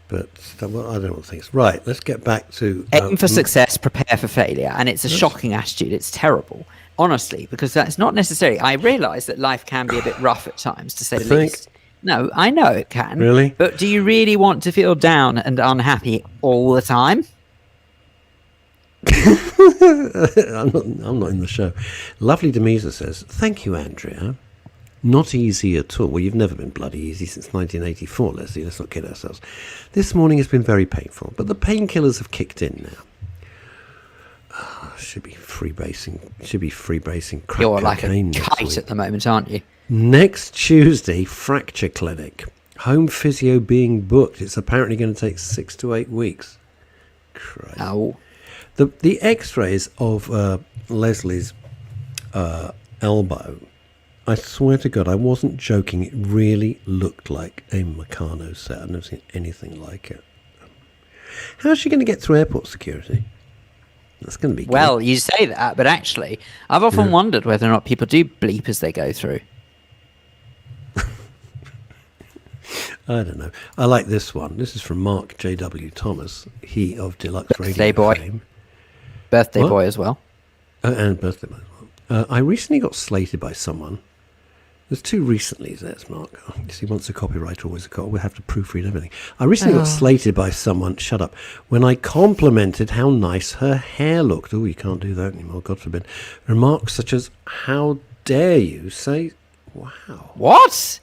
But I don't think it's right. Let's get back to aim for success, prepare for failure, and it's a shocking attitude. It's terrible, honestly, because that's not necessary. I realise that life can be a bit rough at times, to say the least. No, I know it can. Really? But do you really want to feel down and unhappy all the time? I'm not in the show. Lovely Demisa says, "Thank you, Andrea. Not easy at all." Well, you've never been bloody easy since 1984, Leslie. Let's not kid ourselves. "This morning has been very painful, but the painkillers have kicked in now." Should be freebasing crack You're like cocaine a kite at the moment, aren't you? Next Tuesday, fracture clinic. Home physio being booked. It's apparently going to take 6 to 8 weeks. Christ. Oh. The x-rays of Leslie's elbow, I swear to God, I wasn't joking. It really looked like a Meccano set. I've never seen anything like it. How's she going to get through airport security? That's going to be good. Well, you say that, but actually, I've often wondered whether or not people do bleep as they go through. I don't know. I like this one. This is from Mark J.W. Thomas, he of Deluxe Birthday Radio boy. fame. Birthday boy as well. And birthday boy as well. I recently got slated by someone. There's two recently's, there's Mark. Oh, you see, once a copywriter, always a copy. We have to proofread everything. I recently got slated by someone, shut up, when I complimented how nice her hair looked. Oh, you can't do that anymore, God forbid. Remarks such as, "How dare you say," wow. What?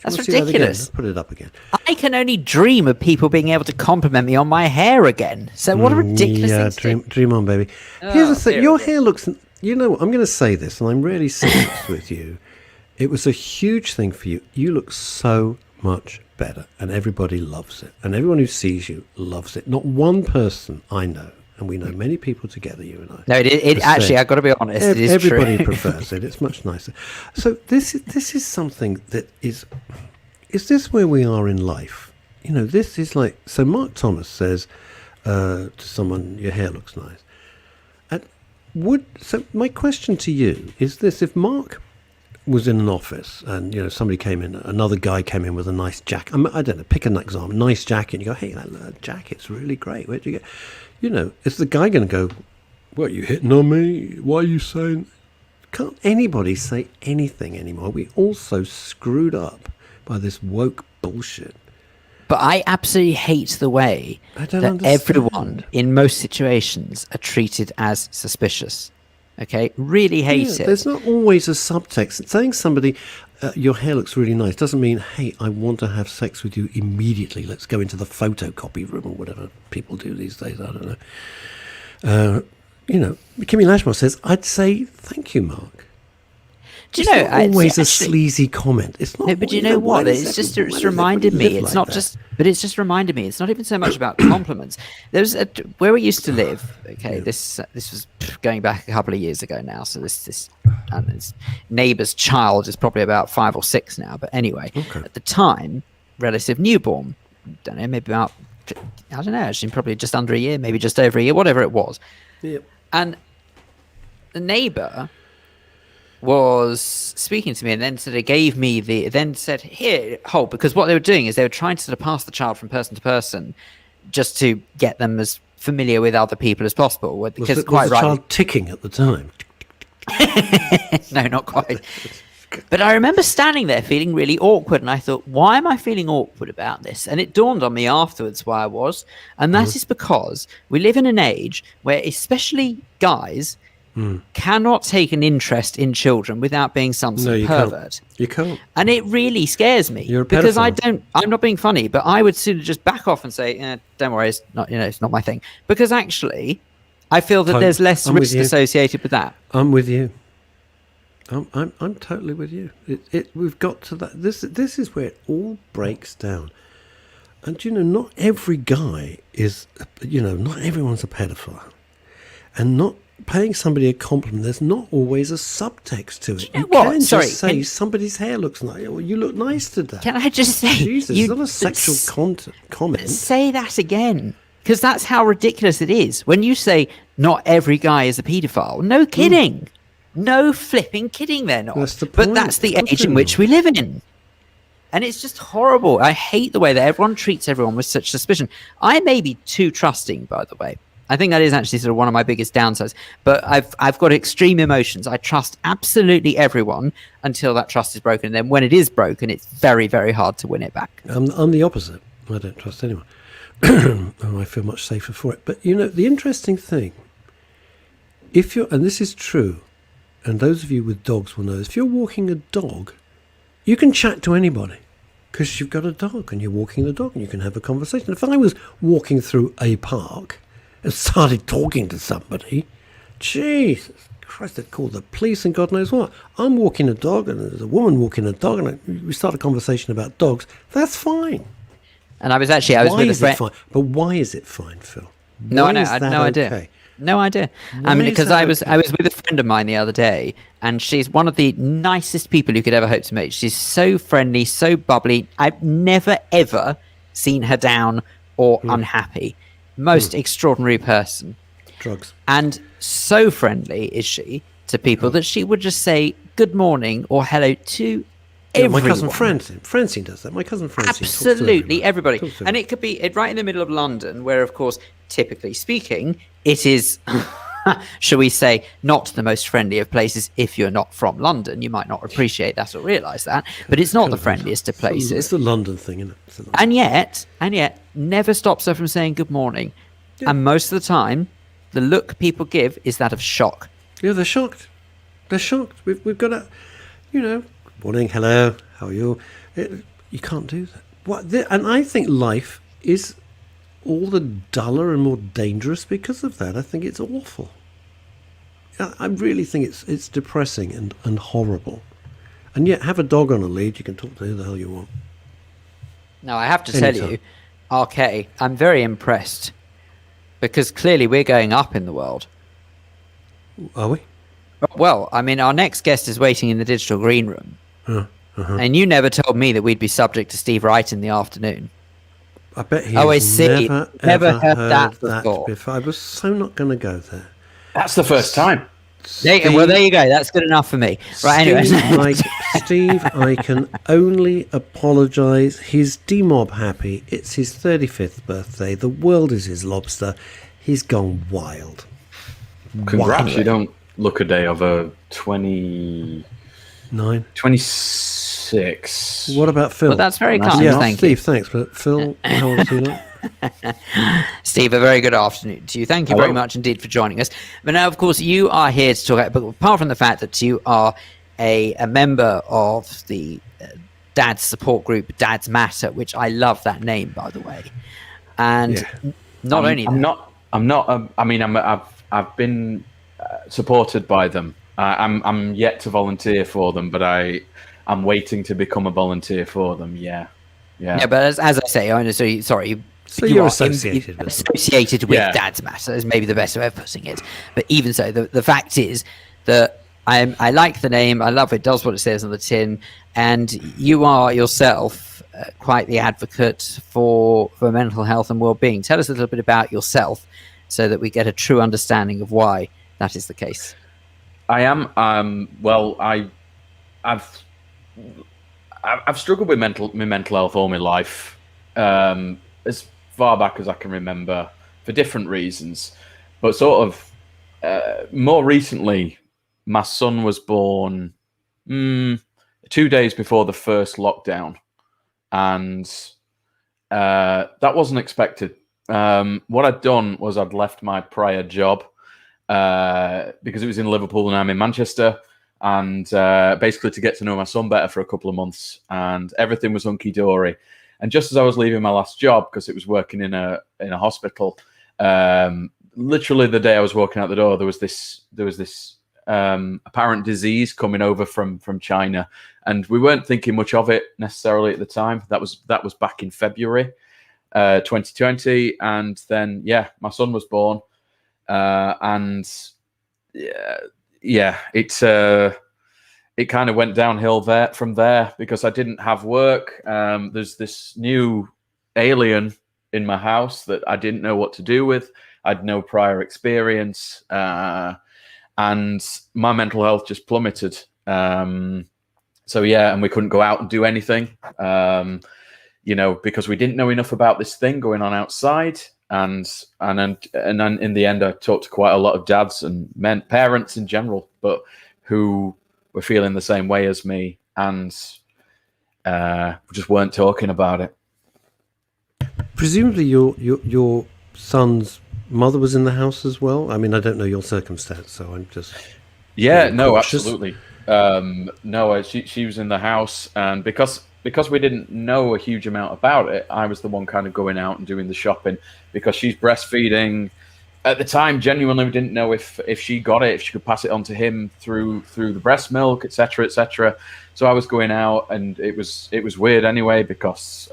That's Let's see that again. ridiculous. Let's put it up again. I can only dream of people being able to compliment me on my hair again. So what a ridiculous thing to do. Dream on, baby. Here's the thing. Your hair looks... You know what? I'm going to say this, and I'm really serious with you. It was a huge thing for you. You look so much better, and everybody loves it. And everyone who sees you loves it. Not one person I know, and we know many people together, you and I. No, it actually, I've got to be honest, it is everybody true. prefers it. It's much nicer. So this is something that is this where we are in life? This is like... So Mark Thomas says to someone, "Your hair looks nice." So my question to you is this: if Mark was in an office and somebody came in, another guy came in with a nice jacket, I don't know, pick an example, nice jacket, and you go, "Hey, that jacket's really great. Where'd you get?" Is the guy going to go, "What, you hitting on me? Why are you saying?" Can't anybody say anything anymore? We all so screwed up by this woke bullshit. But I absolutely hate the way that everyone, in most situations, are treated as suspicious. Okay, really hate it. There's not always a subtext. Saying somebody, your hair looks really nice, doesn't mean, hey, I want to have sex with you immediately. Let's go into the photocopy room or whatever people do these days. I don't know. Kimmy Lashmore says, I'd say thank you, Mark. Do you know, it's not always a sleazy comment. It's not. No, but you know what? It's reminded me. It's not just, but it's just reminded me. It's not even so much about compliments. There's where we used to live. Okay, this was going back a couple of years ago now. So this neighbour's child is probably about 5 or 6 now. But anyway, at the time, relative newborn. Don't know, maybe about, I don't know, actually probably just under a year, maybe just over a year, whatever it was. Yep. And the neighbour was speaking to me and then sort of gave me said, here, hold, because what they were doing is they were trying to sort of pass the child from person to person just to get them as familiar with other people as possible. Because was the child ticking at the time? No, not quite. But I remember standing there feeling really awkward, and I thought, why am I feeling awkward about this? And it dawned on me afterwards why I was. And that is because we live in an age where especially guys cannot take an interest in children without being some sort of pervert. You can't. And it really scares me. You're a because pedophile. I'm not being funny, but I would sort of just back off and say, don't worry, it's not my thing. Because actually, I feel that there's less risk associated with that. I'm with you. I'm totally with you. We've got to that. This is where it all breaks down. And not every guy is, not everyone's a pedophile, and not paying somebody a compliment. There's not always a subtext to it. You can just say somebody's hair looks nice. Or you look nice today. Can I just say, Jesus, it's not a sexual comment. Say that again. Because that's how ridiculous it is. When you say not every guy is a paedophile, no kidding. No flipping kidding, they're not. That's the point. But that's the age in which we live in. And it's just horrible. I hate the way that everyone treats everyone with such suspicion. I may be too trusting, by the way. I think that is actually sort of one of my biggest downsides. But I've got extreme emotions. I trust absolutely everyone until that trust is broken. And then when it is broken, it's very, very hard to win it back. I'm the opposite. I don't trust anyone. I feel much safer for it. But, the interesting thing, and this is true, and those of you with dogs will know, if you're walking a dog, you can chat to anybody because you've got a dog and you're walking the dog and you can have a conversation. If I was walking through a park and started talking to somebody, Jesus Christ, they'd call the police and God knows what. I'm walking a dog and there's a woman walking a dog and we start a conversation about dogs. That's fine. And I was with a friend. Fine? But why is it fine, Phil? No, I know. I had no idea. No idea. Because I was with a friend of mine the other day, and she's one of the nicest people you could ever hope to meet. She's so friendly, so bubbly. I've never, ever seen her down or unhappy. Most extraordinary person. Drugs. And so friendly is she to people that she would just say good morning or hello to everyone. My cousin Francine does that. My cousin Francine absolutely everybody. And it could be right in the middle of London, where, of course, typically speaking, it is, shall we say, not the most friendly of places. If you're not from London, you might not appreciate that or realise that. But it's not the friendliest of places. It's a London thing, isn't it? And yet, never stops her from saying good morning. Yeah. And most of the time, the look people give is that of shock. Yeah, they're shocked. They're shocked. We've got to, morning, hello, how are you? You can't do that. And I think life is all the duller and more dangerous because of that. I think it's awful. I really think it's depressing and horrible. And yet, have a dog on a lead, you can talk to who the hell you want. Now, I have to tell you, RK, I'm very impressed because clearly we're going up in the world. Are we? Well, I mean, our next guest is waiting in the digital green room. And you never told me that we'd be subject to Steve Wright in the afternoon. I bet he's never heard that before. I was so not going to go there. That's the first time. There you go. That's good enough for me. Right, anyway. Steve, I can only apologise. He's demob happy. It's his 35th birthday. The world is his lobster. He's gone wild. Congrats. You don't look a day over 29. 26. What about Phil? Well, that's very kind. Yeah, thank Steve, you. Thanks. But Phil, how old is he now? Steve, a very good afternoon to you. Thank you very much indeed for joining us. But now, of course, you are here to talk about, but apart from the fact that you are a member of the Dad's support group, Dad's Matter, which I love that name, by the way. And I've been supported by them. I'm yet to volunteer for them, but I'm waiting to become a volunteer for them. Yeah. But as I say, I know. So you're associated with Dad's Matter is maybe the best way of putting it. But even so, the fact is that I like the name. I love it. Does what it says on the tin, and you are yourself quite the advocate for mental health and well-being. Tell us a little bit about yourself, so that we get a true understanding of why that is the case. I am. I've struggled with mental health all my life, as far back as I can remember, for different reasons. But sort of more recently, my son was born 2 days before the first lockdown, and that wasn't expected. What I'd done was I'd left my prior job because it was in Liverpool and I'm in Manchester. And basically to get to know my son better for a couple of months, and everything was hunky-dory. And just as I was leaving my last job, because it was working in a hospital, literally the day I was walking out the door, there was this apparent disease coming over from China, and we weren't thinking much of it necessarily at the time. That was back in February 2020, and then my son was born, and it kind of went downhill from there because I didn't have work. There's this new alien in my house that I didn't know what to do with. I'd no prior experience, and my mental health just plummeted. And we couldn't go out and do anything, because we didn't know enough about this thing going on outside. And then in the end, I talked to quite a lot of dads and parents in general, but who were feeling the same way as me, and just weren't talking about it. Presumably, your son's mother was in the house as well. I mean, I don't know your circumstance, so I'm just cautious. Absolutely. No, she was in the house, and because we didn't know a huge amount about it, I was the one kind of going out and doing the shopping, because she's breastfeeding. At the time, genuinely, we didn't know if she got it, if she could pass it on to him through the breast milk, etc., etc. So I was going out, and it was weird anyway, because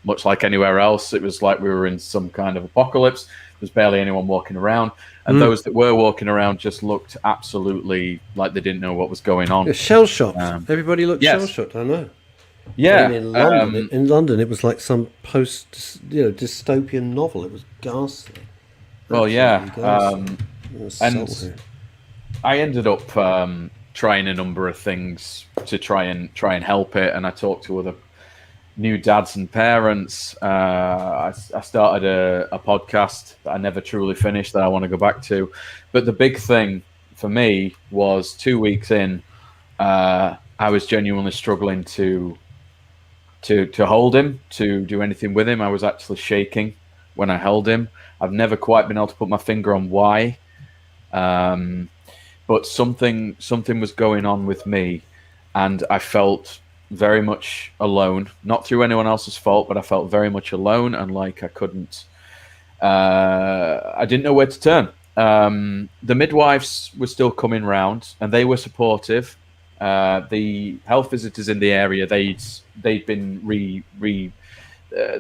much like anywhere else, it was like we were in some kind of apocalypse. There's barely anyone walking around, and those that were walking around just looked absolutely like they didn't know what was going on. Shell shocked. Everybody looked shell shocked. I know. Yeah, in London, it was like some dystopian novel. It was ghastly. Well, Ghastly. And I ended up trying a number of things to try and help it, and I talked to other new dads and parents. I started a podcast that I never truly finished that I want to go back to, but the big thing for me was 2 weeks in, I was genuinely struggling to hold him, to do anything with him. I was actually shaking when I held him. I've never quite been able to put my finger on why, but something was going on with me, and I felt very much alone. Not through anyone else's fault, but I felt very much alone, and like I couldn't. I didn't know where to turn. The midwives were still coming round, and they were supportive. The health visitors in the area, they'd been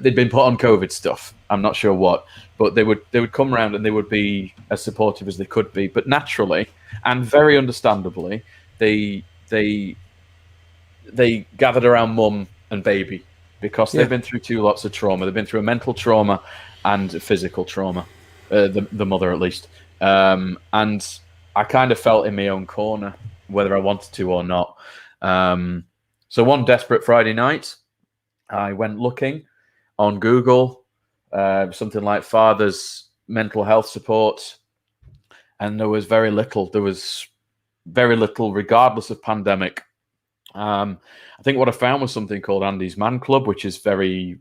they'd been put on COVID stuff. I'm not sure what, but they would come around and they would be as supportive as they could be. But naturally and very understandably, they gathered around mum and baby, because they've been through two lots of trauma. They've been through a mental trauma and a physical trauma, the mother at least. And I kind of felt in my own corner, whether I wanted to or not. So one desperate Friday night, I went looking on Google, something like fathers mental health support, and there was very little. There was very little, regardless of pandemic. I think what I found was something called Andy's Man Club, which is very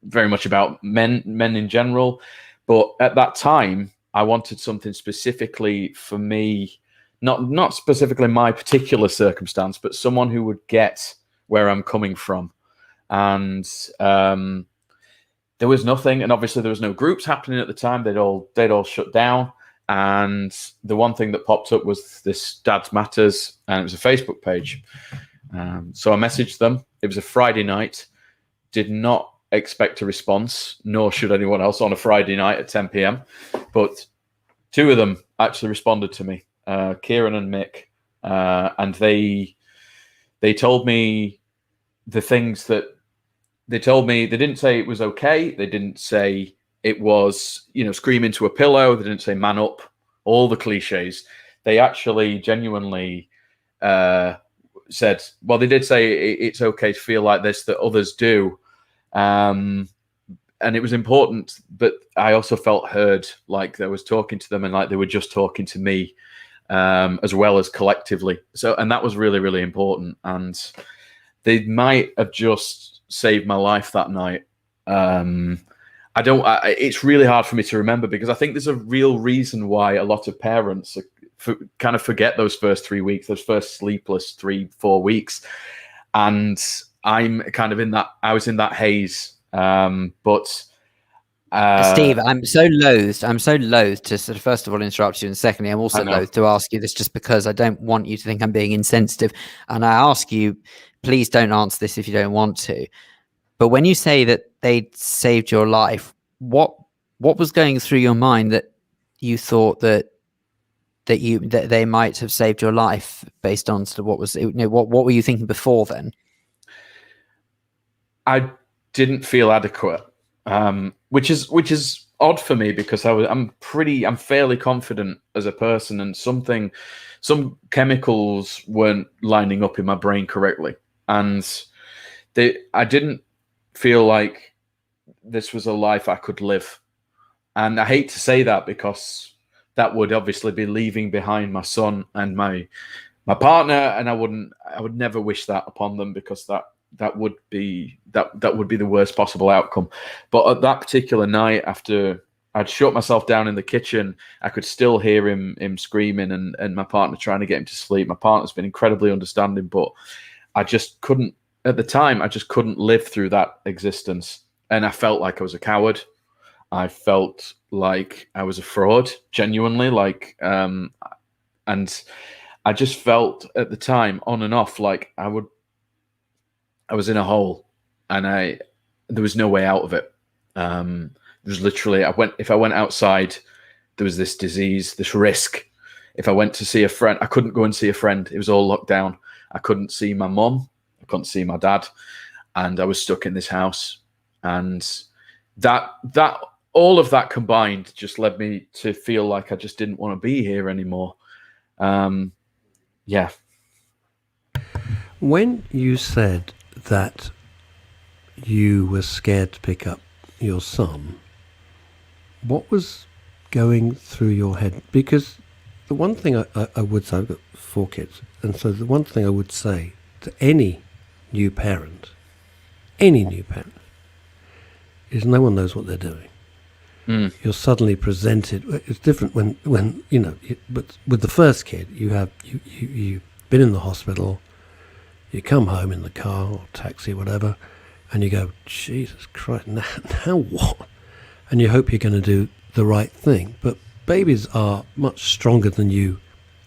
very much about men in general. But at that time, I wanted something specifically for me, not specifically my particular circumstance, but someone who would get where I'm coming from. And there was nothing, and obviously there was no groups happening at the time. They'd all shut down. And the one thing that popped up was this Dad's Matters, and it was a Facebook page. So I messaged them. It was a Friday night. Did not expect a response, nor should anyone else on a Friday night at 10 p.m. But two of them actually responded to me, Kieran and Mick, and they told me the things that they told me. They didn't say it was okay. They didn't say it was, scream into a pillow. They didn't say man up, all the cliches. They actually genuinely said, well, they did say it's okay to feel like this, that others do. And it was important, but I also felt heard, like I was talking to them and like they were just talking to me, as well as collectively. So, and that was really, really important. And they might have just saved my life that night. It's really hard for me to remember, because I think there's a real reason why a lot of parents kind of forget those first 3 weeks, those first sleepless 3-4 weeks. And I'm kind of I was in that haze. But Steve, I'm so loath to sort of, first of all, interrupt you, and secondly, I'm also loath to ask you this, just because I don't want you to think I'm being insensitive. And I ask you, please don't answer this if you don't want to. But when you say that they saved your life, what was going through your mind that you thought that they might have saved your life, based on sort of what were you thinking before then? I didn't feel adequate, which is odd for me, because I'm fairly confident as a person, and some chemicals weren't lining up in my brain correctly, and I didn't feel like this was a life I could live. And I hate to say that, because that would obviously be leaving behind my son and my partner, and I would never wish that upon them, because that would be the worst possible outcome. But at that particular night, after I'd shut myself down in the kitchen, I could still hear him screaming, and my partner trying to get him to sleep. My partner's been incredibly understanding, but I just couldn't, at the time, I just couldn't live through that existence. And I felt like I was a coward. I felt like I was a fraud, genuinely, and I just felt at the time, on and off, like I was in a hole, and there was no way out of it. There was literally, if I went outside, there was this disease, this risk. If I went to see a friend, I couldn't go and see a friend. It was all locked down. I couldn't see my mum. I couldn't see my dad. And I was stuck in this house. And that all of that combined just led me to feel like I just didn't want to be here anymore. Yeah. When you said that you were scared to pick up your son, what was going through your head? Because the one thing I would say, I've got 4 kids, and so the one thing I would say to any new parent, is no one knows what they're doing. You're suddenly presented. It's different when but with the first kid, you've been in the hospital, you come home in the car or taxi, whatever, and you go, Jesus Christ, now what? And you hope you're going to do the right thing. But babies are much stronger than you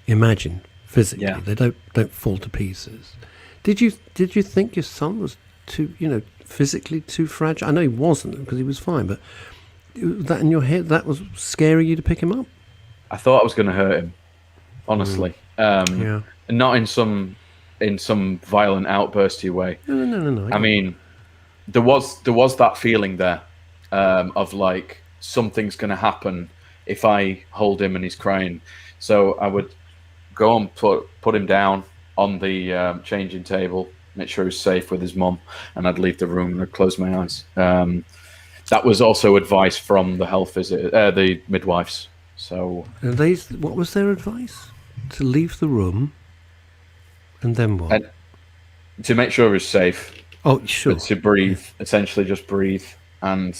imagine physically. Yeah. They don't fall to pieces. Did you think your son was too, physically too fragile? I know he wasn't, because he was fine, but that in your head, that was scary you to pick him up? I thought I was going to hurt him, honestly. Yeah. And not in some violent outbursty way. No. I mean, there was that feeling there, of like, something's going to happen if I hold him and he's crying. So I would go and put him down on the changing table, make sure he's safe with his mum, and I'd leave the room and I'd close my eyes. That was also advice from the health visitor, the midwives. So, and what was their advice? To leave the room, and then what? And to make sure he's safe. Oh, sure. To breathe, essentially just breathe. and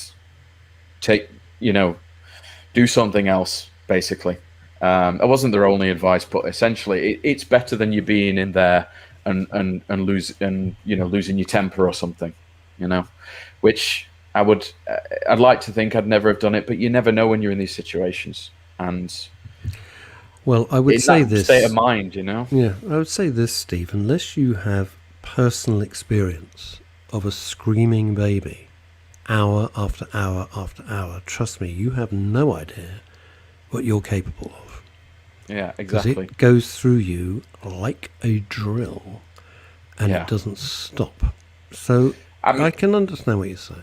do something else, basically. It wasn't their only advice, but essentially it's better than you being in there and losing your temper or something, which I'd like to think I'd never have done it, but you never know when you're in these situations. And well, I would say this state of mind, Yeah, I would say this, Steve, unless you have personal experience of a screaming baby hour after hour after hour, trust me, you have no idea what you're capable of. Yeah, exactly. Because it goes through you like a drill, and it doesn't stop. So I can understand what you're saying.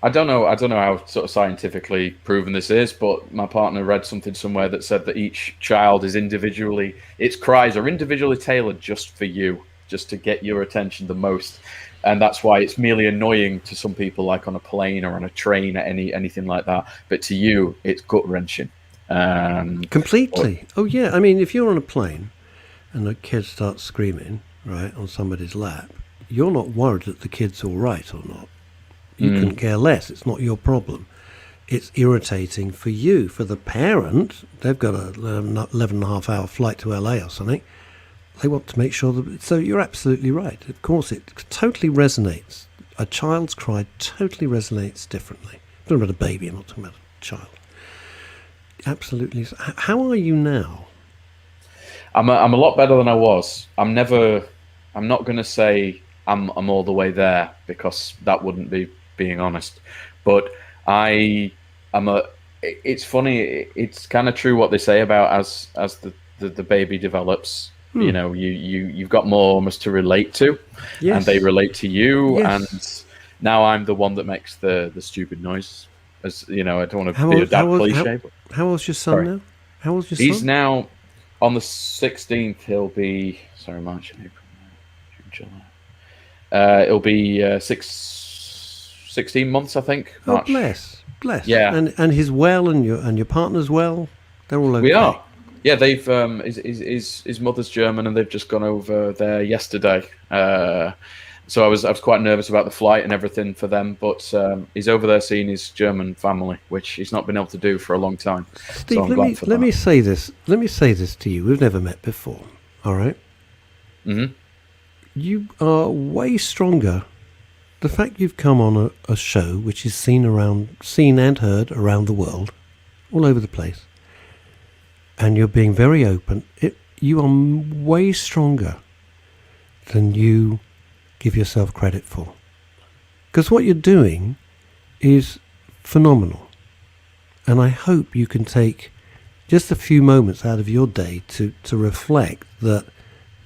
I don't know how sort of scientifically proven this is, but my partner read something somewhere that said that each child is its cries are individually tailored just for you, just to get your attention the most. And that's why it's merely annoying to some people, like on a plane or on a train or anything like that. But to you, it's gut-wrenching. Completely. Oh, yeah. I mean, if you're on a plane and a kid starts screaming, right, on somebody's lap, you're not worried that the kid's all right or not. You can care less. It's not your problem. It's irritating for you. For the parent, they've got a 11.5-hour flight to LA or something. They want to make sure that... So you're absolutely right. Of course, it totally resonates. A child's cry totally resonates differently. I'm talking about a baby, I'm not talking about a child. Absolutely. How are you now? I'm a lot better than I was. I'm not going to say I'm all the way there, because that wouldn't be being honest. But it's funny. It's kind of true what they say about as the baby develops. You've got more almost to relate to, and they relate to you. Yes. And now I'm the one that makes the stupid noise. As I don't want to be a dad cliche. How old's your son now? How old's your son? He's now on the 16th. He'll be March, April, May, June, July. It'll be 16 months, I think. Oh, March. bless. Yeah, and he's well, and your partner's well. They're all okay. We are. Yeah, they've his mother's German, and they've just gone over there yesterday. So I was quite nervous about the flight and everything for them, but he's over there seeing his German family, which he's not been able to do for a long time. Steve, let me say this. Let me say this to you. We've never met before. All right. Mm-hmm. You are way stronger. The fact you've come on a show which is seen and heard around the world, all over the place, and you're being very open, you are way stronger than you give yourself credit for. Because what you're doing is phenomenal. And I hope you can take just a few moments out of your day to reflect that,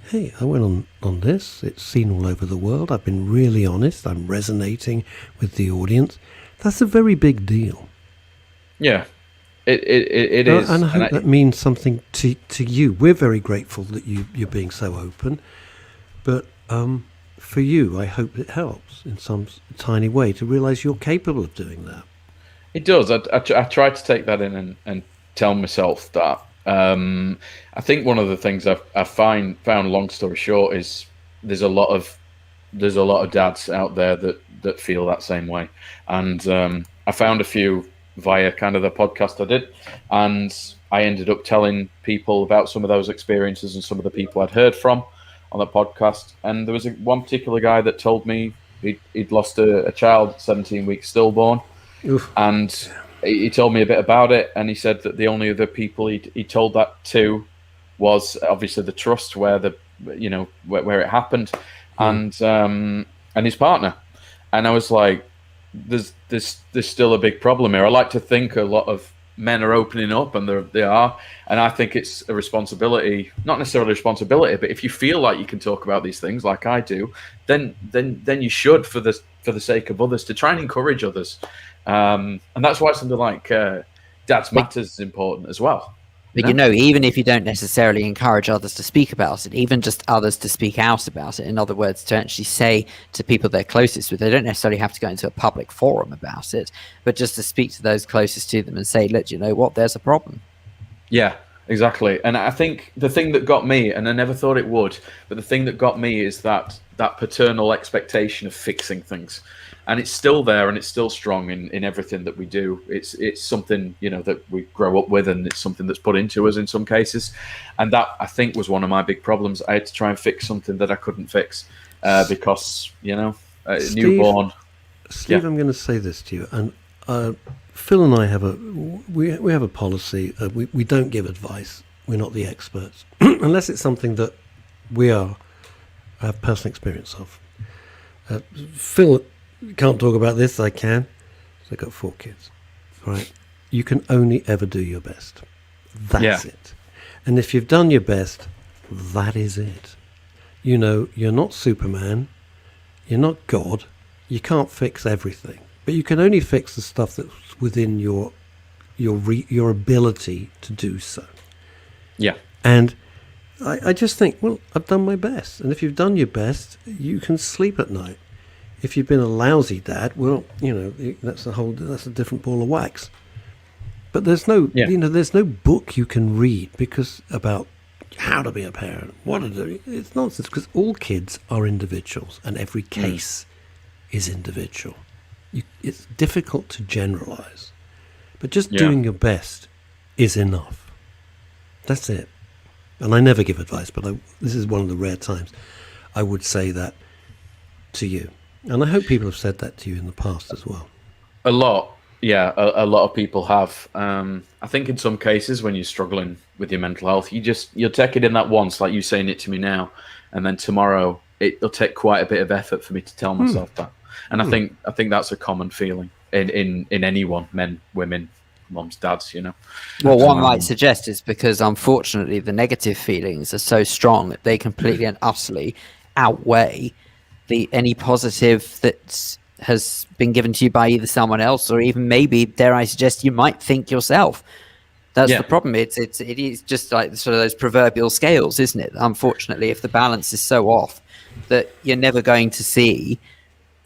hey, I went on this, it's seen all over the world, I've been really honest, I'm resonating with the audience. That's a very big deal. Yeah. It is. And I hope that means something to you. We're very grateful that you're being so open. But for you, I hope it helps in some tiny way to realise you're capable of doing that. It does. I try to take that in and tell myself that. I think one of the things I found, long story short, is there's a lot of dads out there that feel that same way. And I found a few via kind of the podcast I did, and I ended up telling people about some of those experiences and some of the people I'd heard from on the podcast. And there was one particular guy that told me he'd lost a child, 17 weeks stillborn. Oof. And he told me a bit about it, and he said that the only other people he told that to was obviously the trust where where it happened, and his partner. And I was like, there's still a big problem here. I like to think a lot of men are opening up, and they are, and I think it's a responsibility, not necessarily a responsibility, but if you feel like you can talk about these things like I do, then you should, for the sake of others, to try and encourage others. And that's why something like Dad's Matters is important as well. But even if you don't necessarily encourage others to speak about it, even just others to speak out about it, in other words, to actually say to people they're closest with, they don't necessarily have to go into a public forum about it, but just to speak to those closest to them and say, look, you know what, there's a problem. Yeah, exactly. And I think the thing that got me, and I never thought it would, but the thing that got me is that paternal expectation of fixing things. and it's still there, and it's still strong in everything that we do. It's something, you know, that we grow up with, and it's something that's put into us in some cases. And that, I think, was one of my big problems. I had to try and fix something that I couldn't fix because, you know, newborn. Steve, I'm going to say this to you, and Phil and I have we have a policy. We don't give advice. We're not the experts unless it's something that we have personal experience of. Phil can't talk about this. I can. So I've got 4 kids. Right? You can only ever do your best. That's it. And if you've done your best, that is it. You know, you're not Superman. You're not God. You can't fix everything, but you can only fix the stuff that's within your ability to do so. Yeah. And I just think, well, I've done my best. And if you've done your best, you can sleep at night. If you've been a lousy dad, well, you know, that's a different ball of wax. But there's no, there's no book you can read about how to be a parent, what to do. It's nonsense, because all kids are individuals, and every case is individual. It's difficult to generalize, but just doing your best is enough. That's it. And I never give advice, but this is one of the rare times I would say that to you. And I hope people have said that to you in the past as well. A lot. Yeah, a lot of people have. I think in some cases when you're struggling with your mental health, you'll take it in that once, like you saying it to me now, and then tomorrow it'll take quite a bit of effort for me to tell myself that. And I think that's a common feeling in anyone, men, women, moms, dads, you know. Well, one might suggest it's because, unfortunately, the negative feelings are so strong that they completely and utterly outweigh any positive that has been given to you by either someone else, or even maybe, dare I suggest, you might think yourself. That's the problem. It is just like sort of those proverbial scales, isn't it? Unfortunately, if the balance is so off that you're never going to see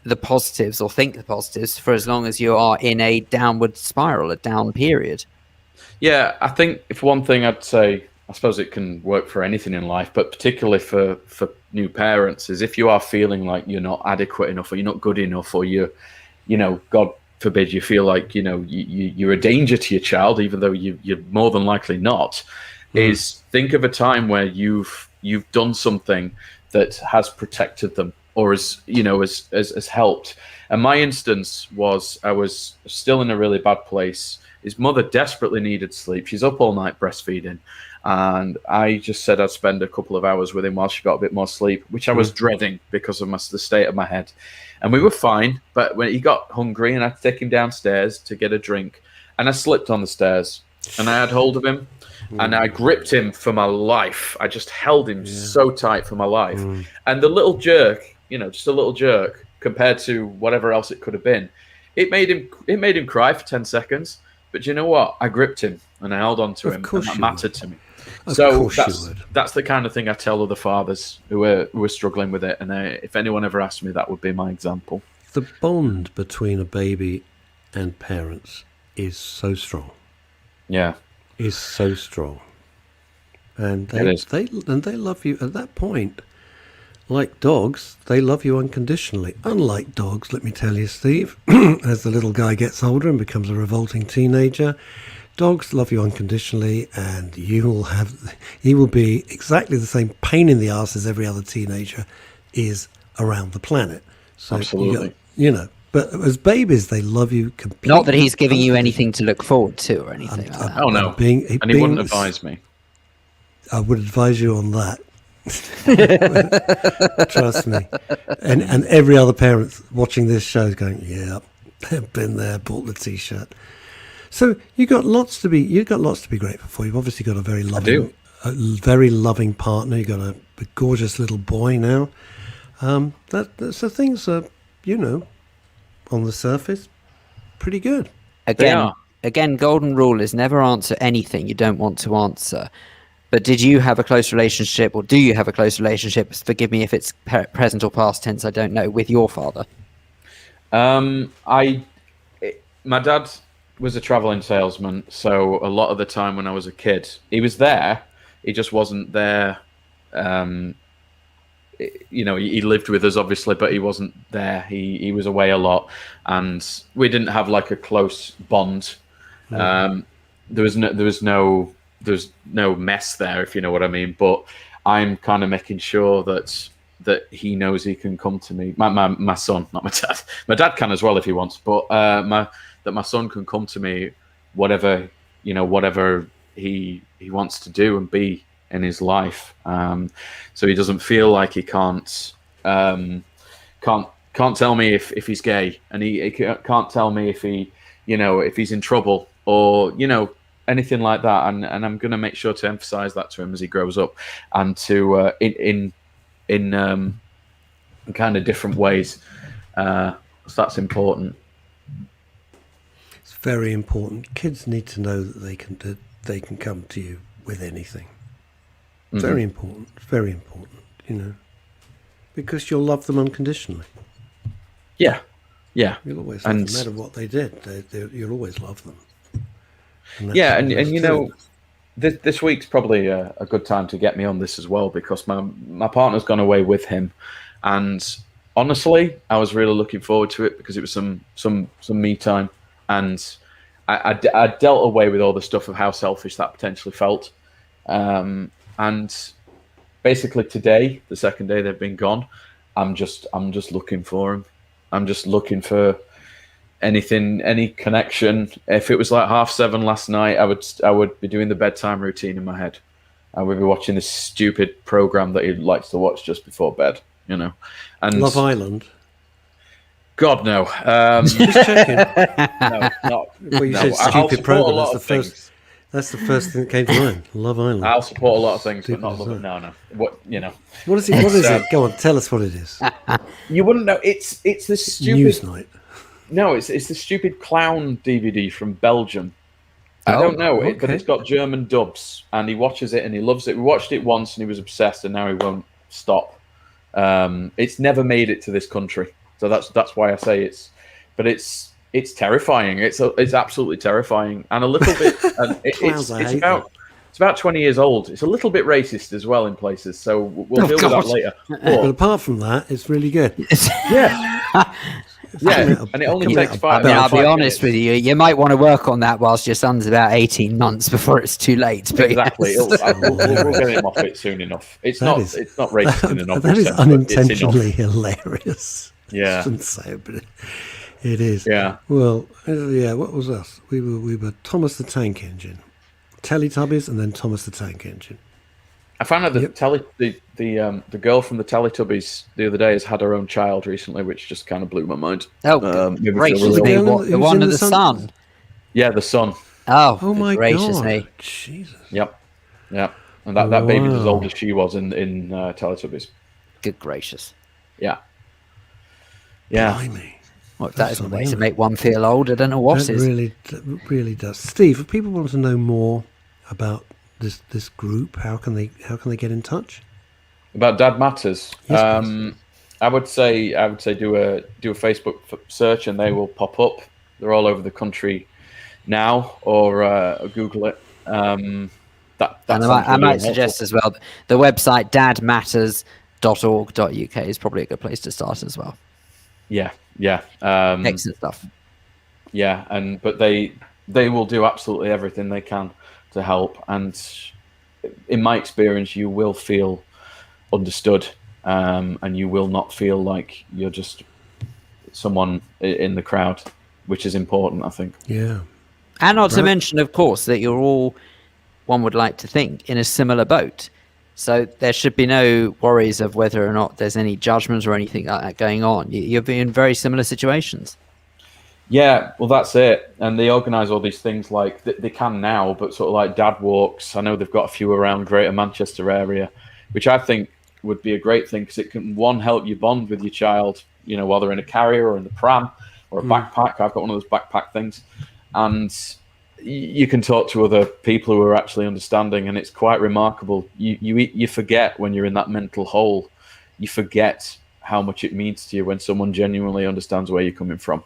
the positives or think the positives for as long as you are in a downward spiral, a down period. Yeah, I think if one thing I'd say, I suppose it can work for anything in life, but particularly for new parents, is if you are feeling like you're not adequate enough, or you're not good enough, or you know, God forbid, you feel like, you know, you're a danger to your child, even though you're more than likely not, is think of a time where you've done something that has protected them, or has helped. And my instance was, I was still in a really bad place. His mother desperately needed sleep. She's up all night breastfeeding. And I just said I'd spend a couple of hours with him while she got a bit more sleep, which I was dreading because of the state of my head. And we were fine, but when he got hungry and I had to take him downstairs to get a drink, and I slipped on the stairs, and I had hold of him, and I gripped him for my life. I just held him so tight for my life. And the little jerk, you know, just a little jerk compared to whatever else it could have been, it made him cry for 10 seconds. But you know what? I gripped him and I held on to him, and that mattered to me. So that's the kind of thing I tell other fathers who are struggling with it. And if anyone ever asked me, that would be my example. The bond between a baby and parents is so strong. Yeah, is so strong, and they love you at that point. Like dogs, they love you unconditionally. Unlike dogs, let me tell you, Steve, as the little guy gets older and becomes a revolting teenager, dogs love you unconditionally, and he will be exactly the same pain in the ass as every other teenager is around the planet. So absolutely, but as babies, they love you completely. Not that he's giving you anything to look forward to or anything. Oh no, he wouldn't advise me. I would advise you on that. Trust me. And every other parent watching this show is going, yeah, been there, bought the t-shirt. So you've got lots to be grateful for. You've obviously got a very loving partner. You've got a gorgeous little boy now. So things are, on the surface, pretty good. Again, golden rule is never answer anything you don't want to answer. But did you have a close relationship, or do you have a close relationship? Forgive me if it's present or past tense, I don't know, with your father. My dad was a traveling salesman, so a lot of the time when I was a kid, he was there. He just wasn't there. he lived with us obviously, but he wasn't there. He was away a lot, and we didn't have like a close bond. There was no mess there, if you know what I mean. But I'm kind of making sure that he knows he can come to me. My son, not my dad. My dad can as well if he wants, but that my son can come to me, whatever he wants to do and be in his life. So he doesn't feel like he can't tell me if he's gay, and he can't tell me if he's in trouble or anything like that. And I'm going to make sure to emphasize that to him as he grows up, and to in kind of different ways. So that's important. It's very important. Kids need to know that they can come to you with anything. Mm-hmm. Very important. Very important. Because you'll love them unconditionally. Yeah. You'll always love them, no matter what they did. You'll always love them. And this week's probably a good time to get me on this as well, because my partner's gone away with him, and honestly, I was really looking forward to it because it was some me time, and I dealt away with all the stuff of how selfish that potentially felt, and basically today, the second day they've been gone, I'm just looking for him. I'm just looking for anything, any connection. If it was like 7:30 last night, I would be doing the bedtime routine in my head. I would be watching this stupid program that he likes to watch just before bed, And Love Island. God, no. Just checking. No, not. Well, you no. said stupid program. That's the first thing that came to mind. Love Island. I'll support a lot of things, Stupid but not love it. No. What What is it? What is it? Go on, tell us what it is. You wouldn't know. It's this stupid Newsnight. No, it's the stupid clown DVD from Belgium. I don't know, okay. but it's got German dubs, and he watches it and he loves it. We watched it once and he was obsessed, and now he won't stop. It's never made it to this country, so that's why I say it's terrifying. It's absolutely terrifying, and a little bit. And it's about 20 years old. It's a little bit racist as well in places, so we'll deal with that later. But apart from that, it's really good. Yeah, and it only takes 5 minutes. I'll be honest with you. You might want to work on that whilst your son's about 18 months before it's too late. But exactly, yes. we'll get him off it soon enough. It's not racist in enough. That is unintentionally hilarious. Yeah, I shouldn't say it, but it is. Yeah. Well, what was us? We were Thomas the Tank Engine, Teletubbies, and then Thomas the Tank Engine. I found out that the girl from the Teletubbies the other day has had her own child recently, which just kind of blew my mind. Oh, gracious me! The one of the sun? Yeah, the son. Oh my gracious God. me! Jesus. Yep. And that baby's as old as she was in Teletubbies. Good gracious. Yeah. Blimey. Well, if that isn't a way to make one feel old, I don't know what is. Really does. Steve, if people want to know more about this group, how can they get in touch? About Dad Matters. Yes, I would say do a Facebook search and they will pop up. They're all over the country now, or Google it. I might suggest as well the website dadmatters.org.uk is probably a good place to start as well. Yeah. Excellent stuff. Yeah, but they will do absolutely everything they can to help, and in my experience, you will feel understood, and you will not feel like you're just someone in the crowd, which is important, I think. Yeah. And not to mention, of course, that you're all, one would like to think, in a similar boat. So there should be no worries of whether or not there's any judgments or anything like that going on. You'll be in very similar situations. Yeah, well, that's it. And they organise all these things like they can now, but sort of like dad walks. I know they've got a few around Greater Manchester area, which I think would be a great thing because it can, one, help you bond with your child, while they're in a carrier or in the pram or a backpack. I've got one of those backpack things. And you can talk to other people who are actually understanding, and it's quite remarkable. You forget when you're in that mental hole. You forget how much it means to you when someone genuinely understands where you're coming from.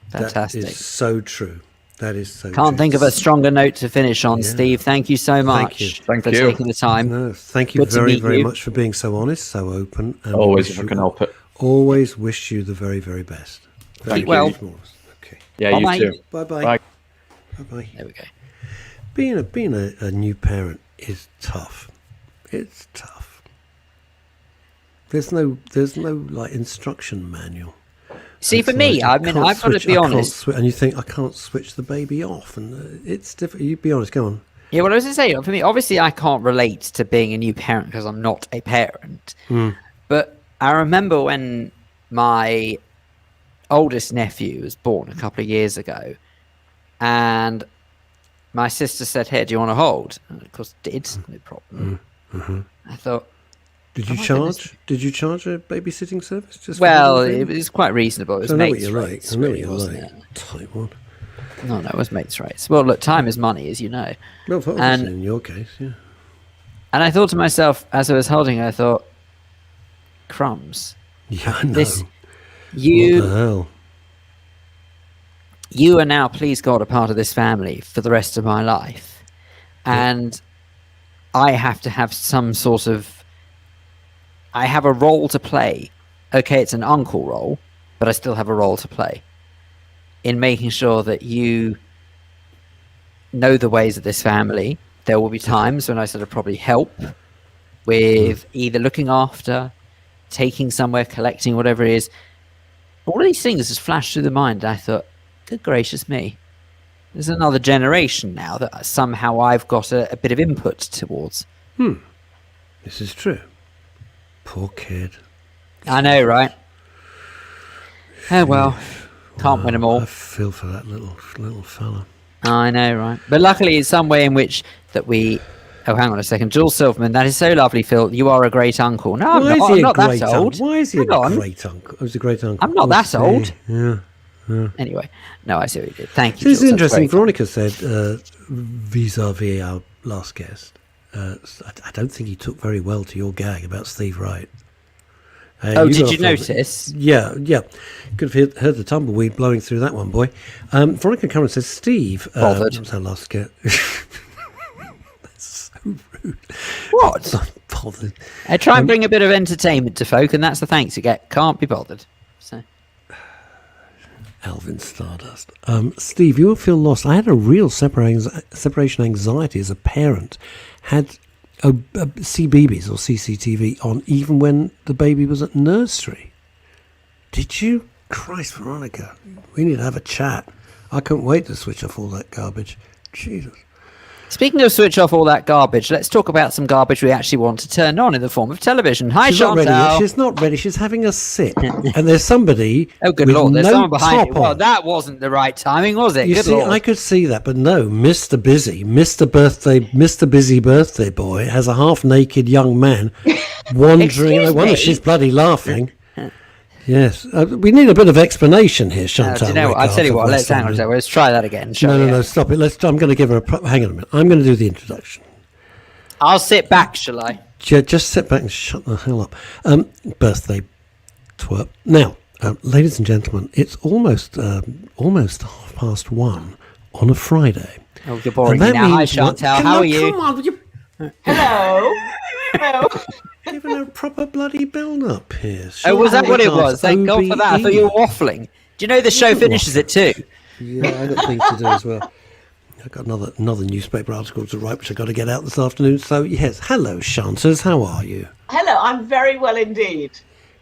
Fantastic. That is so true. That is so Can't true. think of a stronger note to finish on, Yeah. Steve. Thank you so much you. Thank for you. taking the time. No, thank you Good to very, meet very you. much for being so honest, so open. And Always, wish if I you- can help it. Always wish you the very, very best. Keep well. Okay. Yeah, Bye-bye. you too. Bye-bye. Bye. Bye-bye. There we go. Being a new parent is tough. It's tough. There's no like instruction manual. See, It's for me, like, I mean, can't I've got to switch- be I can't honest. and you think I can't switch the baby off, and it's difficult. You be honest. Go on. Yeah, well, I was going to say, for me, obviously, I can't relate to being a new parent because I'm not a parent. But I remember when my oldest nephew was born a couple of years ago, and my sister said, "Hey, do you want to hold?" And of course, did, no problem. I thought, Did you my charge? goodness. Did you charge a babysitting service? Just for well, the it baby? was quite reasonable. It was I know what mates' you're like. rates, I know what really, you're wasn't like. it? Type one. No, it was mates' rates. Well, look, time is money, as you know. Well, obviously And- in your case, yeah. And I thought to myself, as I was holding her, I thought, crumbs. Yeah, I know. This, What you the hell? you are now, please God, a part of this family for the rest of my life. And I have to have some sort of... I have a role to play. Okay, it's an uncle role, but I still have a role to play in making sure that you know the ways of this family. There will be times when I sort of probably help with either looking after, taking somewhere, collecting, whatever it is. All of these things just flashed through the mind. I thought, good gracious me. There's another generation now that somehow I've got a bit of input towards. This is true. Poor kid. I know, right? Oh, well. Can't win them all. I feel for that little fella. I know, right? But luckily, it's some way in which that we... Oh, hang on a second. Jules Silverman, that is so lovely, Phil. You are a great uncle. No, Why is I'm he a not great that old. uncle? Why is he Hang a on. great uncle? Oh, he's a great uncle. I'm not Oh, that see. old. Yeah. Anyway, no, I see what you did. Thank you, This is Jules. That's interesting. great. Veronica said, vis-a-vis our last guest, I don't think he took very well to your gag about Steve Wright. Oh, did got you a- notice? Yeah. Could have heard the tumbleweed blowing through that one, boy. Veronica Cameron says, Steve... Bothered. That was our last guest. That's so rude. What? Not bothered. I try and bring a bit of entertainment to folk, and that's the thanks you get. Can't be bothered. So, Alvin Stardust. Steve, you will feel lost. I had a real separation anxiety as a parent. Had CBeebies or CCTV on even when the baby was at nursery. Did you? Christ, Veronica. We need to have a chat. I couldn't wait to switch off all that garbage. Jesus. speaking of switch off all that garbage, let's talk about some garbage we actually want to turn on in the form of television. Hi, She's not ready yet. Chantal. She's not ready. She's having a sip. And there's somebody. Oh, good with lord! There's no someone behind you. top Well, on. that wasn't the right timing, was it? You Good see, lord. I could see that, but no, Mr. Mr. Busy Birthday Boy has a half-naked young man wandering. Excuse No wonder me? she's bloody laughing. Yes, we need a bit of explanation here, Chantal. do you know what? I'll tell you what. Let's hang on a second. Let's try that again. Shall we? No, stop it. I'm going to give her hang on a minute. I'm going to do the introduction. I'll sit back, shall I? Just sit back and shut the hell up. Birthday twerp. Now, ladies and gentlemen, it's almost 1:30 on a Friday. Oh, you're boring me And that now. Hi, means what- Chantal. How are you? Come on, would you Hello. Hello. giving a proper bloody build-up here? Oh, was that what it Shortcast was? Thank God for that. I thought you were waffling. Do you know the show finishes at 2? Yeah, I got things to do as well. I've got another newspaper article to write, which I've got to get out this afternoon. So, yes. Hello, Shanters. How are you? Hello, I'm very well indeed.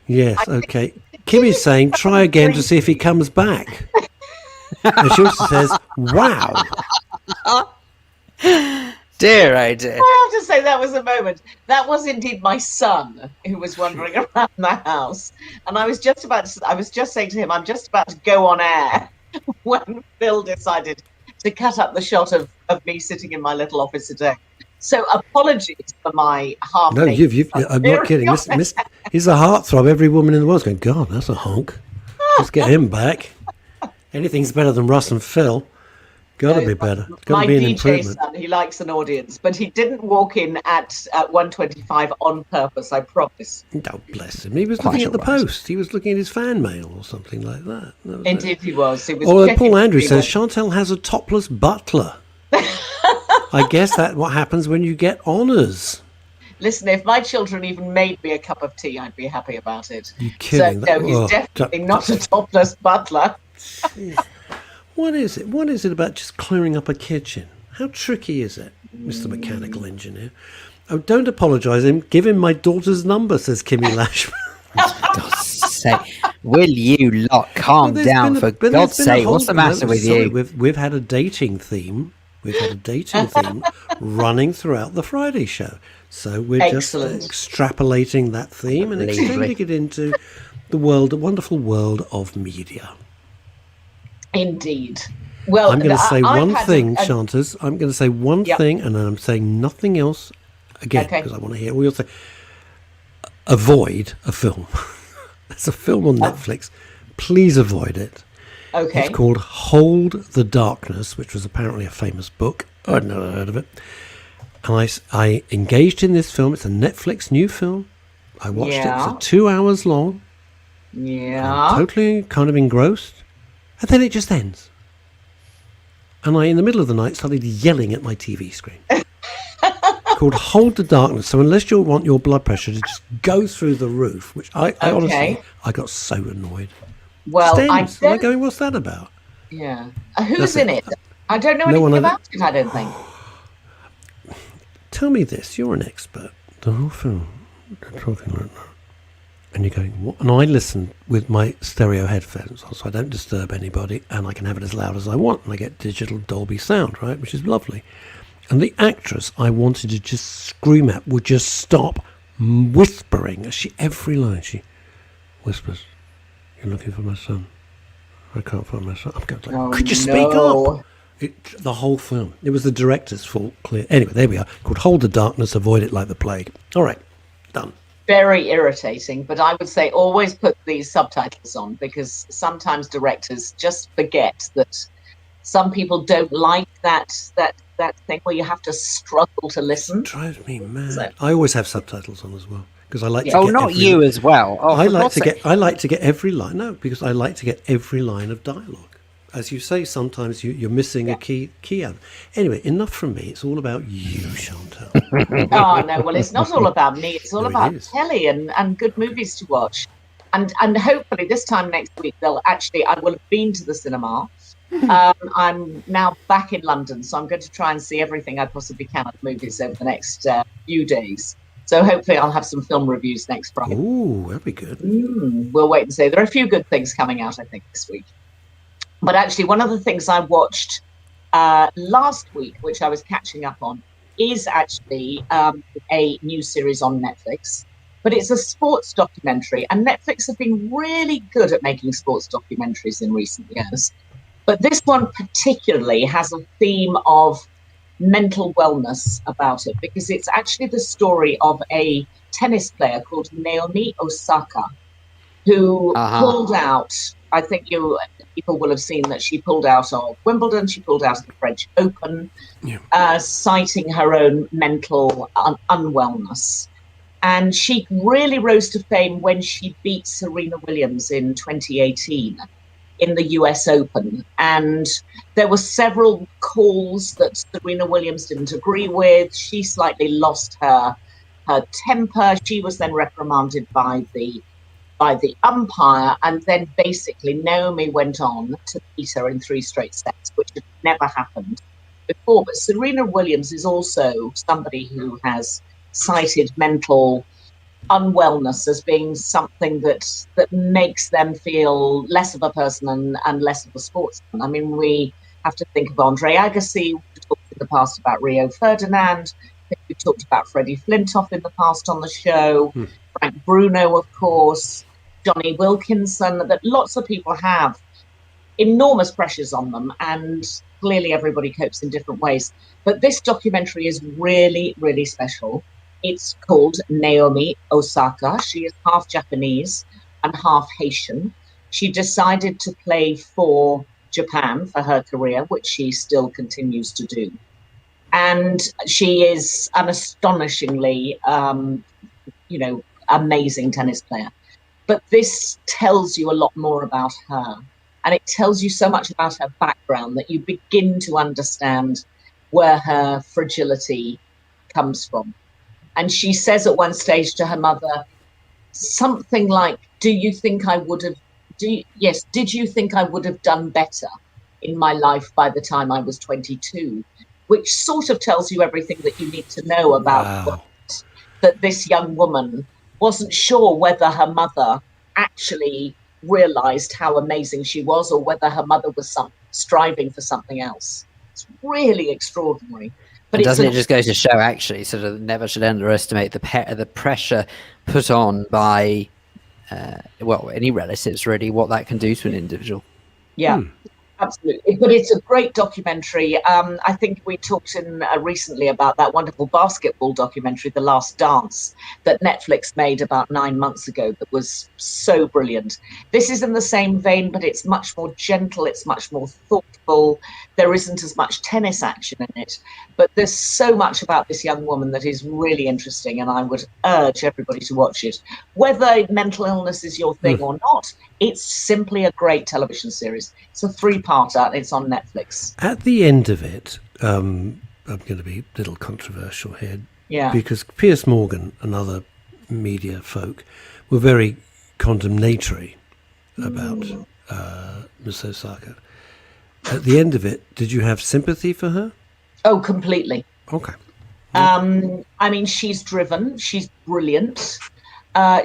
Yes, okay. Kimmy's saying, try again to see if he comes back. And she also says, wow. Dear, oh dear. I have to say that was a moment. That was indeed my son who was wandering around the house, and I was just saying to him, I'm just about to go on air when Phil decided to cut up the shot of me sitting in my little office today. So apologies for my half. No, I'm not kidding. He's a heartthrob. Every woman in the world's going, God, that's a honk. Let's get him back. Anything's better than Russ and Phil. got to be better. Got My to be an DJ improvement. son, he likes an audience, but he didn't walk in at 1:25 on purpose, I promise. Oh, bless him. He was Quite looking at the all right. post. He was looking at his fan mail or something like that. That was it. Indeed he was. He was Or checking Paul Andrew the says, email. Chantal has a topless butler. I guess that's what happens when you get honours. Listen, if my children even made me a cup of tea, I'd be happy about it. You kidding? So, no, he's definitely not a topless butler. What is it? What is it about just clearing up a kitchen? How tricky is it, Mr. Mechanical Engineer? Oh, don't apologise. Give him my daughter's number, says Kimmy Lashman. God's sake. Will you lot calm down, for God's sake? What's the matter with you? We've had a dating theme. We've had a dating theme running throughout the Friday show. So we're Excellent. just extrapolating that theme and extending it into the wonderful world of media. Indeed. Well, I'm going to say I've one had thing, a- Shantas. I'm going to say one Yep. thing, and then I'm saying nothing else again, Okay. because I want to hear what you'll say. Avoid a film. There's a film on Netflix. Please avoid it. Okay. It's called Hold the Darkness, which was apparently a famous book. I'd never heard of it. And I engaged in this film. It's a Netflix new film. I watched it. Yeah. It's 2 hours long. Yeah. I'm totally kind of engrossed. And then it just ends. And I, in the middle of the night, started yelling at my TV screen. Called Hold the Darkness. So unless you want your blood pressure to just go through the roof, which I honestly, I got so annoyed. Well, Just I ends. And I'm don't. going, what's that about? Yeah. Who's That's in it. it? I don't know No one anything other- about it. I don't think. Tell me this, you're an expert. The whole film, they're talking like that. And you're going, what? And I listen with my stereo headphones on, so I don't disturb anybody, and I can have it as loud as I want, and I get digital Dolby sound, right, which is lovely. And the actress I wanted to just scream at would just stop whispering. Every line she whispers, "You're looking for my son. I can't find my son." I'm going like, Oh, could you speak no. up? The whole film. It was the director's fault, clear. Anyway, there we are. Called Hold the Darkness, Avoid It Like the Plague. All right, done. Very irritating, but I would say always put these subtitles on, because sometimes directors just forget that some people don't like that thing where you have to struggle to listen. It drives me mad. So- I always have subtitles on as well because I like to Oh, get not every- you as well. Oh, I for like God's to sake. get. I like to get every line. No, because I like to get every line of dialogue. As you say, sometimes you're missing a key out. Anyway, enough from me. It's all about you, Chantal. Oh no, well, it's not all about me. It's all No, it about is. telly and good movies to watch. And hopefully this time next week I will have been to the cinema. I'm now back in London, so I'm going to try and see everything I possibly can at the movies over the next few days. So hopefully I'll have some film reviews next Friday. Ooh, that'd be good. We'll wait and see. There are a few good things coming out, I think, this week. But actually, one of the things I watched last week, which I was catching up on, is actually a new series on Netflix. But it's a sports documentary, and Netflix have been really good at making sports documentaries in recent years. But this one particularly has a theme of mental wellness about it, because it's actually the story of a tennis player called Naomi Osaka, who pulled out, I think people will have seen that she pulled out of Wimbledon, she pulled out of the French Open, citing her own mental unwellness. And she really rose to fame when she beat Serena Williams in 2018 in the US Open. And there were several calls that Serena Williams didn't agree with. She slightly lost her temper. She was then reprimanded by the umpire, and then basically Naomi went on to beat her in 3 straight sets, which had never happened before. But Serena Williams is also somebody who has cited mental unwellness as being something that makes them feel less of a person and less of a sportsman. I mean, we have to think of Andre Agassi. We talked in the past about Rio Ferdinand. We talked about Freddie Flintoff in the past on the show. Frank Bruno, of course. Johnny Wilkinson. That lots of people have enormous pressures on them, and clearly everybody copes in different ways. But this documentary is really, really special. It's called Naomi Osaka. She is half Japanese and half Haitian. She decided to play for Japan for her career, which she still continues to do. And she is an astonishingly, amazing tennis player. But this tells you a lot more about her. And it tells you so much about her background that you begin to understand where her fragility comes from. And she says at one stage to her mother something like, did you think I would have done better in my life by the time I was 22? Which sort of tells you everything that you need to know about that this young woman wasn't sure whether her mother actually realized how amazing she was or whether her mother was striving for something else. It's really extraordinary. But doesn't it just go to show, actually, sort of never should underestimate the pressure put on by, any relatives, really, what that can do to an individual. Yeah. Absolutely, but it's a great documentary. I think we talked recently about that wonderful basketball documentary, The Last Dance, that Netflix made about 9 months ago that was so brilliant. This is in the same vein, but it's much more gentle, it's much more thoughtful. There isn't as much tennis action in it, but there's so much about this young woman that is really interesting, and I would urge everybody to watch it. Whether mental illness is your thing or not, it's simply a great television series. It's a 3-parter. It's on Netflix. At the end of it, I'm going to be a little controversial here. Yeah. Because Piers Morgan and other media folk were very condemnatory about Ms. Osaka. At the end of it, did you have sympathy for her? Oh, completely. Okay. I mean, she's driven. She's brilliant.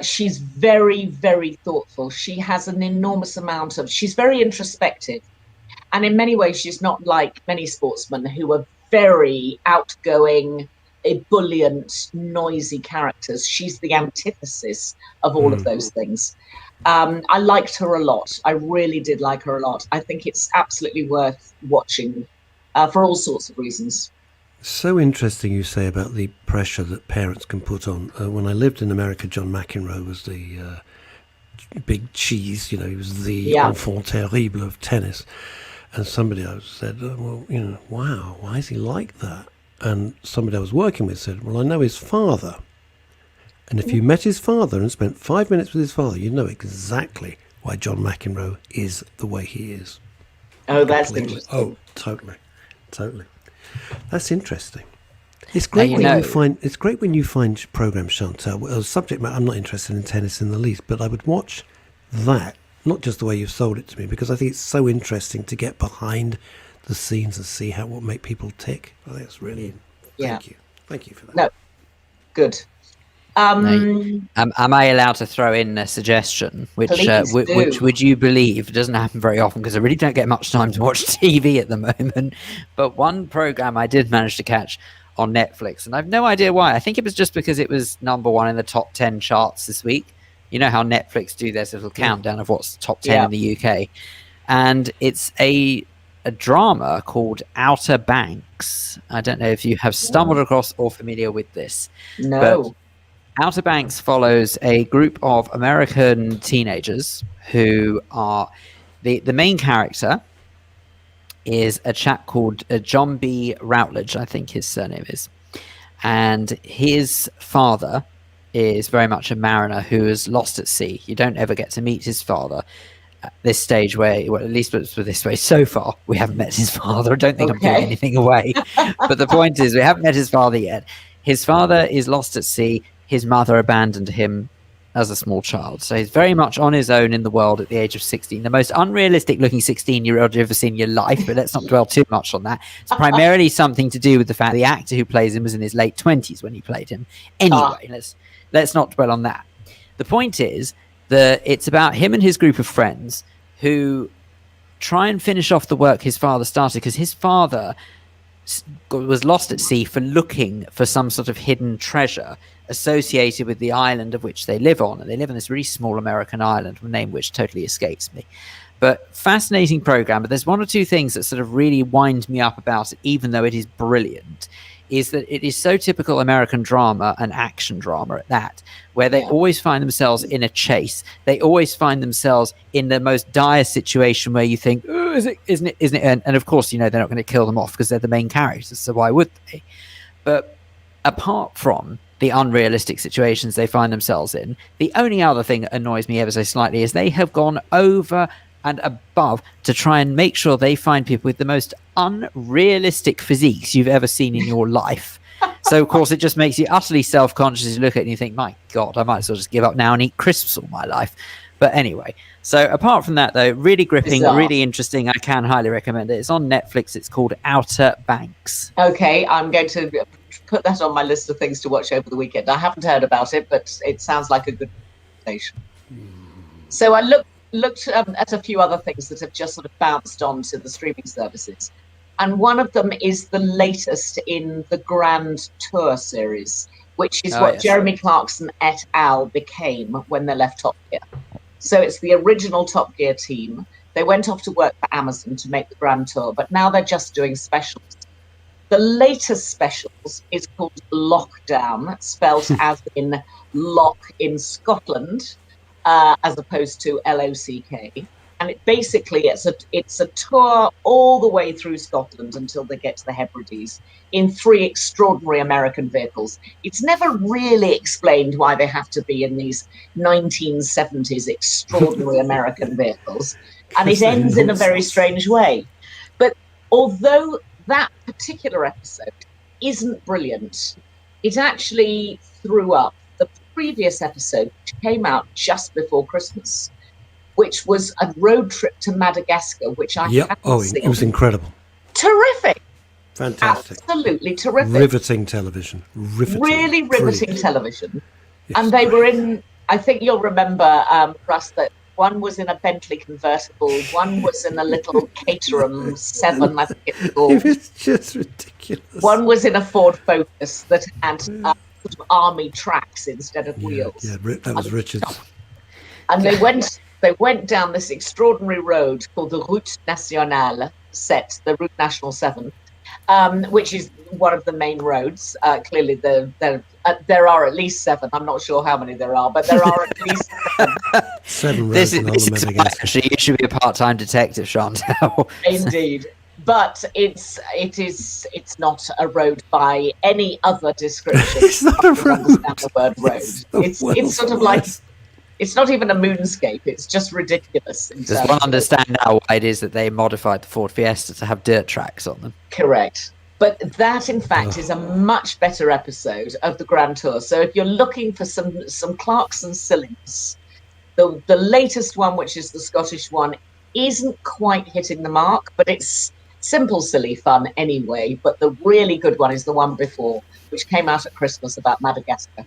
She's very, very thoughtful. She has an enormous amount she's very introspective. And in many ways, she's not like many sportsmen who are very outgoing, ebullient, noisy characters. She's the antithesis of all of those things. I liked her a lot. I really did like her a lot. I think it's absolutely worth watching for all sorts of reasons. So interesting you say about the pressure that parents can put on. When I lived in America, John McEnroe was the big cheese, he was the enfant terrible of tennis. And somebody else said, wow, why is he like that? And somebody I was working with said, well, I know his father. And if you met his father and spent 5 minutes with his father, you know exactly why John McEnroe is the way he is. Oh, that's interesting. Oh, totally. That's interesting. It's great when you find programs, Chantal. Subject matter, I'm not interested in tennis in the least, but I would watch that, not just the way you've sold it to me, because I think it's so interesting to get behind the scenes and see what will make people tick. I think it's really. Thank you for that. No, good. Am I allowed to throw in a suggestion? Which would you believe? It doesn't happen very often because I really don't get much time to watch TV at the moment. But one program I did manage to catch on Netflix, and I've no idea why. I think it was just because it was #1 in the top 10 charts this week. You know how Netflix do their little countdown of what's top 10 in the UK, and it's a drama called Outer Banks. I don't know if you have stumbled across or familiar with this. No. But Outer Banks follows a group of American teenagers who are the main character is a chap called John B. Routledge, I think his surname is. And his father is very much a mariner who is lost at sea. You don't ever get to meet his father at this stage at least it's this way. So far, we haven't met his father. I don't think I'm giving anything away. But the point is, we haven't met his father yet. His father is lost at sea. His mother abandoned him as a small child. So he's very much on his own in the world at the age of 16. The most unrealistic looking 16-year-old you've ever seen in your life, but let's not dwell too much on that. It's primarily something to do with the fact the actor who plays him was in his late 20s when he played him. Anyway, let's not dwell on that. The point is that it's about him and his group of friends who try and finish off the work his father started, because his father was lost at sea for looking for some sort of hidden treasure associated with the island of which they live on. And they live on this really small American island, the name which totally escapes me. But fascinating program. But there's one or two things that sort of really wind me up about it, even though it is brilliant, is that it is so typical American drama and action drama at that, where they always find themselves in a chase. They always find themselves in the most dire situation where you think, oh, isn't it? And of course, they're not going to kill them off because they're the main characters. So why would they? But apart from the unrealistic situations they find themselves in, the only other thing that annoys me ever so slightly is they have gone over and above to try and make sure they find people with the most unrealistic physiques you've ever seen in your life. So, of course, it just makes you utterly self-conscious as you look at it and you think, my God, I might as well just give up now and eat crisps all my life. But anyway, so apart from that, though, really gripping, really interesting. I can highly recommend it. It's on Netflix. It's called Outer Banks. Okay, I'm going to put that on my list of things to watch over the weekend. I haven't heard about it, but it sounds like a good presentation. So I looked at a few other things that have just sort of bounced onto the streaming services. And one of them is the latest in the Grand Tour series, which is what Jeremy Clarkson et al. Became when they left Top Gear. So it's the original Top Gear team. They went off to work for Amazon to make the Grand Tour, but now they're just doing specials. The latest specials is called Lockdown, spelled as in lock in Scotland, as opposed to LOCK. And it's a tour all the way through Scotland until they get to the Hebrides in 3 extraordinary American vehicles. It's never really explained why they have to be in these 1970s extraordinary American vehicles. And it ends in a very strange way. But although that particular episode isn't brilliant, it actually threw up the previous episode, which came out just before Christmas, which was a road trip to Madagascar, which I hadn't seen. It was incredible. Terrific. Fantastic. Absolutely terrific. Riveting television. Really riveting television. It's and they were in, I think you'll remember, Russ, that one was in a Bentley convertible, one was in a little Caterham 7, I think it's called. It was just ridiculous. One was in a Ford Focus that had sort of army tracks instead of wheels. Yeah, that was Richard. And they went down this extraordinary road called the Route Nationale, the Route National 7, which is one of the main roads. Clearly, there are at least 7. I'm not sure how many there are, but there are at least 7. 7 roads in Madagascar. Actually, you should be a part-time detective, Chantal. Indeed. But it's not a road by any other description. It's not a road. Understand the word road. It's sort of like, it's not even a moonscape. It's just ridiculous. Does one understand now why it is that they modified the Ford Fiesta to have dirt tracks on them? Correct. But that, in fact, is a much better episode of the Grand Tour. So if you're looking for some Clarkson silliness, the latest one, which is the Scottish one, isn't quite hitting the mark, but it's simple, silly fun anyway. But the really good one is the one before, which came out at Christmas about Madagascar.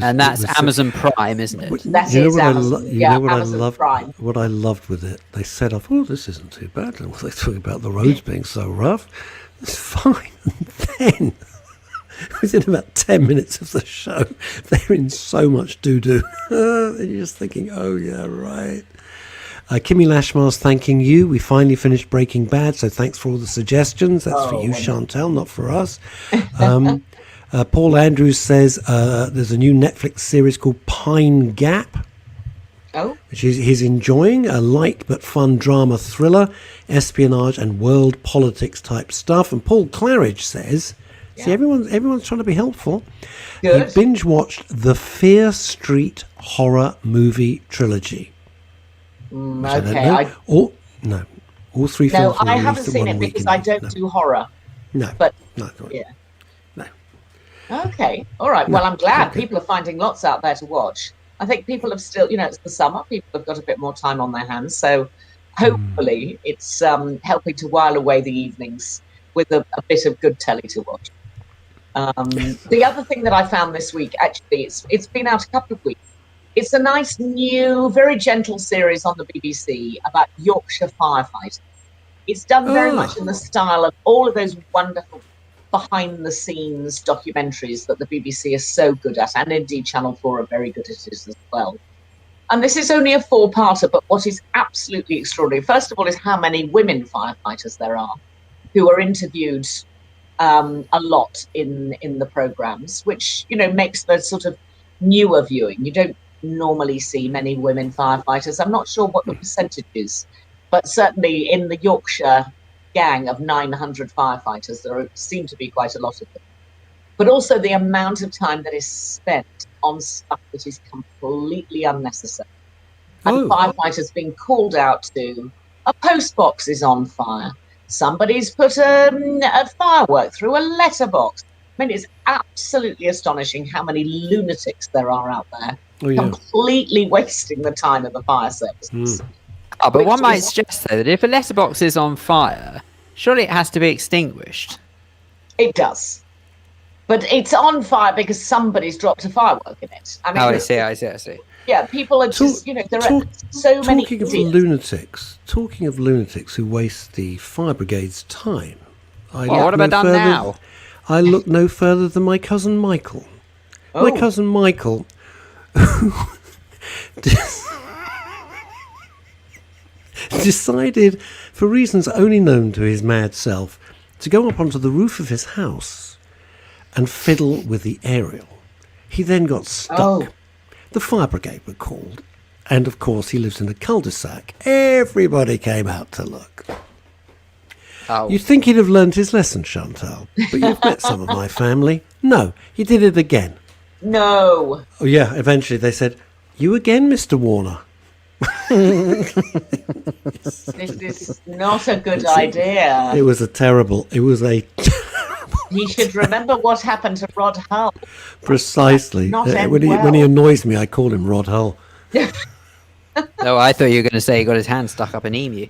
And that's Amazon Prime, isn't it? That is Amazon. Amazon Prime. What I loved with it, they said off, oh, this isn't too bad. And they talk about the roads being so rough. It's fine. And then, within about 10 minutes of the show, they're in so much doo-doo. And you're just thinking, oh, yeah, right. Kimmy Lashmar's thanking you. We finally finished Breaking Bad, so thanks for all the suggestions. That's for you, Chantal, not for us. Paul Andrews says there's a new Netflix series called Pine Gap, which he's enjoying, a light but fun drama thriller, espionage and world politics type stuff. And Paul Claridge says, see, everyone's trying to be helpful. Good. He binge watched the Fear Street horror movie trilogy. Okay. All 3 films. No, I haven't seen it because I don't do horror. No. But yeah. Okay. All right. Well, I'm glad people are finding lots out there to watch. I think people have still, it's the summer. People have got a bit more time on their hands. So hopefully it's helping to while away the evenings with a bit of good telly to watch. The other thing that I found this week, actually, it's been out a couple of weeks. It's a nice new, very gentle series on the BBC about Yorkshire firefighters. It's done very much in the style of all of those wonderful behind-the-scenes documentaries that the BBC is so good at, and indeed Channel 4 are very good at it as well. And this is only a 4-parter, but what is absolutely extraordinary, first of all, is how many women firefighters there are who are interviewed a lot in the programmes, which, makes the sort of newer viewing. You don't normally see many women firefighters. I'm not sure what the percentage is, But certainly in the Yorkshire gang of 900 firefighters, seem to be quite a lot of them. But also the amount of time that is spent on stuff that is completely unnecessary. And firefighters being called out to, a post box is on fire. Somebody's put a firework through a letterbox. I mean, it's absolutely astonishing how many lunatics there are out there, completely wasting the time of the fire services. Oh, but one might suggest, though, that if a letterbox is on fire, surely it has to be extinguished. It does. But it's on fire because somebody's dropped a firework in it. I mean, I see. Yeah, people are just, there are so many Talking of lunatics who waste the fire brigade's time. What have I done now? I look no further than my cousin Michael. My cousin Michael, decided, for reasons only known to his mad self, to go up onto the roof of his house and fiddle with the aerial. He then got stuck. The fire brigade were called, and of course he lives in a cul-de-sac. Everybody came out to look. You'd think he'd have learned his lesson, Chantal, but you've met some of my family. No, he did it again. No. Oh yeah, eventually they said, "You again, Mr. Warner?" This is not a good idea. It was a terrible. He should remember what happened to Rod Hull. Precisely. When he annoys me, I call him Rod Hull. No, I thought you were going to say he got his hand stuck up an emu.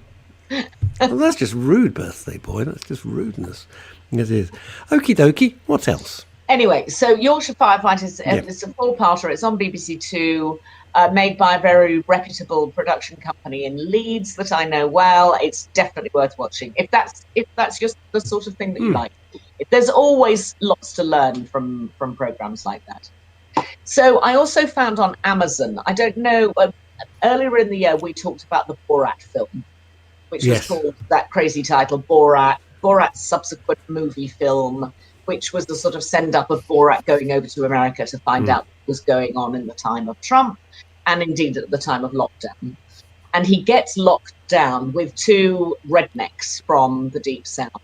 Well, that's just rude, birthday boy. That's just rudeness. It is. Okie dokie. What else? Anyway, so Yorkshire Firefighters, it's a four-parter. It's on BBC Two, made by a very reputable production company in Leeds that I know well. It's definitely worth watching. If that's just the sort of thing that you like. There's always lots to learn from programs like that. So I also found on Amazon, I don't know, earlier in the year we talked about the Borat film, which was called that crazy title, Borat's subsequent movie film, which was the sort of send-up of Borat going over to America to find out what was going on in the time of Trump and indeed at the time of lockdown. And he gets locked down with two rednecks from the Deep South.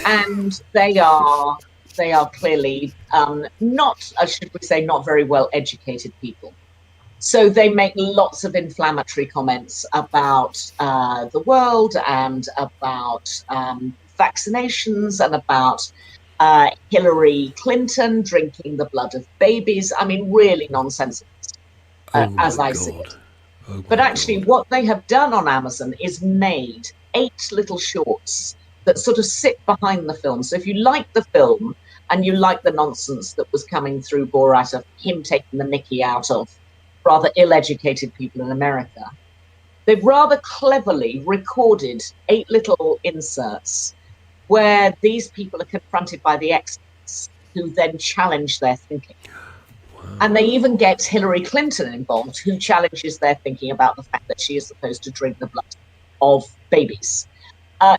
And they are clearly not very well educated people. So they make lots of inflammatory comments about the world and about vaccinations and about Hillary Clinton drinking the blood of babies. I mean, really nonsensical, as I see it. But actually, what they have done on Amazon is made 8 little shorts that sort of sit behind the film. So if you like the film and you like the nonsense that was coming through Borat of him taking the mickey out of rather ill-educated people in America, they've rather cleverly recorded 8 little inserts where these people are confronted by the experts who then challenge their thinking. Wow. And they even get Hillary Clinton involved, who challenges their thinking about the fact that she is supposed to drink the blood of babies.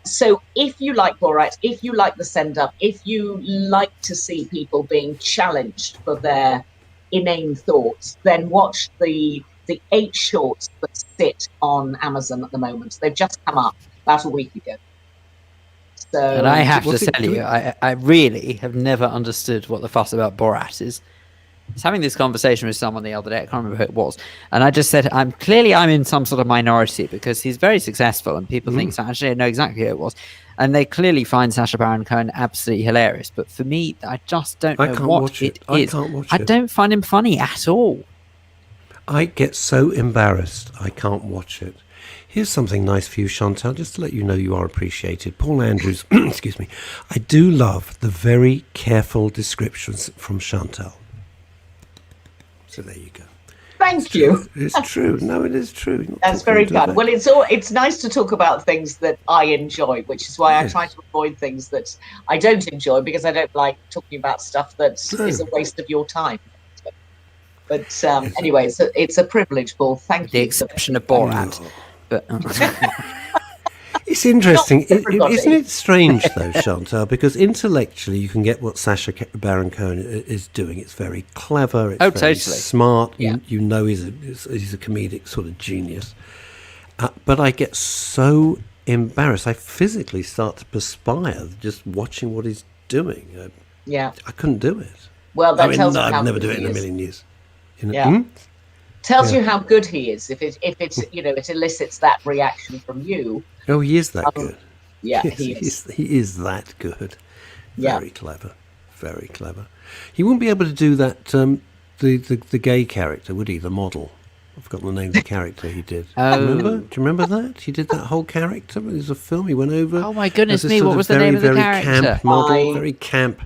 So if you like Borat, if you like the send-up, if you like to see people being challenged for their inane thoughts, then watch the 8 shorts that sit on Amazon at the moment. They've just come up about a week ago. So, and I have to tell you, I really have never understood what the fuss about Borat is. I was having this conversation with someone the other day, I can't remember who it was, and I just said, I'm in some sort of minority because he's very successful and people think, actually I know exactly who it was, and they clearly find Sacha Baron Cohen absolutely hilarious, but for me, I just don't know what it is. I don't find him funny at all. I get so embarrassed, I can't watch it. Here's something nice for you, Chantal, just to let you know you are appreciated. Paul Andrews, excuse me, I do love the very careful descriptions from Chantal. So there you go. Thank you. It's true. No, it is true. That's very kind. Well, it's nice to talk about things that I enjoy, which is why I try to avoid things that I don't enjoy, because I don't like talking about stuff that is a waste of your time. But anyway, it's a privilege, Paul. Thank you. The exception of Borat. But it's interesting, isn't it strange though, Chantal? Because intellectually, you can get what Sacha Baron Cohen is doing. It's very clever. It's very smart. Yeah. You know, he's a comedic sort of genius. But I get so embarrassed. I physically start to perspire just watching what he's doing. Yeah. I couldn't do it. Well, that tells you I'd how never good do it he in a is. million years. You know? Yeah. Tells Yeah. you how good he is if it's it elicits that reaction from you. Oh, he is that good. Yeah, Yes, he is. He is that good. Yeah. Very clever. Very clever. He wouldn't be able to do that. The gay character, would he? The model. I've forgotten the name of the character he did. Oh. Do you remember that? He did that whole character. It was a film. He went over. Oh my goodness as this me! sort What of was the very, name of the very character? Camp model. Very camp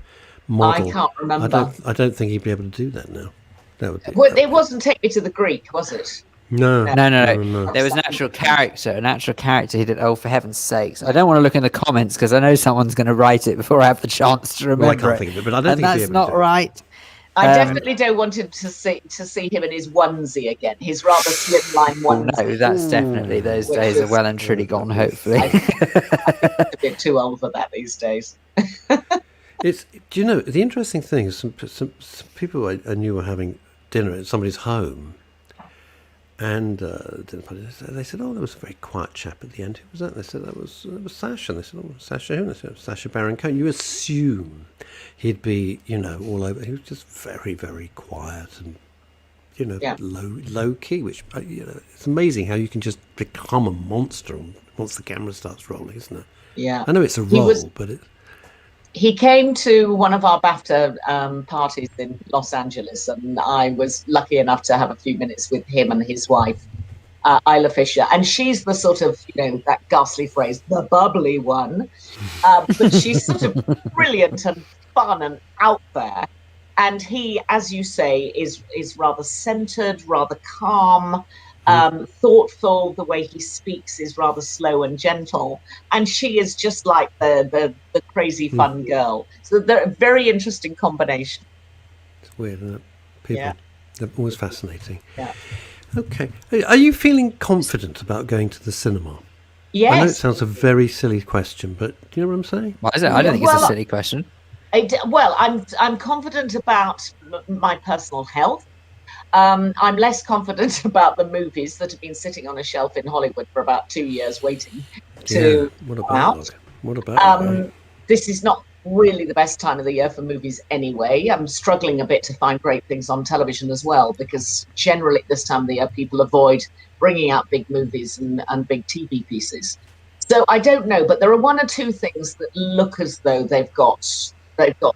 model. I can't remember. I don't think he'd be able to do that now. That would be. Well, it wasn't Take Me to the Greek, was it? No. No. There was an actual character. He did. Oh, for heaven's sakes! I don't want to look in the comments because I know someone's going to write it before I have the chance to remember. Well, I can't think of it, but I don't and think he'd be that's able not to do it. right. I definitely don't want him to see him in his onesie again. His rather slimline Oh, onesie. no, that's definitely those days are well and truly gone. Hopefully. A bit too old for that these days. Do you know, the interesting thing is some people I knew were having dinner at somebody's home, and dinner party, they said, "Oh, there was a very quiet chap at the end. Who was that?" They said, "That was Sasha." And they said, "Oh, Sasha who?" And they said, "Sasha Baron Cohen." You assume he'd be, all over. He was just very, very quiet and, low key. Which, it's amazing how you can just become a monster once the camera starts rolling, isn't it? Yeah. I know it's a role, but it. He came to one of our BAFTA parties in Los Angeles, and I was lucky enough to have a few minutes with him and his wife, Isla Fisher. And she's the sort of, that ghastly phrase, the bubbly one. But she's sort of brilliant and fun and out there. And he, as you say, is rather centered, rather calm, thoughtful. The way he speaks is rather slow and gentle, and she is just like the crazy fun girl. So they're a very interesting combination. It's weird, isn't it? People, they're always fascinating. Yeah. Okay, are you feeling confident about going to the cinema? Yes. I know it sounds a very silly question, but do you know what I'm saying? Why is it? I don't think it's a silly question. Well, I'm confident about my personal health. I'm less confident about the movies that have been sitting on a shelf in Hollywood for about 2 years waiting to What come about out. What about This is not really the best time of the year for movies anyway. I'm struggling a bit to find great things on television as well, because generally at this time of the year people avoid bringing out big movies and big TV pieces. So I don't know, but there are one or two things that look as though they've got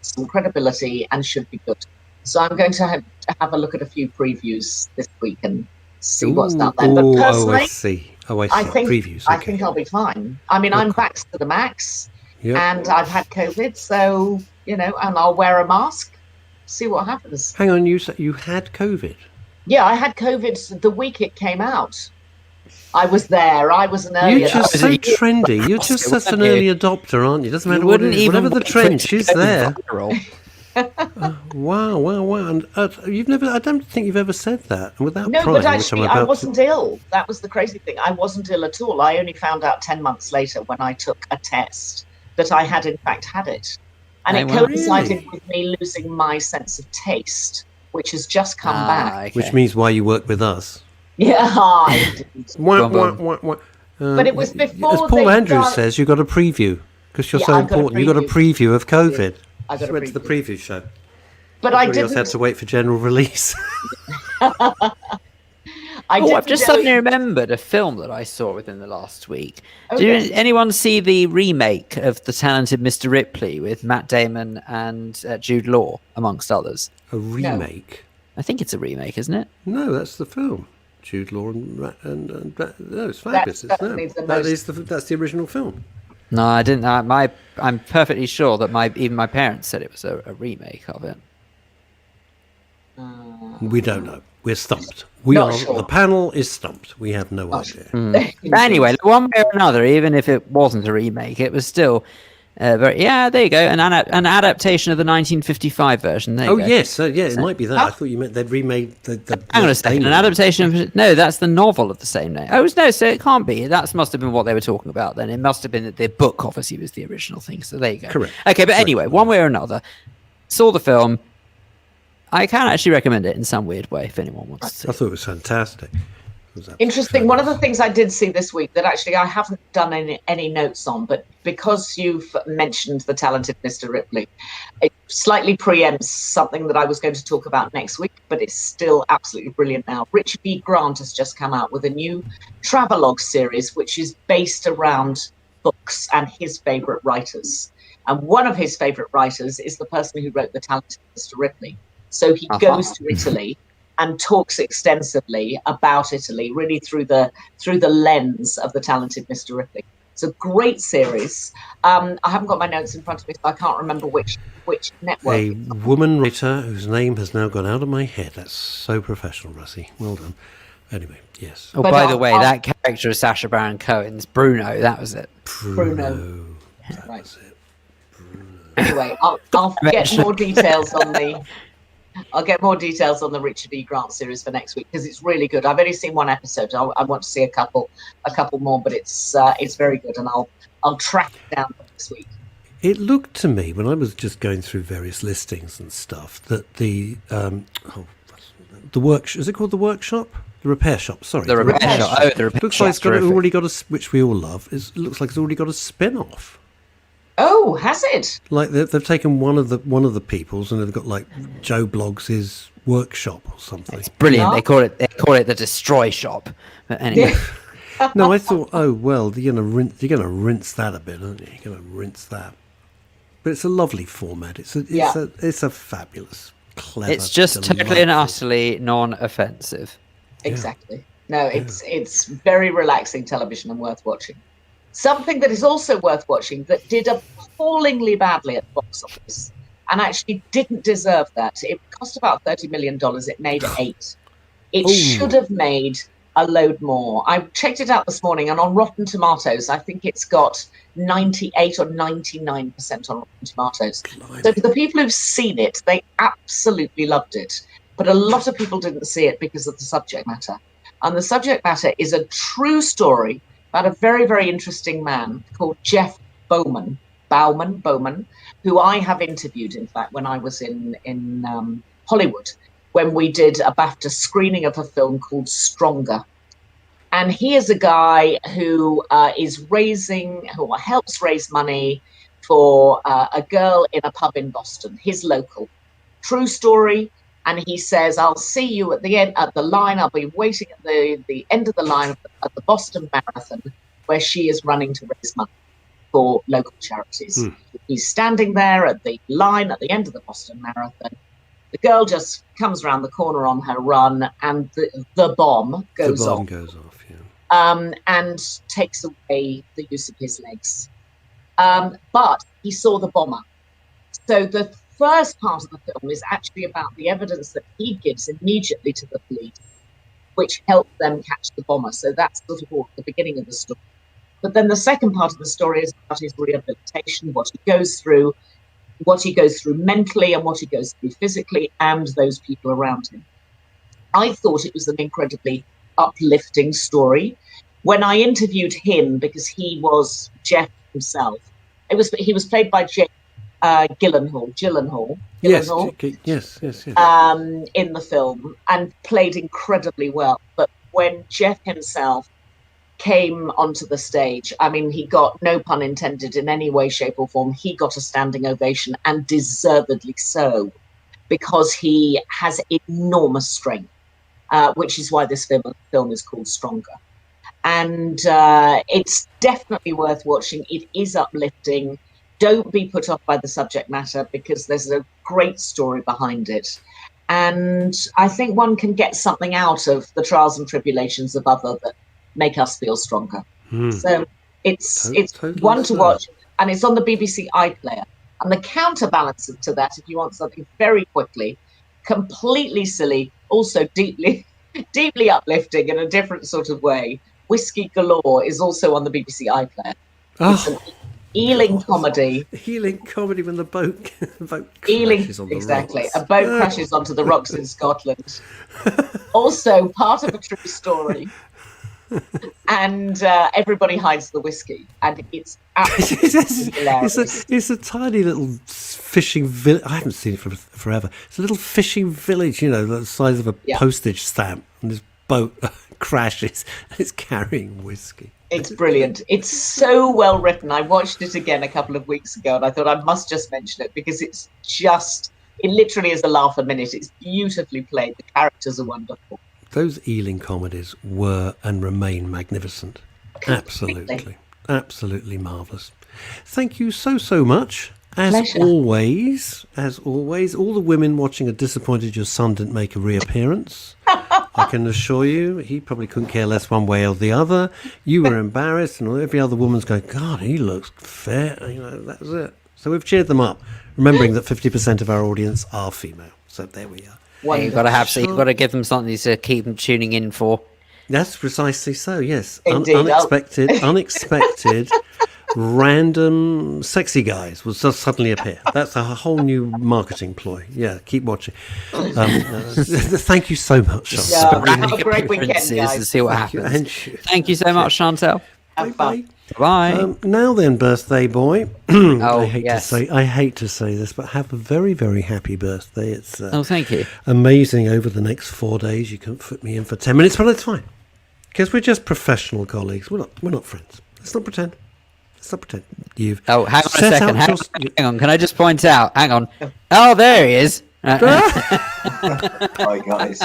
some credibility and should be good. So I'm going to have a look at a few previews this week and see what's out there. But personally, I see. I think previews. Okay. I think I'll be fine. I mean, I'm vaxxed to the max, and I've had COVID, so and I'll wear a mask. See what happens. Hang on, you said you had COVID? Yeah, I had COVID the week it came out. I was there. I was an early. You're just so trendy. You're just such an early adopter, aren't you? Doesn't matter what it is. Whatever the trend, she's there. Wow. And you've never, I don't think you've ever said that. And without no, pride, but actually, I wasn't ill. That was the crazy thing. I wasn't ill at all. I only found out 10 months later when I took a test that I had in fact had it. And it coincided with me losing my sense of taste, which has just come back. Okay. Which means why you work with us. Yeah, I didn't. But it was before. As Paul Andrews says, you got a preview because you're so important. You got a preview of COVID. I got went to the preview show. But everybody else had to wait for general release. I've just suddenly remembered a film that I saw within the last week. Did anyone see the remake of The Talented Mr. Ripley with Matt Damon and Jude Law, amongst others? A remake? No. I think it's a remake, isn't it? No, that's the film. Jude Law and no, it's fabulous. That's the original film. No, I didn't. I'm perfectly sure that even my parents said it was a remake of it. We don't know. We're stumped. The panel is stumped. We have no idea. But anyway, one way or another, even if it wasn't a remake, it was still there you go, an adaptation of the 1955 version. There you go. Yes, it might be that. I thought you meant they'd remade the hang on a second, an adaptation of... No, that's the novel of the same name. Oh, no, so it can't be. That must have been what they were talking about then. It must have been that the book obviously was the original thing, so there you go. Correct. Okay, but anyway, one way or another, saw the film. I can actually recommend it in some weird way if anyone wants to. I thought it was fantastic. Interesting. One of the things I did see this week that actually I haven't done any notes on, but because you've mentioned the talented Mr. Ripley, it slightly preempts something that I was going to talk about next week, but it's still absolutely brilliant now. Richard E. Grant has just come out with a new travelogue series, which is based around books and his favourite writers. And one of his favourite writers is the person who wrote The Talented Mr. Ripley. So he goes to Italy and talks extensively about Italy, really through the lens of The Talented Mr. Ripley. It's a great series. I haven't got my notes in front of me, so I can't remember which network. A woman writer whose name has now gone out of my head. That's so professional, Russie. Well done. Anyway, yes. Oh, But by the way, that character of Sacha Baron Cohen's Bruno. That was it. Bruno. That Right. was it. Anyway, I'll get more details on the. I'll get more details on the Richard E. Grant series for next week because it's really good. I've only seen one episode. I want to see a couple more, but it's very good, and I'll track it down next week. It looked to me when I was just going through various listings and stuff that the work, is it called the workshop? The repair shop. Sorry, The repair shop. Oh, the repair looks shop. like it's already got a, which we all love. It looks like it's already got a spin-off. Oh, has it? Like they've taken one of the people's and they've got like Joe Bloggs' workshop or something. It's brilliant. Yeah. They call it the Destroy Shop. But anyway, No, I thought, oh well, you're gonna rinse that a bit, aren't you? You're gonna rinse that. But it's a lovely format. It's a fabulous, clever. it's just totally and delightful- utterly non-offensive. Exactly. No, it's very relaxing television and worth watching. Something that is also worth watching that did appallingly badly at the box office and actually didn't deserve that. It cost about $30 million. It made 8. It should have made a load more. I checked it out this morning, and on Rotten Tomatoes, I think it's got 98 or 99% on Rotten Tomatoes. So for the people who've seen it, they absolutely loved it. But a lot of people didn't see it because of the subject matter. And the subject matter is a true story about a very, very interesting man called Jeff Bowman, who I have interviewed, in fact, when I was in Hollywood, when we did a BAFTA screening of a film called Stronger. And he is a guy who helps raise money for a girl in a pub in Boston, his local. True story. And he says, I'll see you at the line. I'll be waiting at the end of the line at the Boston Marathon, where she is running to raise money for local charities. He's standing there at the line at the end of the Boston Marathon. The girl just comes around the corner on her run, and the bomb goes off. And takes away the use of his legs. But he saw the bomber. So the first part of the film is actually about the evidence that he gives immediately to the police, which helped them catch the bomber. So that's sort of the beginning of the story. But then the second part of the story is about his rehabilitation, what he goes through mentally and what he goes through physically, and those people around him. I thought it was an incredibly uplifting story. When I interviewed him, because he was Jeff himself, he was played by Jake Gyllenhaal, Yes. in the film, and played incredibly well. But when Jeff himself came onto the stage, I mean, he got, no pun intended in any way, shape or form, he got a standing ovation, and deservedly so, because he has enormous strength, which is why this film is called Stronger. And it's definitely worth watching. It is uplifting. Don't be put off by the subject matter, because there's a great story behind it. And I think one can get something out of the trials and tribulations of others that make us feel stronger. So it's Totally one to so. watch, and it's on the BBC iPlayer. And the counterbalance to that, if you want something very quickly, completely silly, also deeply uplifting in a different sort of way, Whiskey Galore is also on the BBC iPlayer. It's an Ealing comedy. Healing comedy when the boat crashes on the rocks. A boat crashes onto the rocks in Scotland. Also part of a true story. And everybody hides the whiskey, and it's absolutely hilarious. It's a tiny little fishing village. I haven't seen it for forever. It's a little fishing village, the size of a postage stamp. And there's boat crashes. It's carrying whiskey. It's brilliant. It's so well written. I watched it again a couple of weeks ago, and I thought I must just mention it because it literally is a laugh a minute. It's beautifully played. The characters are wonderful. Those Ealing comedies were and remain magnificent. Absolutely. Absolutely marvellous. Thank you so much. As always, all the women watching are disappointed your son didn't make a reappearance. I can assure you, he probably couldn't care less one way or the other. You were embarrassed, and every other woman's going, God, he looks fair. That was it. So we've cheered them up, remembering that 50% of our audience are female. So there we are. Well, you've got to give them something to keep them tuning in for. That's precisely so. Yes, Indeed. unexpected. Random sexy guys will just suddenly appear. That's a whole new marketing ploy. Yeah, keep watching. Thank you so much, Chantal. Yeah, have a great weekend, guys. And see what happens. Thank you so much, Chantal. Bye. Bye. Now then, birthday boy. Oh, I hate to say this, but have a very, very happy birthday. It's thank you. Amazing. Over the next 4 days, you can fit me in for 10 minutes, but it's fine because we're just professional colleagues. We're not friends. Let's not pretend. You've hang on a second. Hang on. Can I just point out? Hang on. Oh, there he is. Hi guys.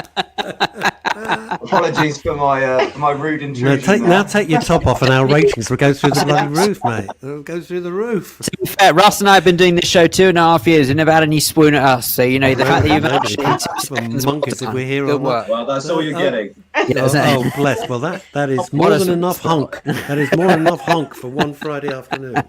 Apologies for my rude intrusion. Now take your top off, and our ratings will go through the bloody roof, mate. It'll go through the roof. To be fair, Russ and I have been doing this show 2.5 years and never had any spoon at us. So the fact that you've actually monkeys if we're here. Good work. Well, that's all you're getting. Oh, bless. Well, that is more than enough honk. That is more than enough honk for one Friday afternoon.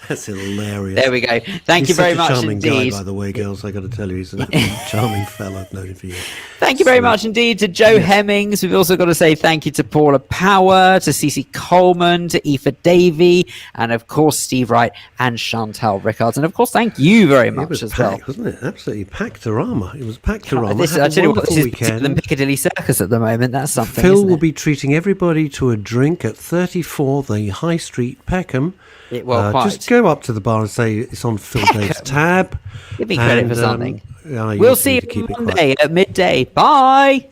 That's hilarious. There we go. Thank you very much charming indeed. guy, by the way, girls. I got to tell you, he's a charming fella. I've known him for years. Thank you very much indeed to Joe Hemmings. We've also got to say thank you to Paula Power, to Cece Coleman, to Aoife Davey, and of course Steve Wright and Chantal Rickards. And of course, thank you very much as packed, well. Wasn't it? Absolutely packed-a-rama. It was packed-a-rama. I tell you what, this is better than Piccadilly Circus at the moment. That's something. Phil will be treating everybody to a drink at 34 the High Street, Peckham. Just go up to the bar and say it's on Phil Dave's tab. Give me credit for something. We'll see you Monday at midday. Bye.